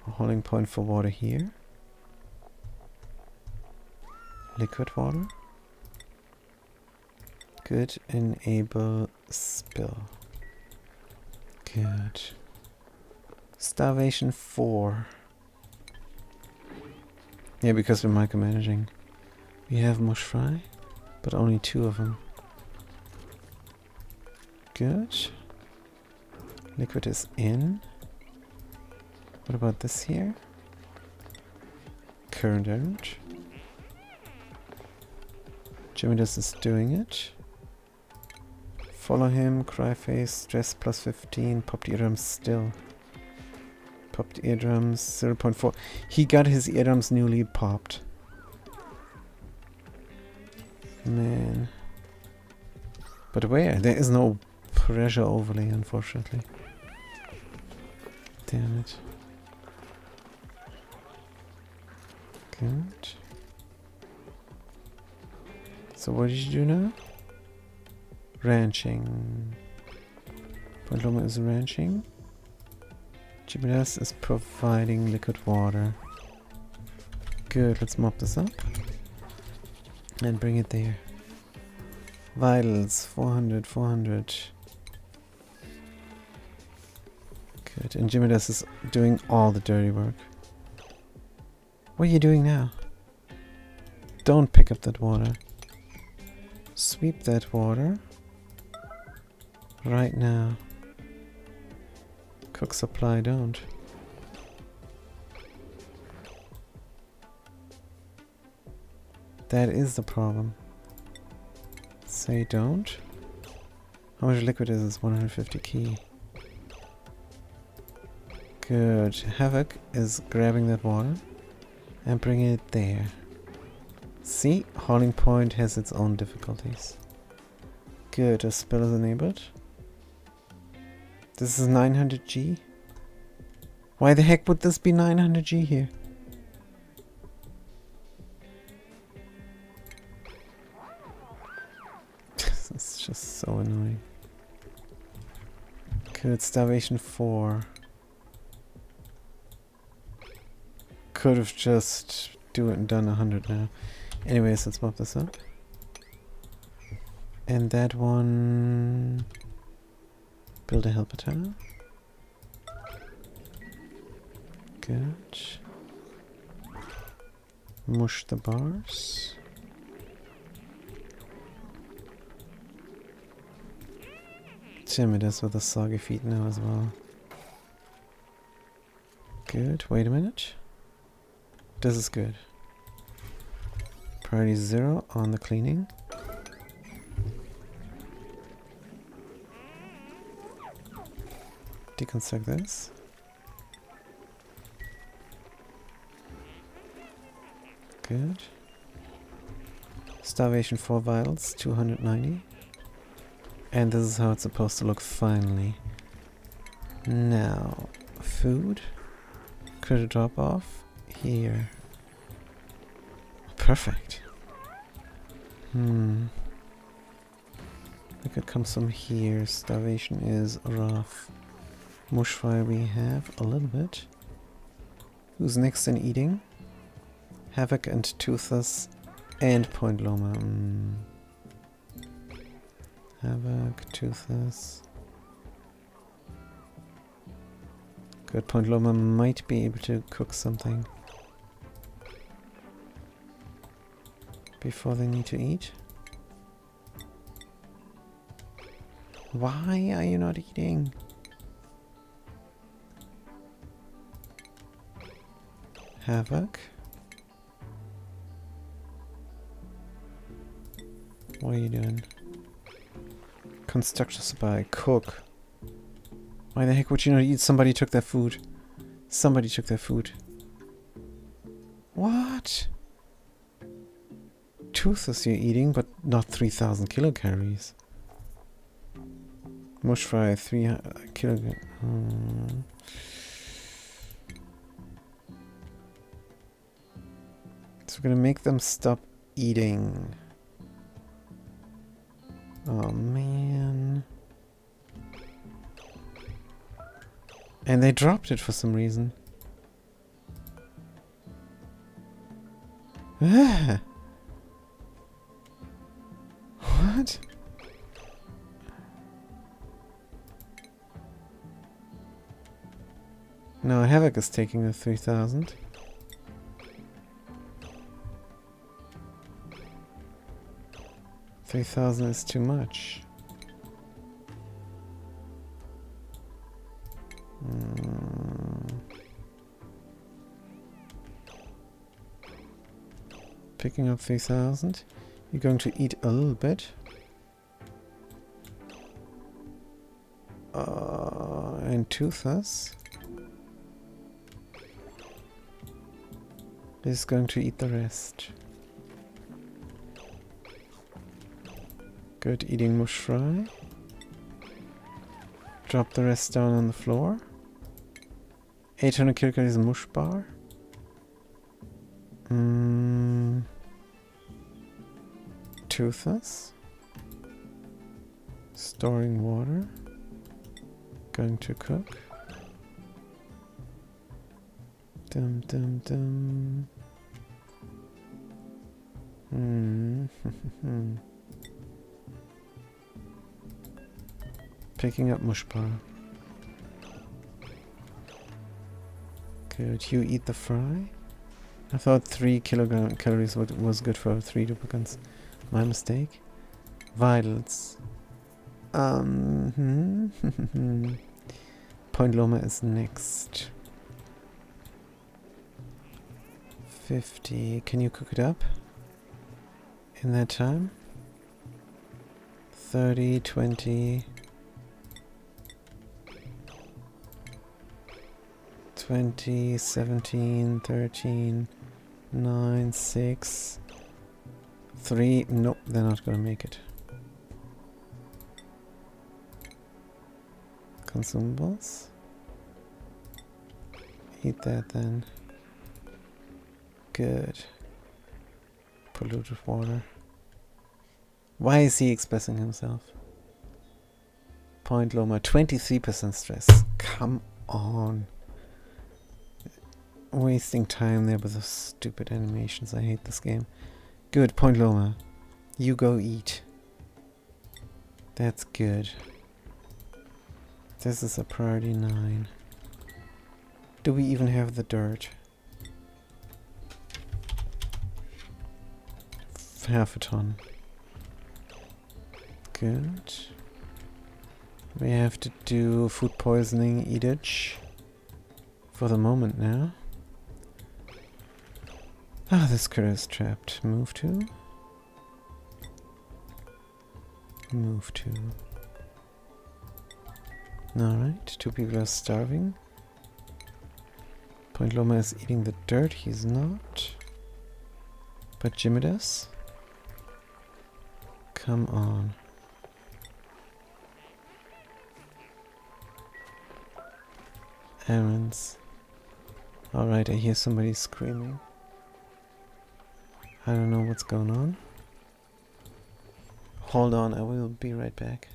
hauling point for water here. Liquid water. Good, enable spill. Good. Starvation 4. Yeah, because we're micromanaging. We have mush fry, but only 2 of them. Good. Liquid is in. What about this here? Current out. Jimidas is doing it. Follow him, cry face, stress plus 15, popped eardrums still. Popped eardrums 0.4. He got his eardrums newly popped. Man. But where? There is no pressure overlay, unfortunately. Damn it. Good. So what did you do now? Ranching. Point Loma is ranching. Jimidas is providing liquid water. Good, let's mop this up. And bring it there. Vitals, 400, 400. Good, and Jimidas is doing all the dirty work. What are you doing now? Don't pick up that water. Sweep that water. Right now. Cook supply, don't. That is the problem. Say don't. How much liquid is this? 150 key. Good. Havoc is grabbing that water and bringing it there. See? Hauling point has its own difficulties. Good. A spill is enabled. This is 900G. Why the heck would this be 900G here? This is just so annoying. Good, starvation 4. Could have just done 100 now. Anyways, let's mop this up. And that one... Build a helper tower. Good. Mush the bars. Timid is with the soggy feet now as well. Good. Wait a minute. This is good. Priority 0 on the cleaning. Deconstruct this. Good. Starvation 4 vitals, 290. And this is how it's supposed to look finally. Now, food. Critter drop off here. Perfect. It could come from here. Starvation is rough. Mush fire we have a little bit. Who's next in eating? Havoc and Toothless and Point Loma. Havoc, Toothless. Good. Point Loma might be able to cook something before they need to eat. Why are you not eating? Havoc. What are you doing? Construction supply. Cook. Why the heck would you not eat? Somebody took their food. Somebody took their food. What? Toothless you're eating, but not 3,000 kilocalories. Mush fry 300 kilograms. So we're gonna make them stop eating. Oh man. And they dropped it for some reason. Ah. What? No, Havoc is taking the 3,000. $3,000 is too much. Picking up 3,000. You're going to eat a little bit. And Toothless is going to eat the rest. Good, eating mush fry. Drop the rest down on the floor. 800 kilocalories mush bar. Toothless. Storing water. Going to cook. Dum dum dum. Picking up mush bar. Good. You eat the fry? I thought 3 calories was good for 3 duplicants. My mistake. Vitals. Point Loma is next. 50. Can you cook it up in that time? 30, 20... 20, 17, 13, 9, 6, 3. Nope, they're not gonna make it. Consumables. Eat that then. Good. Polluted water. Why is he expressing himself? Point Loma, 23% stress. Come on. Wasting time there with those stupid animations. I hate this game. Good, Point Loma. You go eat. That's good. This is a priority 9. Do we even have the dirt? Half a ton. Good. We have to do food poisoning edict for the moment now. Ah, this critter is trapped. Move to. Move to. Alright, 2 people are starving. Point Loma is eating the dirt, he's not. But Jimidas? Come on. Errands. Alright, I hear somebody screaming. I don't know what's going on. Hold on, I will be right back.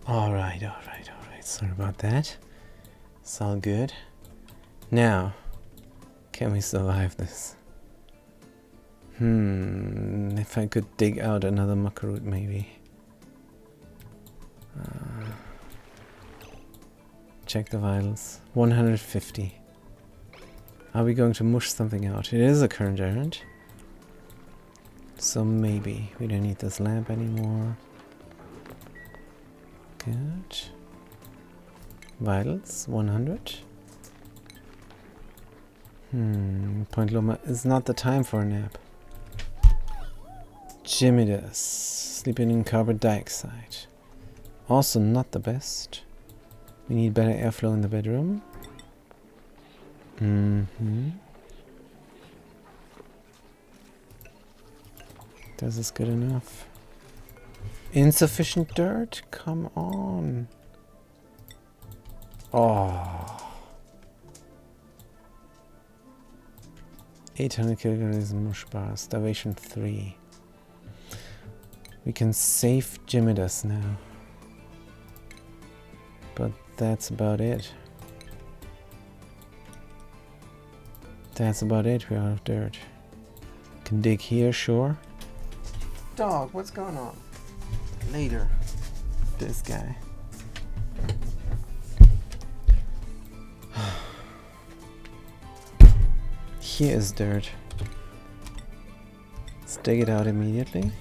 Alright. Sorry about that. It's all good. Now, can we survive this? If I could dig out another mucker root, maybe. Check the vitals. 150. Are we going to mush something out? It is a current errand. So maybe. We don't need this lamp anymore. Good. Vitals, 100. Point Loma is not the time for a nap. Jimidas, sleeping in carbon dioxide. Also not the best. We need better airflow in the bedroom. This is good enough. Insufficient dirt? Come on. Oh. 800 kilograms mush bar. Starvation 3. We can save Jimidas now. But that's about it. That's about it. We're out of dirt. Can dig here, sure. Dog, what's going on? Later. This guy. Here is dirt. Let's dig it out immediately.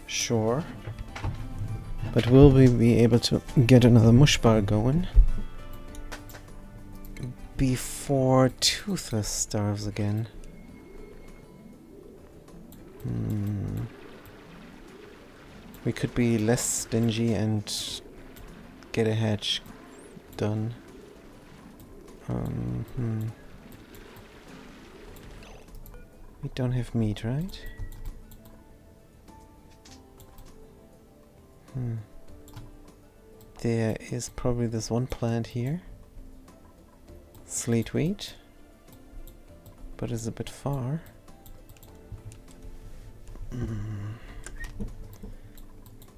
Sure. But will we be able to get another mush bar going before Toothless starves again? We could be less stingy and get a hatch done. We don't have meat, right? There is probably this one plant here. Sleet wheat. But it's a bit far.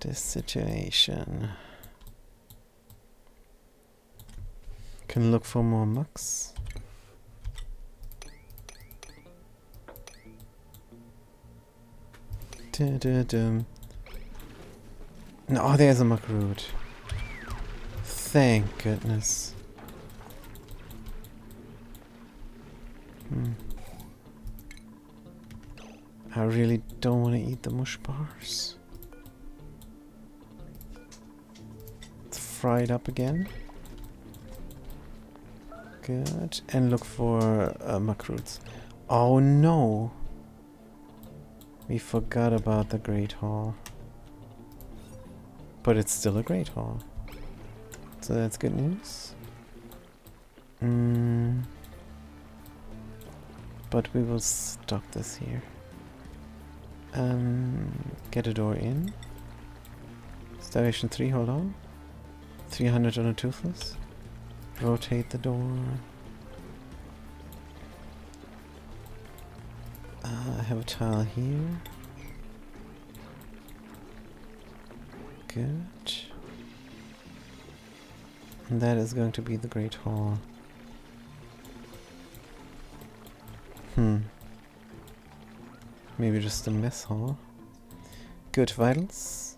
This situation. Can look for more mucks. Dum. No, there's a muckroot. Thank goodness. I really don't want to eat the mush bars. Let's fry it up again. Good. And look for muckroots. Oh no! We forgot about the Great Hall. But it's still a Great Hall. So that's good news. But we will stop this here. Get a door in. Starvation 3, hold on. 300 on a toothless. Rotate the door. I have a tile here. Good. And that is going to be the Great Hall. Maybe just a mess hall. Good, vitals.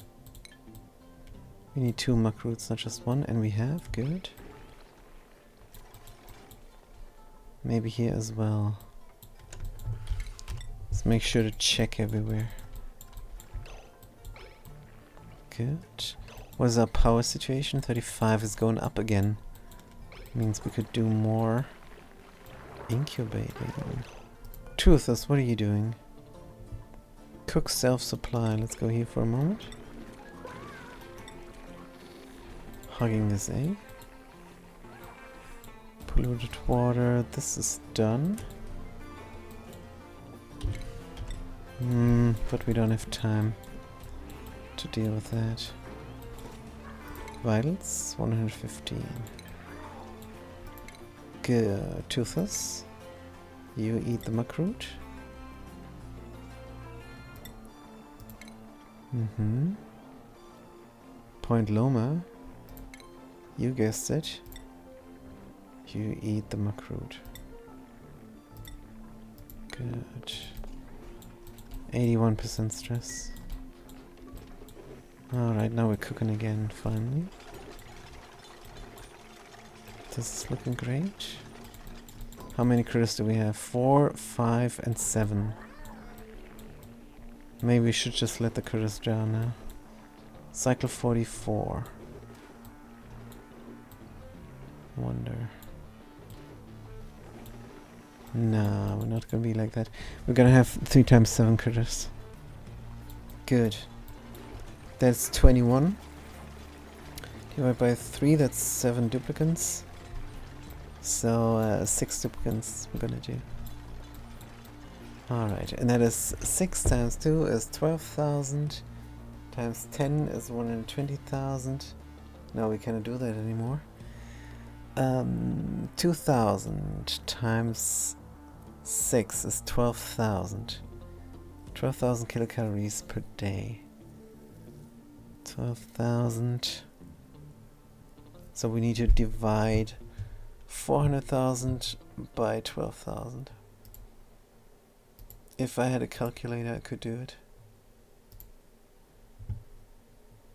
We need 2 muckroots, not just 1, and we have. Good. Maybe here as well. Let's make sure to check everywhere. Good. What's our power situation? 35 is going up again. Means we could do more incubating. Toothless, what are you doing? Cook self-supply. Let's go here for a moment. Hugging this egg. Polluted water. This is done. But we don't have time to deal with that. Vitals, 115. Good. Toothless. You eat the muckroot. Point Loma. You guessed it. You eat the muckroot. Good. 81% stress. Alright, now we're cooking again, finally. This is looking great. How many critters do we have? 4, 5, and 7. Maybe we should just let the critters drown now. Cycle 44. Wonder. No, we're not gonna be like that. We're gonna have 3 times 7 critters. Good. That's 21. Divided by 3, that's 7 duplicants. So 6 duplicants we're gonna do. Alright, and that is 6 times 2 is 12,000. Times 10 is 120,000. No, we cannot do that anymore. 2,000 times 6 is 12,000. 12,000 kilocalories per day. 12,000. So we need to divide 400,000 by 12,000. If I had a calculator, I could do it.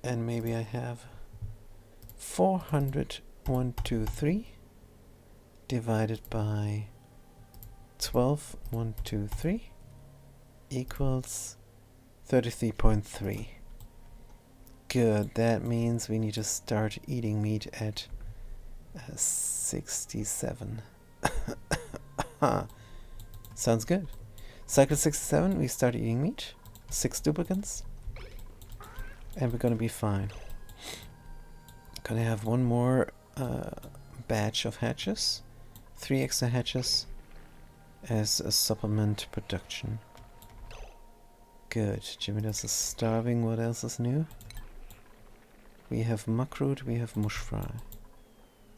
And maybe I have 400,123 divided by 12,123 equals 33.3. Good, that means we need to start eating meat at 67. Sounds good. Cycle 67, we start eating meat. 6 duplicants. And we're gonna be fine. Gonna have 1 more batch of hatches. 3 extra hatches as a supplement production. Good. Jimidas is starving. What else is new? We have muckroot, we have mush fry.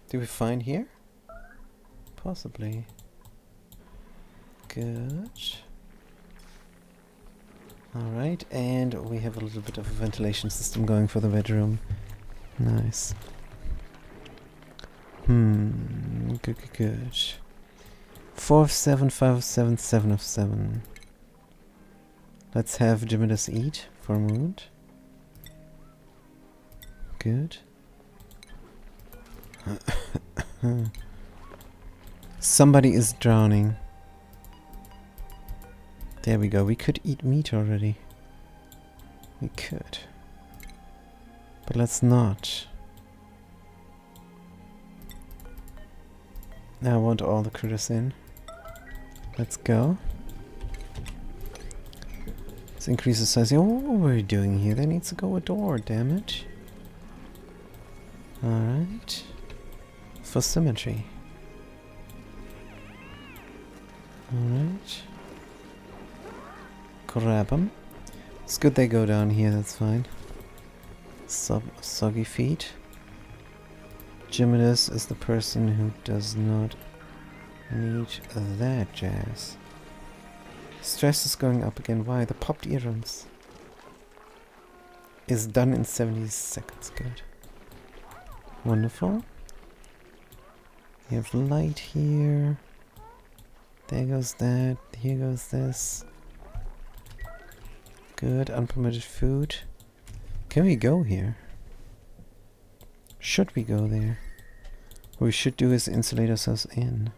Do we find here? Possibly. Good. Alright, and we have a little bit of a ventilation system going for the bedroom. Nice. Good, good, good. 4 of 7, 5 of 7, 7 of 7. Let's have Jimidas eat for a moment. Good. Somebody is drowning. There we go. We could eat meat already. We could. But let's not. Now I want all the critters in. Let's go. Let's increase the size. Oh, what are we doing here? There needs to go a door, damn it. Alright. For symmetry. Alright. Grab them. It's good they go down here, that's fine. Soggy feet. Jimidas is the person who does not need that jazz. Stress is going up again. Why? The popped eardrums. Is done in 70 seconds. Good. Wonderful. You have light here. There goes that. Here goes this. Good. Unpermitted food. Can we go here? Should we go there? What we should do is insulate ourselves in.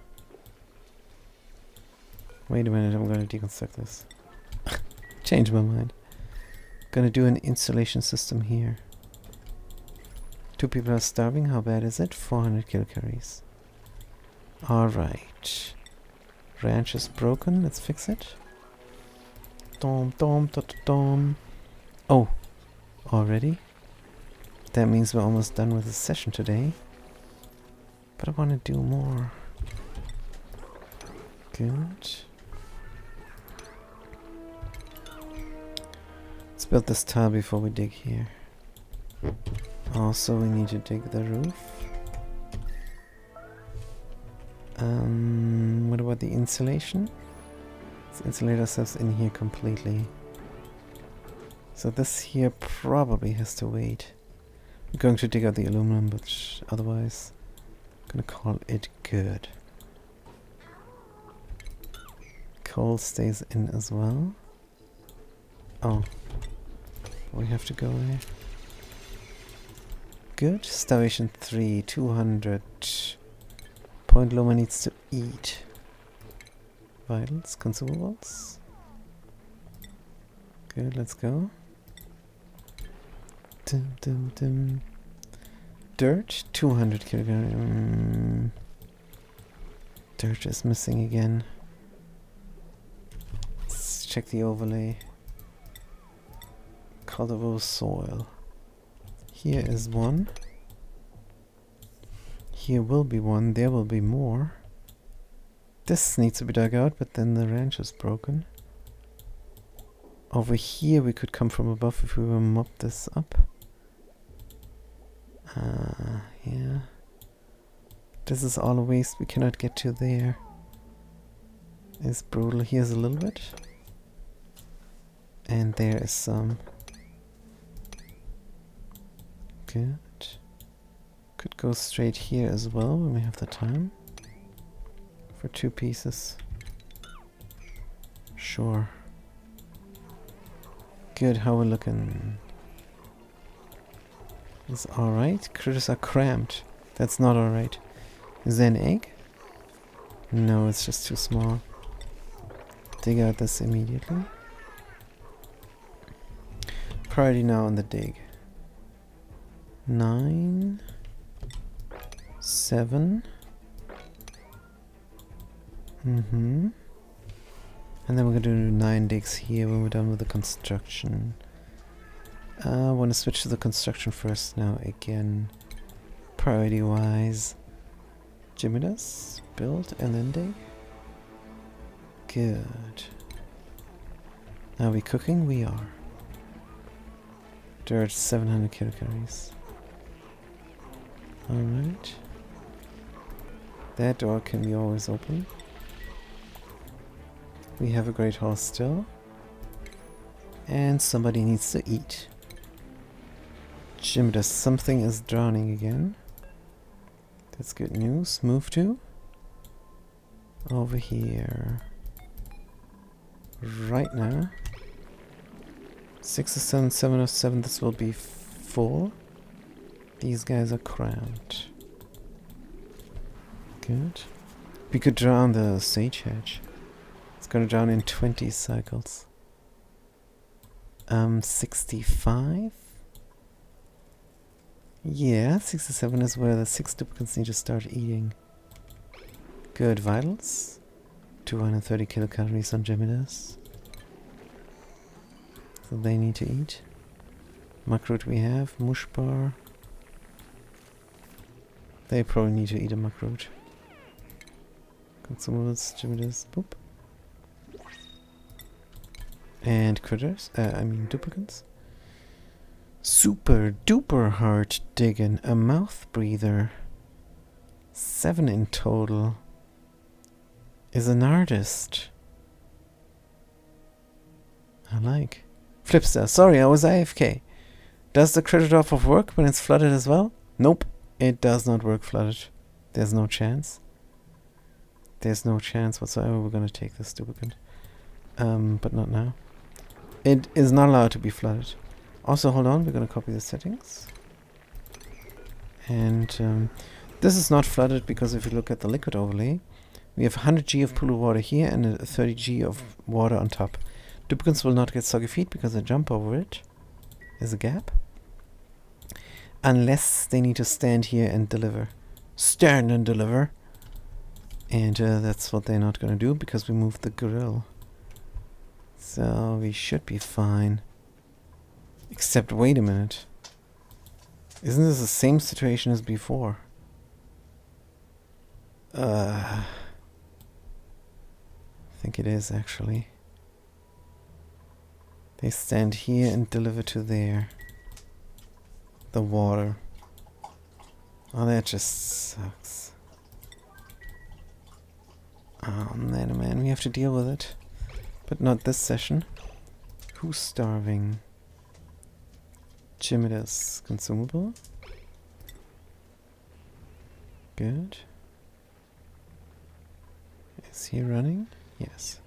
Wait a minute, I'm gonna deconstruct this. Change my mind. Gonna do an insulation system here. 2 people are starving. How bad is it? 400 kilocalories. Alright. Ranch is broken. Let's fix it. Dom, dom, dom, dom. Oh, already? That means we're almost done with the session today. But I want to do more. Good. Let's build this tile before we dig here. Also, we need to dig the roof. What about the insulation? Let's insulate ourselves in here completely. So this here probably has to wait. I'm going to dig out the aluminum, but otherwise I'm gonna call it good. Coal stays in as well. Oh, we have to go there. Good. Starvation 3, 200. Point Loma needs to eat. Vitals, consumables. Good, let's go. Dum, dum, dum. Dirt, 200 kilograms. Dirt is missing again. Let's check the overlay. Cultivable soil. Here is one. Here will be one. There will be more. This needs to be dug out, but then the ranch is broken. Over here we could come from above if we were mop this up. Yeah. This is all a waste. We cannot get to there. It's brutal. Here's a little bit. And there is some. Good. Could go straight here as well when we have the time. For 2 pieces. Sure. Good, how we're looking. It's alright. Critters are cramped. That's not alright. Is there an egg? No, it's just too small. Dig out this immediately. Priority now on the dig. 9, 7. And then we're going to do 9 digs here when we're done with the construction. I want to switch to the construction first now again. Priority wise. Jimidas, build and then dig. Good. Are we cooking? We are. Dirt, 700 kilocalories. Alright. That door can be always open. We have a great hall still. And somebody needs to eat. Jimidas, something is drowning again. That's good news. Move to? Over here. Right now. 6 or 7, 7 or 7, this will be full. These guys are cramped. Good. We could drown the sage hedge. It's gonna drown in 20 cycles. 65? Yeah, 67 is where the 6 duplicates need to start eating. Good, vitals. 230 kilocalories on Gemidas. So they need to eat. Muckroot we have, mush bar. They probably need to eat a muckroot. Consumables, Gemidas, boop. And critters, duplicates. Super duper hard digging, a mouth breather. 7 in total. Is an artist. I like. Flipstar, sorry, I was AFK. Does the critter drop off work when it's flooded as well? Nope, it does not work flooded. There's no chance. There's no chance whatsoever we're gonna take this duplicate. But not now. It is not allowed to be flooded. Also, hold on, we're gonna copy the settings. And this is not flooded because if you look at the liquid overlay, we have 100 G of pool water here and a 30 G of water on top. Duplicates will not get soggy feet because they jump over it. There's a gap. Unless they need to stand here and deliver. Stand and deliver. And that's what they're not gonna do because we moved the grill. So we should be fine. Except, wait a minute. Isn't this the same situation as before? I think it is, actually. They stand here and deliver to there. The water. Oh, that just sucks. Oh, man, we have to deal with it. But not this session. Who's starving? Gemidas consumable. Good. Is he running? Yes.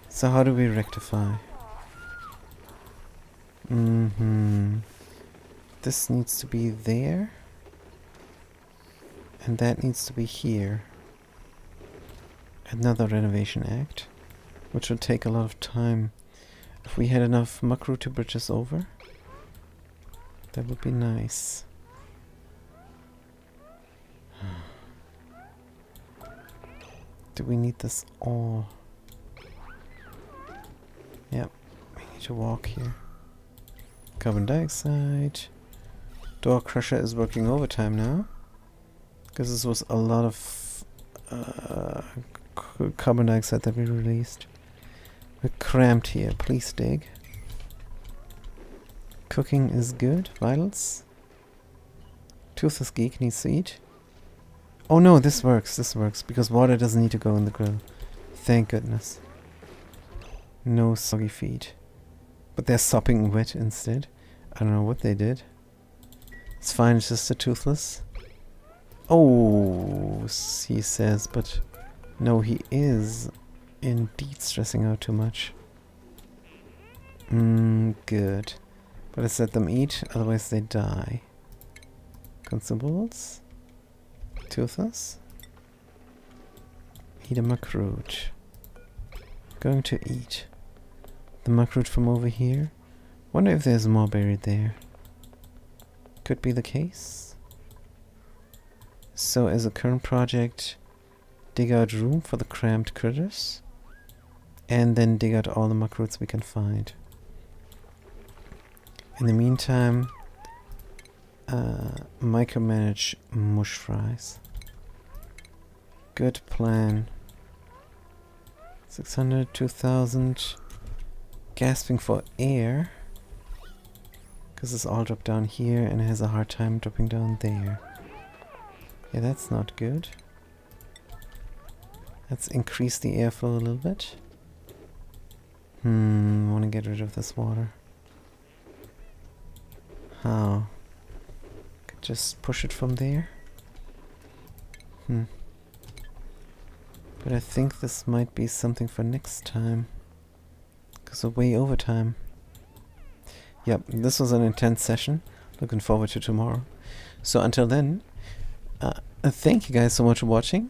So how do we rectify? This needs to be there. And that needs to be here. Another renovation act. Which would take a lot of time. If we had enough muckroot to bridge us over, that would be nice. Do we need this all? Yep, we need to walk here. Carbon dioxide. Door crusher is working overtime now. Because this was a lot of carbon dioxide that we released. We're cramped here. Please dig. Cooking is good. Vitals. Toothless Geek needs to eat. Oh no, this works. This works. Because water doesn't need to go in the grill. Thank goodness. No soggy feet. But they're sopping wet instead. I don't know what they did. It's fine, it's just a toothless. Oh, he says, but no, he is indeed stressing out too much. Good. But let's let them eat, otherwise they die. Consumables. Toothless. Eat a muckroot. Going to eat the muckroot from over here. Wonder if there's more buried there. Could be the case. So as a current project, dig out room for the cramped critters. And then dig out all the muckroots we can find. In the meantime, micromanage mush fries. Good plan. 600, 2000. Gasping for air. Because it's all dropped down here and it has a hard time dropping down there. Yeah, that's not good. Let's increase the airflow a little bit. Want to get rid of this water. How? Could just push it from there. But I think this might be something for next time. because we're way over time. Yep, this was an intense session. Looking forward to tomorrow. So until then, thank you guys so much for watching.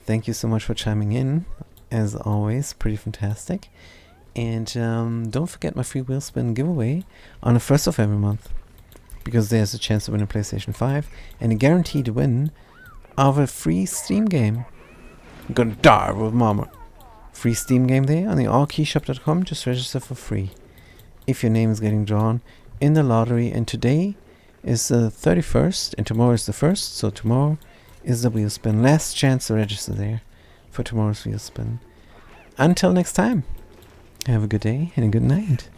Thank you so much for chiming in. As always, pretty fantastic. And don't forget my free wheel spin giveaway on the 1st of every month, because there's a chance to win a PlayStation 5 and a guaranteed win of a free Steam game. I'm gonna die with mama. Free Steam game there on the allkeyshop.com. Just register for free if your name is getting drawn in the lottery. And today is the 31st and tomorrow is the 1st, so tomorrow is the wheel spin. Last chance to register there for tomorrow's wheel spin. Until next time, have a good day and a good night.